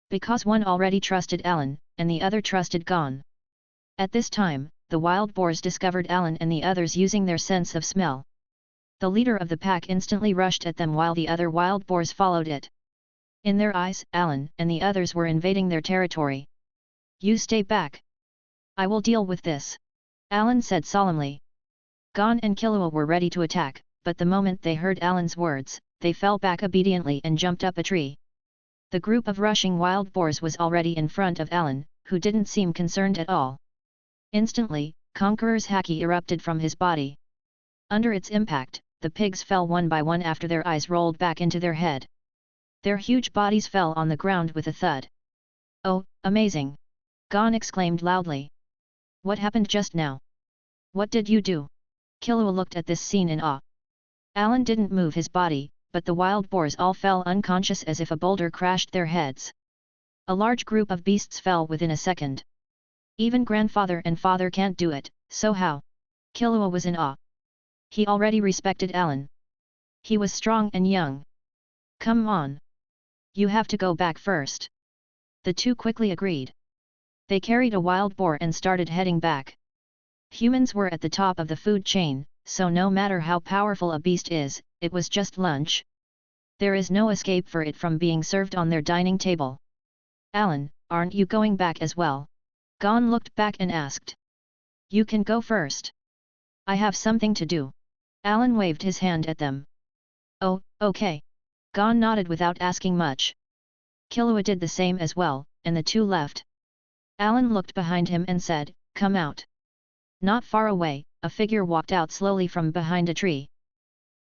Because one already trusted Allan, and the other trusted Gon. At this time, the wild boars discovered Allan and the others using their sense of smell. The leader of the pack instantly rushed at them while the other wild boars followed it. In their eyes, Allan and the others were invading their territory. You stay back. I will deal with this. Allan said solemnly. Gon and Killua were ready to attack, but the moment they heard Allan's words, they fell back obediently and jumped up a tree. The group of rushing wild boars was already in front of Allan, who didn't seem concerned at all. Instantly, Conqueror's haki erupted from his body. Under its impact, the pigs fell one by one after their eyes rolled back into their head. Their huge bodies fell on the ground with a thud. "Oh, amazing!" Gon exclaimed loudly. "What happened just now? What did you do?" Killua looked at this scene in awe. Allan didn't move his body, but the wild boars all fell unconscious as if a boulder crashed their heads. A large group of beasts fell within a second. Even grandfather and father can't do it, so how? Killua was in awe. He already respected Allan. He was strong and young. "Come on. You have to go back first." The two quickly agreed. They carried a wild boar and started heading back. Humans were at the top of the food chain, so no matter how powerful a beast is, it was just lunch. There is no escape for it from being served on their dining table. "Allan, aren't you going back as well?" Gon looked back and asked. "You can go first. I have something to do." Allan waved his hand at them. "Oh, okay." Gon nodded without asking much. Killua did the same as well, and the two left. Allan looked behind him and said, "Come out." Not far away, a figure walked out slowly from behind a tree.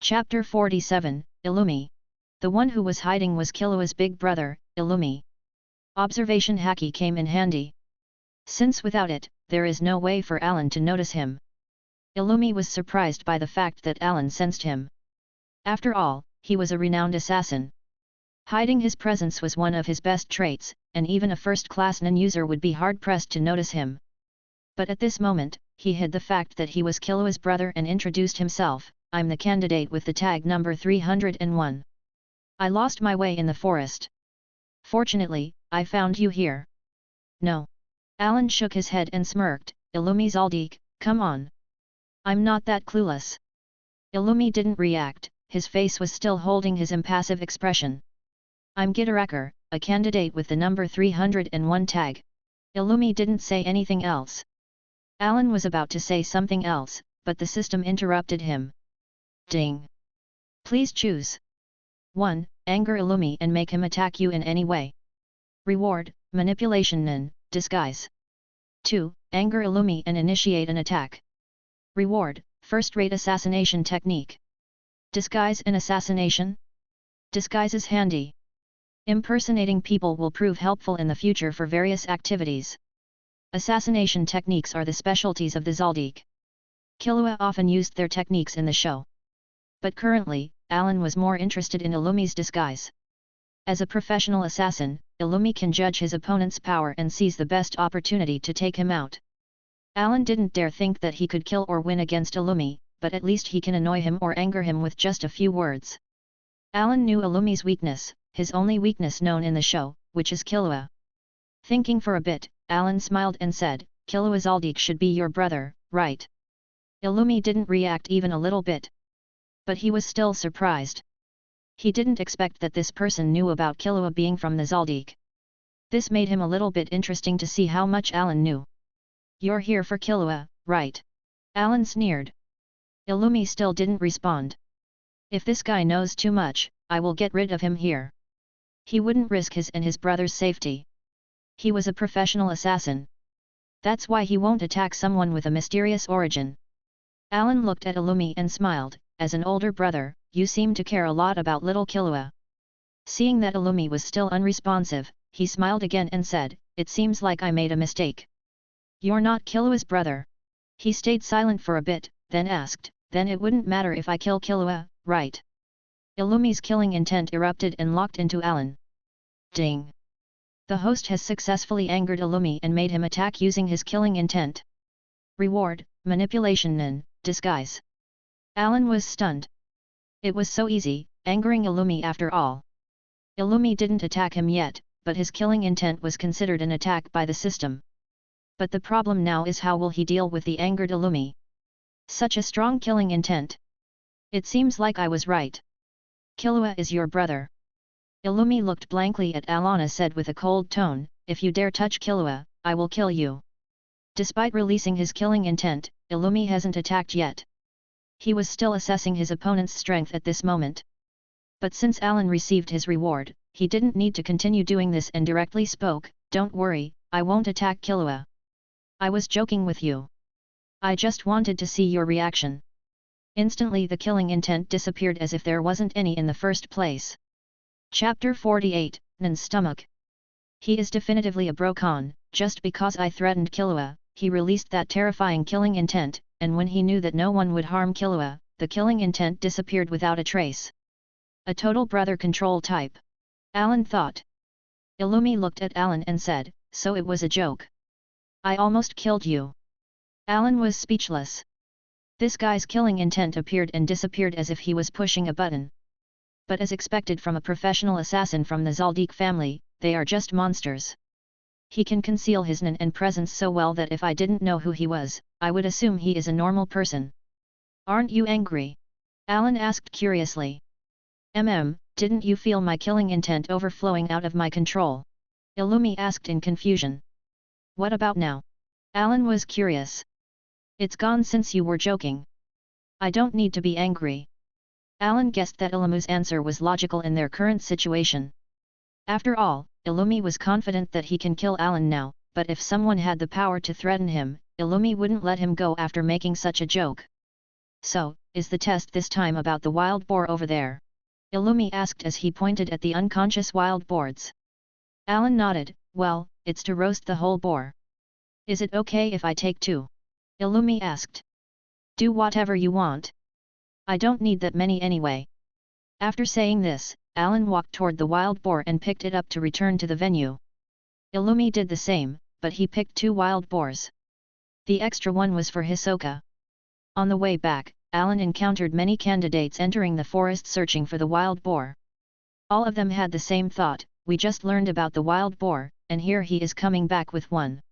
Chapter 47, Illumi. The one who was hiding was Killua's big brother, Illumi. Observation haki came in handy. Since without it, there is no way for Allan to notice him. Illumi was surprised by the fact that Allan sensed him. After all, he was a renowned assassin. Hiding his presence was one of his best traits, and even a first-class non-user would be hard-pressed to notice him. But at this moment, he hid the fact that he was Killua's brother and introduced himself. "I'm the candidate with the tag number 301. I lost my way in the forest. Fortunately, I found you here." "No." Allan shook his head and smirked. "Illumi Zaldik, come on. I'm not that clueless." Illumi didn't react, his face was still holding his impassive expression. "I'm Gitarakar, a candidate with the number 301 tag." Illumi didn't say anything else. Allan was about to say something else, but the system interrupted him. Ding! Please choose. 1. Anger Illumi and make him attack you in any way. Reward, manipulation and disguise. 2. Anger Illumi and initiate an attack. Reward, first-rate assassination technique. Disguise and assassination? Disguise is handy. Impersonating people will prove helpful in the future for various activities. Assassination techniques are the specialties of the Zaldik. Killua often used their techniques in the show. But currently, Allan was more interested in Illumi's disguise. As a professional assassin, Illumi can judge his opponent's power and seize the best opportunity to take him out. Allan didn't dare think that he could kill or win against Illumi, but at least he can annoy him or anger him with just a few words. Allan knew Illumi's weakness, his only weakness known in the show, which is Killua. Thinking for a bit, Allan smiled and said, "Killua Zaldik should be your brother, right?" Illumi didn't react even a little bit. But he was still surprised. He didn't expect that this person knew about Killua being from the Zaldik. This made him a little bit interesting to see how much Allan knew. "You're here for Killua, right?" Allan sneered. Illumi still didn't respond. "If this guy knows too much, I will get rid of him here." He wouldn't risk his and his brother's safety. He was a professional assassin. That's why he won't attack someone with a mysterious origin. Allan looked at Illumi and smiled. "As an older brother, you seem to care a lot about little Killua." Seeing that Illumi was still unresponsive, he smiled again and said, "It seems like I made a mistake. You're not Killua's brother." He stayed silent for a bit, then asked, "Then it wouldn't matter if I kill Killua, right?" Illumi's killing intent erupted and locked into Allan. Ding! The host has successfully angered Illumi and made him attack using his killing intent. Reward, manipulation and disguise. Allan was stunned. It was so easy, angering Illumi after all. Illumi didn't attack him yet, but his killing intent was considered an attack by the system. But the problem now is how will he deal with the angered Illumi? Such a strong killing intent. It seems like I was right. Killua is your brother. Illumi looked blankly at Allan and said with a cold tone, "If you dare touch Killua, I will kill you." Despite releasing his killing intent, Illumi hasn't attacked yet. He was still assessing his opponent's strength at this moment. But since Allan received his reward, he didn't need to continue doing this and directly spoke, "Don't worry, I won't attack Killua. I was joking with you. I just wanted to see your reaction." Instantly the killing intent disappeared as if there wasn't any in the first place. Chapter 48, Nan's Stomach. He is definitively a Brokon. Just because I threatened Killua, he released that terrifying killing intent, and when he knew that no one would harm Killua, the killing intent disappeared without a trace. A total brother control type. Allan thought. Illumi looked at Allan and said, "So it was a joke. I almost killed you." Allan was speechless. This guy's killing intent appeared and disappeared as if he was pushing a button. But as expected from a professional assassin from the Zaldik family, they are just monsters. He can conceal his Nan and presence so well that if I didn't know who he was, I would assume he is a normal person. "Aren't you angry?" Allan asked curiously. Didn't you feel my killing intent overflowing out of my control?" Illumi asked in confusion. "What about now?" Allan was curious. "It's gone since you were joking. I don't need to be angry." Allan guessed that Illumu's answer was logical in their current situation. After all, Illumi was confident that he can kill Allan now, but if someone had the power to threaten him, Illumi wouldn't let him go after making such a joke. "So, is the test this time about the wild boar over there?" Illumi asked as he pointed at the unconscious wild boars. Allan nodded, "Well, it's to roast the whole boar." "Is it okay if I take two?" Illumi asked. "Do whatever you want. I don't need that many anyway." After saying this, Allan walked toward the wild boar and picked it up to return to the venue. Illumi did the same, but he picked 2 wild boars. The extra one was for Hisoka. On the way back, Allan encountered many candidates entering the forest searching for the wild boar. All of them had the same thought, "We just learned about the wild boar, and here he is coming back with one.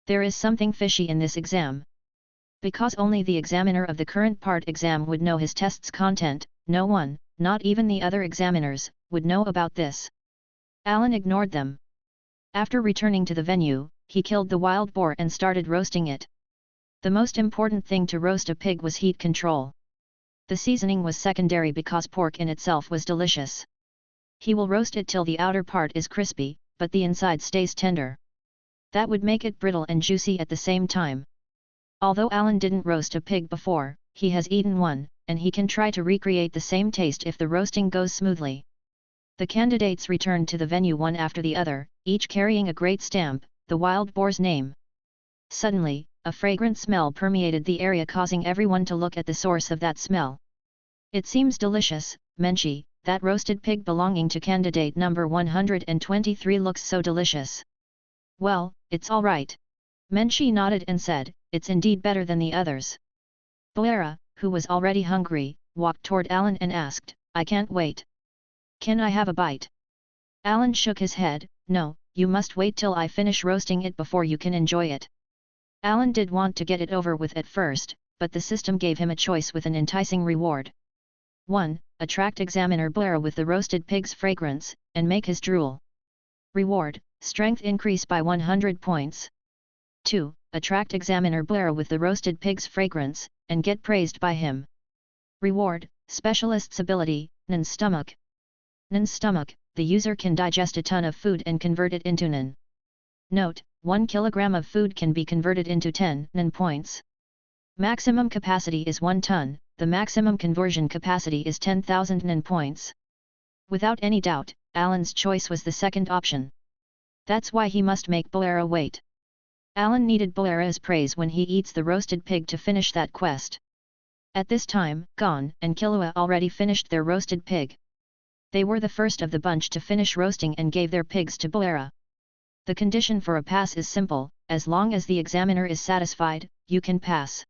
There is something fishy in this exam." Because only the examiner of the current part exam would know his test's content, no one, not even the other examiners, would know about this. Allan ignored them. After returning to the venue, he killed the wild boar and started roasting it. The most important thing to roast a pig was heat control. The seasoning was secondary because pork in itself was delicious. He will roast it till the outer part is crispy, but the inside stays tender. That would make it brittle and juicy at the same time. Although Allan didn't roast a pig before, he has eaten one, and he can try to recreate the same taste if the roasting goes smoothly. The candidates returned to the venue one after the other, each carrying a great stamp, the wild boar's name. Suddenly, a fragrant smell permeated the area, causing everyone to look at the source of that smell. "It seems delicious, Menchi, that roasted pig belonging to candidate number 123 looks so delicious." "Well, it's all right." Menchi nodded and said, "It's indeed better than the others." Boera, who was already hungry, walked toward Allan and asked, "I can't wait. Can I have a bite?" Allan shook his head, "No, you must wait till I finish roasting it before you can enjoy it." Allan did want to get it over with at first, but the system gave him a choice with an enticing reward. 1. Attract examiner Boera with the roasted pig's fragrance, and make his drool. Reward, strength increase by 100 points. 2. Attract examiner Boera with the roasted pig's fragrance, and get praised by him. Reward, specialist's ability, Nan's Stomach. Nan's Stomach, the user can digest a ton of food and convert it into Nan. Note, 1 kilogram of food can be converted into 10 Nan points. Maximum capacity is 1 ton, the maximum conversion capacity is 10,000 Nan points. Without any doubt, Allan's choice was the second option. That's why he must make Boera wait. Allan needed Boera's praise when he eats the roasted pig to finish that quest. At this time, Gon and Killua already finished their roasted pig. They were the first of the bunch to finish roasting and gave their pigs to Boera. The condition for a pass is simple, as long as the examiner is satisfied, you can pass.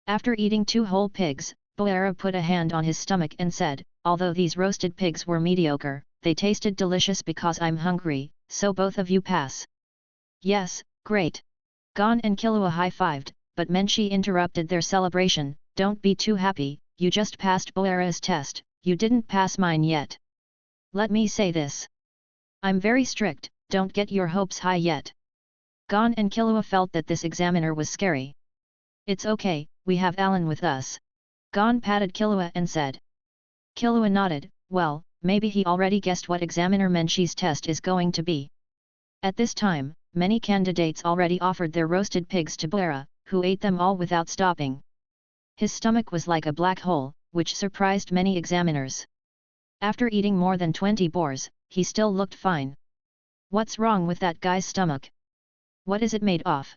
After eating 2 whole pigs, Boera put a hand on his stomach and said, "Although these roasted pigs were mediocre, they tasted delicious because I'm hungry, so both of you pass." "Yes, great." Gon and Killua high-fived, but Menchi interrupted their celebration, "Don't be too happy, you just passed Boera's test, you didn't pass mine yet. Let me say this. I'm very strict, don't get your hopes high yet." Gon and Killua felt that this examiner was scary. "It's okay, we have Allan with us." Gon patted Killua and said. Killua nodded, "Well, maybe he already guessed what examiner Menchie's test is going to be. At this time, many candidates already offered their roasted pigs to Boera, who ate them all without stopping. His stomach was like a black hole, which surprised many examiners. After eating more than 20 boars, he still looked fine. What's wrong with that guy's stomach? What is it made of?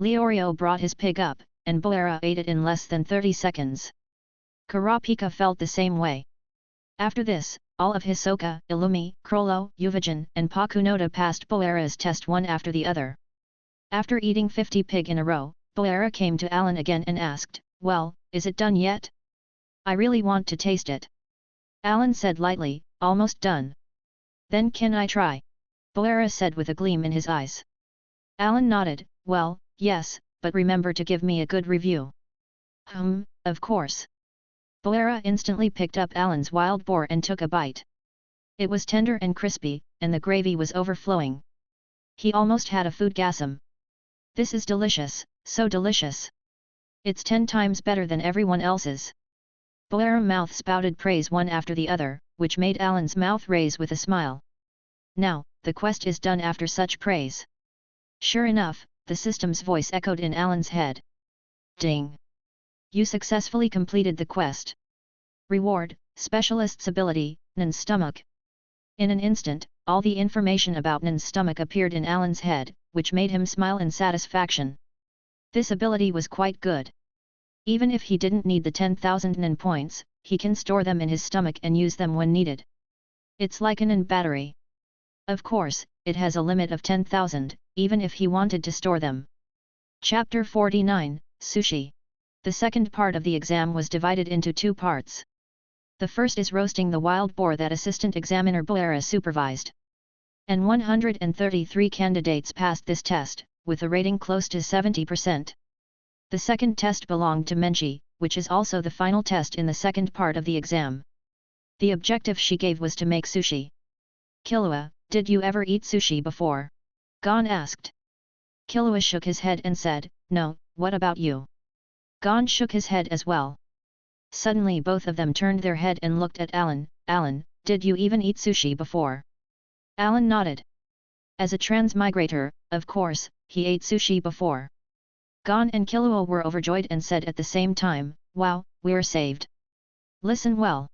Leorio brought his pig up, and Boera ate it in less than 30 seconds. Kurapika felt the same way. After this, all of Hisoka, Illumi, Crollo, Uvijin, and Pakunoda passed Boera's test one after the other. After eating 50 pig in a row, Boera came to Allan again and asked, "Well, is it done yet? I really want to taste it." Allan said lightly, "Almost done." "Then can I try?" Boera said with a gleam in his eyes. Allan nodded, "Well, yes, but remember to give me a good review." Of course." Boera instantly picked up Allan's wild boar and took a bite. It was tender and crispy, and the gravy was overflowing. He almost had a foodgasm. "This is delicious, so delicious. It's 10 times better than everyone else's." Boera's mouth spouted praise one after the other, which made Allan's mouth raise with a smile. Now, the quest is done after such praise. Sure enough, the system's voice echoed in Allan's head. Ding! You successfully completed the quest. Reward, Specialist's ability, Nan's stomach. In an instant, all the information about Nan's stomach appeared in Allan's head, which made him smile in satisfaction. This ability was quite good. Even if he didn't need the 10,000 Nan points, he can store them in his stomach and use them when needed. It's like a Nan battery. Of course, it has a limit of 10,000, even if he wanted to store them. Chapter 49, Sushi. The second part of the exam was divided into 2 parts. The first is roasting the wild boar that Assistant Examiner Boera supervised. And 133 candidates passed this test, with a rating close to 70%. The second test belonged to Menchie, which is also the final test in the second part of the exam. The objective she gave was to make sushi. "Killua, did you ever eat sushi before?" Gon asked. Killua shook his head and said, "No, what about you?" Gon shook his head as well. Suddenly both of them turned their head and looked at Allan. "Allan, did you even eat sushi before?" Allan nodded. As a transmigrator, of course, he ate sushi before. Gon and Killua were overjoyed and said at the same time, "Wow, we're saved." Listen well.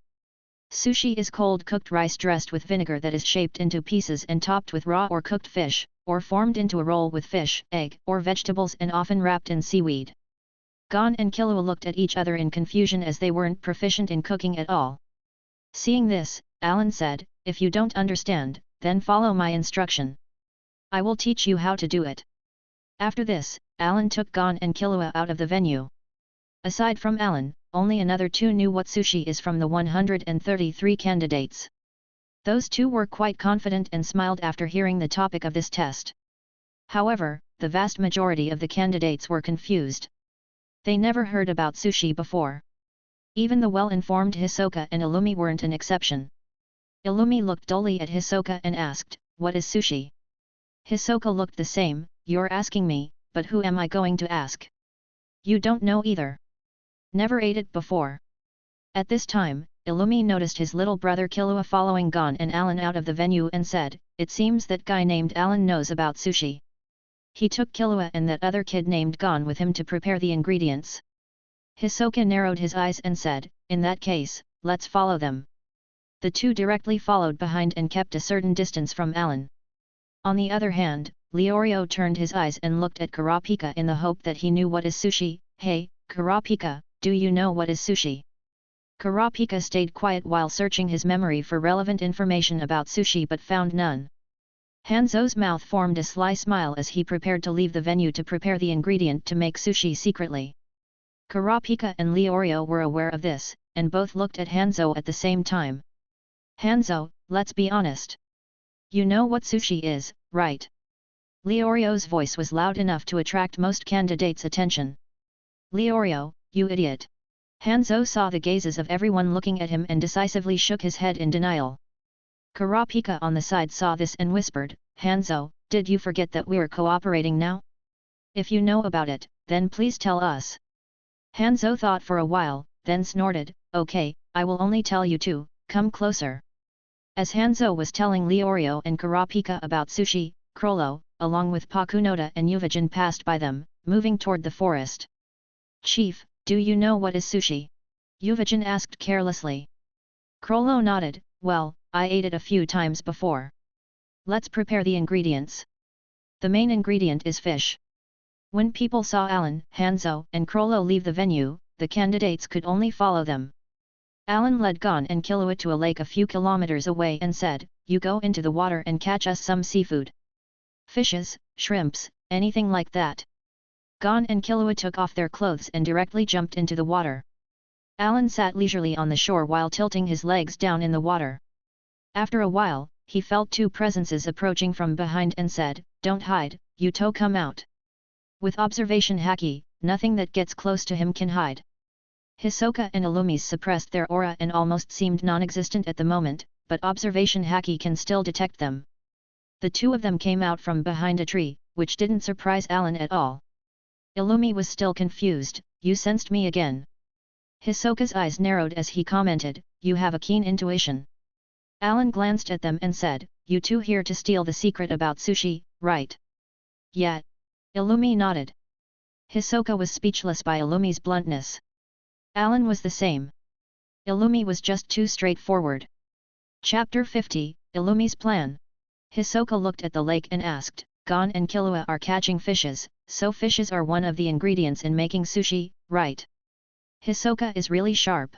Sushi is cold cooked rice dressed with vinegar that is shaped into pieces and topped with raw or cooked fish, or formed into a roll with fish, egg, or vegetables and often wrapped in seaweed. Gon and Killua looked at each other in confusion as they weren't proficient in cooking at all. Seeing this, Allan said, "If you don't understand, then follow my instruction. I will teach you how to do it." After this, Allan took Gon and Killua out of the venue. Aside from Allan, only another 2 knew what sushi is from the 133 candidates. Those 2 were quite confident and smiled after hearing the topic of this test. However, the vast majority of the candidates were confused. They never heard about sushi before. Even the well-informed Hisoka and Illumi weren't an exception. Illumi looked dully at Hisoka and asked, "What is sushi?" Hisoka looked the same, "You're asking me, but who am I going to ask? You don't know either. Never ate it before." At this time, Illumi noticed his little brother Killua following Gon and Allan out of the venue and said, "It seems that guy named Allan knows about sushi." He took Killua and that other kid named Gon with him to prepare the ingredients. Hisoka narrowed his eyes and said, "In that case, let's follow them." The 2 directly followed behind and kept a certain distance from Allan. On the other hand, Leorio turned his eyes and looked at Kurapika in the hope that he knew what is sushi. "Hey, Kurapika, do you know what is sushi?" Kurapika stayed quiet while searching his memory for relevant information about sushi but found none. Hanzo's mouth formed a sly smile as he prepared to leave the venue to prepare the ingredient to make sushi secretly. Kurapika and Leorio were aware of this, and both looked at Hanzo at the same time. "Hanzo, let's be honest. You know what sushi is, right?" Leorio's voice was loud enough to attract most candidates' attention. "Leorio, you idiot!" Hanzo saw the gazes of everyone looking at him and decisively shook his head in denial. Kurapika on the side saw this and whispered, "Hanzo, did you forget that we're cooperating now? If you know about it, then please tell us." Hanzo thought for a while, then snorted, "Okay, I will only tell you 2, come closer." As Hanzo was telling Leorio and Kurapika about sushi, Crollo, along with Pakunoda and Yuvajin passed by them, moving toward the forest. "Chief, do you know what is sushi?" Yuvajin asked carelessly. Crollo nodded, "Well, I ate it a few times before. Let's prepare the ingredients. The main ingredient is fish." When people saw Allan, Hanzo, and Crollo leave the venue, the candidates could only follow them. Allan led Gon and Killua to a lake a few kilometers away and said, "You go into the water and catch us some seafood. Fishes, shrimps, anything like that." Gon and Killua took off their clothes and directly jumped into the water. Allan sat leisurely on the shore while tilting his legs down in the water. After a while, he felt two presences approaching from behind and said, "Don't hide, you two come out." With observation haki, nothing that gets close to him can hide. Hisoka and Illumis suppressed their aura and almost seemed non-existent at the moment, but observation haki can still detect them. The two of them came out from behind a tree, which didn't surprise Allan at all. Illumi was still confused. "You sensed me again." Hisoka's eyes narrowed as he commented, "You have a keen intuition." Allan glanced at them and said, "You two here to steal the secret about sushi, right?" "Yeah." Illumi nodded. Hisoka was speechless by Illumi's bluntness. Allan was the same. Illumi was just too straightforward. Chapter 50, Illumi's Plan. Hisoka looked at the lake and asked, "Gon and Killua are catching fishes, so fishes are one of the ingredients in making sushi, right?" Hisoka is really sharp.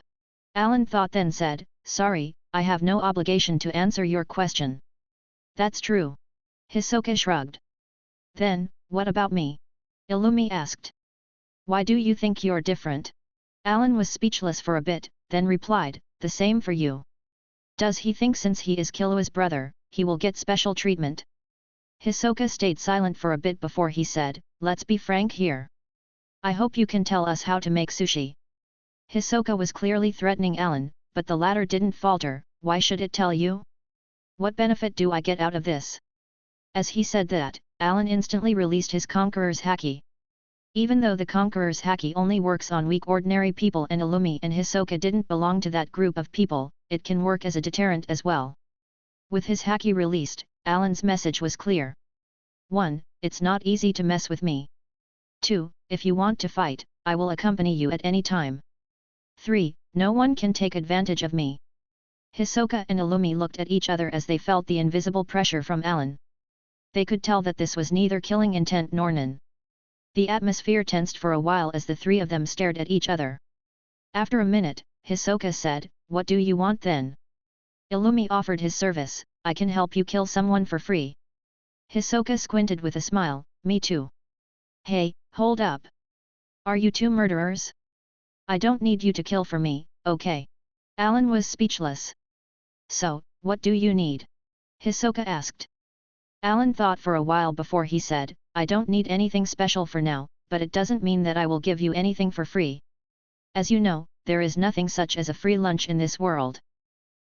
Allan thought then said, "Sorry, I have no obligation to answer your question." "That's true." Hisoka shrugged. "Then, what about me?" Illumi asked. "Why do you think you're different?" Allan was speechless for a bit, then replied, "The same for you. Does he think since he is Killua's brother, he will get special treatment?" Hisoka stayed silent for a bit before he said, "Let's be frank here. I hope you can tell us how to make sushi." Hisoka was clearly threatening Allan, but the latter didn't falter, "Why should it tell you? What benefit do I get out of this?" As he said that, Allan instantly released his Conqueror's haki. Even though the Conqueror's haki only works on weak ordinary people and Illumi and Hisoka didn't belong to that group of people, it can work as a deterrent as well. With his haki released, Allan's message was clear. 1. It's not easy to mess with me. 2. If you want to fight, I will accompany you at any time. 3. No one can take advantage of me. Hisoka and Illumi looked at each other as they felt the invisible pressure from Allan. They could tell that this was neither killing intent nor none. The atmosphere tensed for a while as the three of them stared at each other. After a minute, Hisoka said, "What do you want then?" Illumi offered his service, "I can help you kill someone for free." Hisoka squinted with a smile, "Me too." "Hey, hold up. Are you two murderers? I don't need you to kill for me, okay?" Allan was speechless. "So, what do you need?" Hisoka asked. Allan thought for a while before he said, "I don't need anything special for now, but it doesn't mean that I will give you anything for free. As you know, there is nothing such as a free lunch in this world.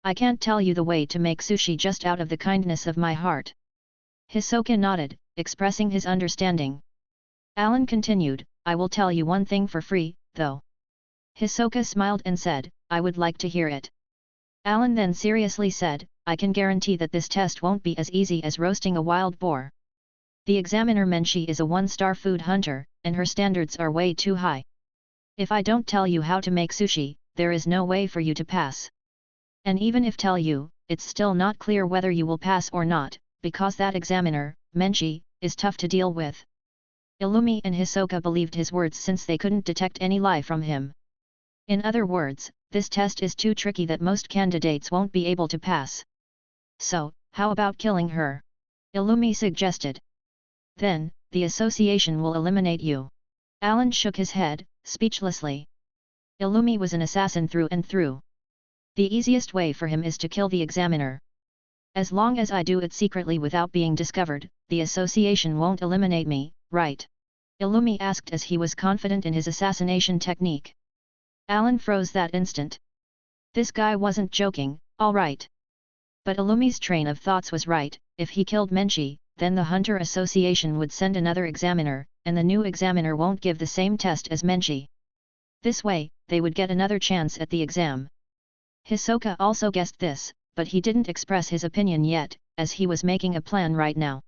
I can't tell you the way to make sushi just out of the kindness of my heart." Hisoka nodded, expressing his understanding. Allan continued, "I will tell you one thing for free, though." Hisoka smiled and said, "I would like to hear it." Allan then seriously said, "I can guarantee that this test won't be as easy as roasting a wild boar. The examiner Menshi is a one-star food hunter, and her standards are way too high. If I don't tell you how to make sushi, there is no way for you to pass. And even if tell you, it's still not clear whether you will pass or not, because that examiner, Menshi, is tough to deal with." Illumi and Hisoka believed his words since they couldn't detect any lie from him. In other words, this test is too tricky that most candidates won't be able to pass. "So, how about killing her?" Illumi suggested. "Then, the association will eliminate you." Allan shook his head, speechlessly. Illumi was an assassin through and through. The easiest way for him is to kill the examiner. As long as I do it secretly without being discovered, the association won't eliminate me, right? Illumi asked as he was confident in his assassination technique. Allan froze that instant. This guy wasn't joking, all right. But Illumi's train of thoughts was right. If he killed Menshi, then the Hunter Association would send another examiner, and the new examiner won't give the same test as Menshi. This way, they would get another chance at the exam. Hisoka also guessed this, but he didn't express his opinion yet, as he was making a plan right now.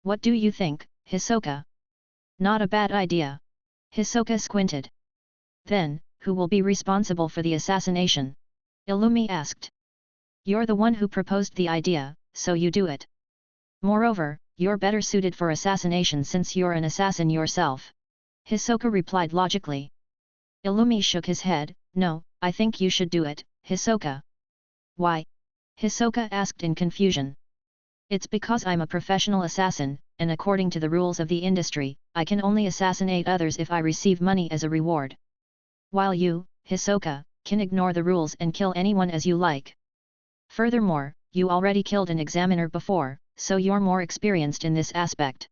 What do you think, Hisoka? Not a bad idea. Hisoka squinted. Then, who will be responsible for the assassination? Illumi asked. You're the one who proposed the idea, so you do it. Moreover, you're better suited for assassination since you're an assassin yourself. Hisoka replied logically. Illumi shook his head. No, I think you should do it, Hisoka. Why? Hisoka asked in confusion. It's because I'm a professional assassin, and according to the rules of the industry, I can only assassinate others if I receive money as a reward. While you, Hisoka, can ignore the rules and kill anyone as you like. Furthermore, you already killed an examiner before, so you're more experienced in this aspect.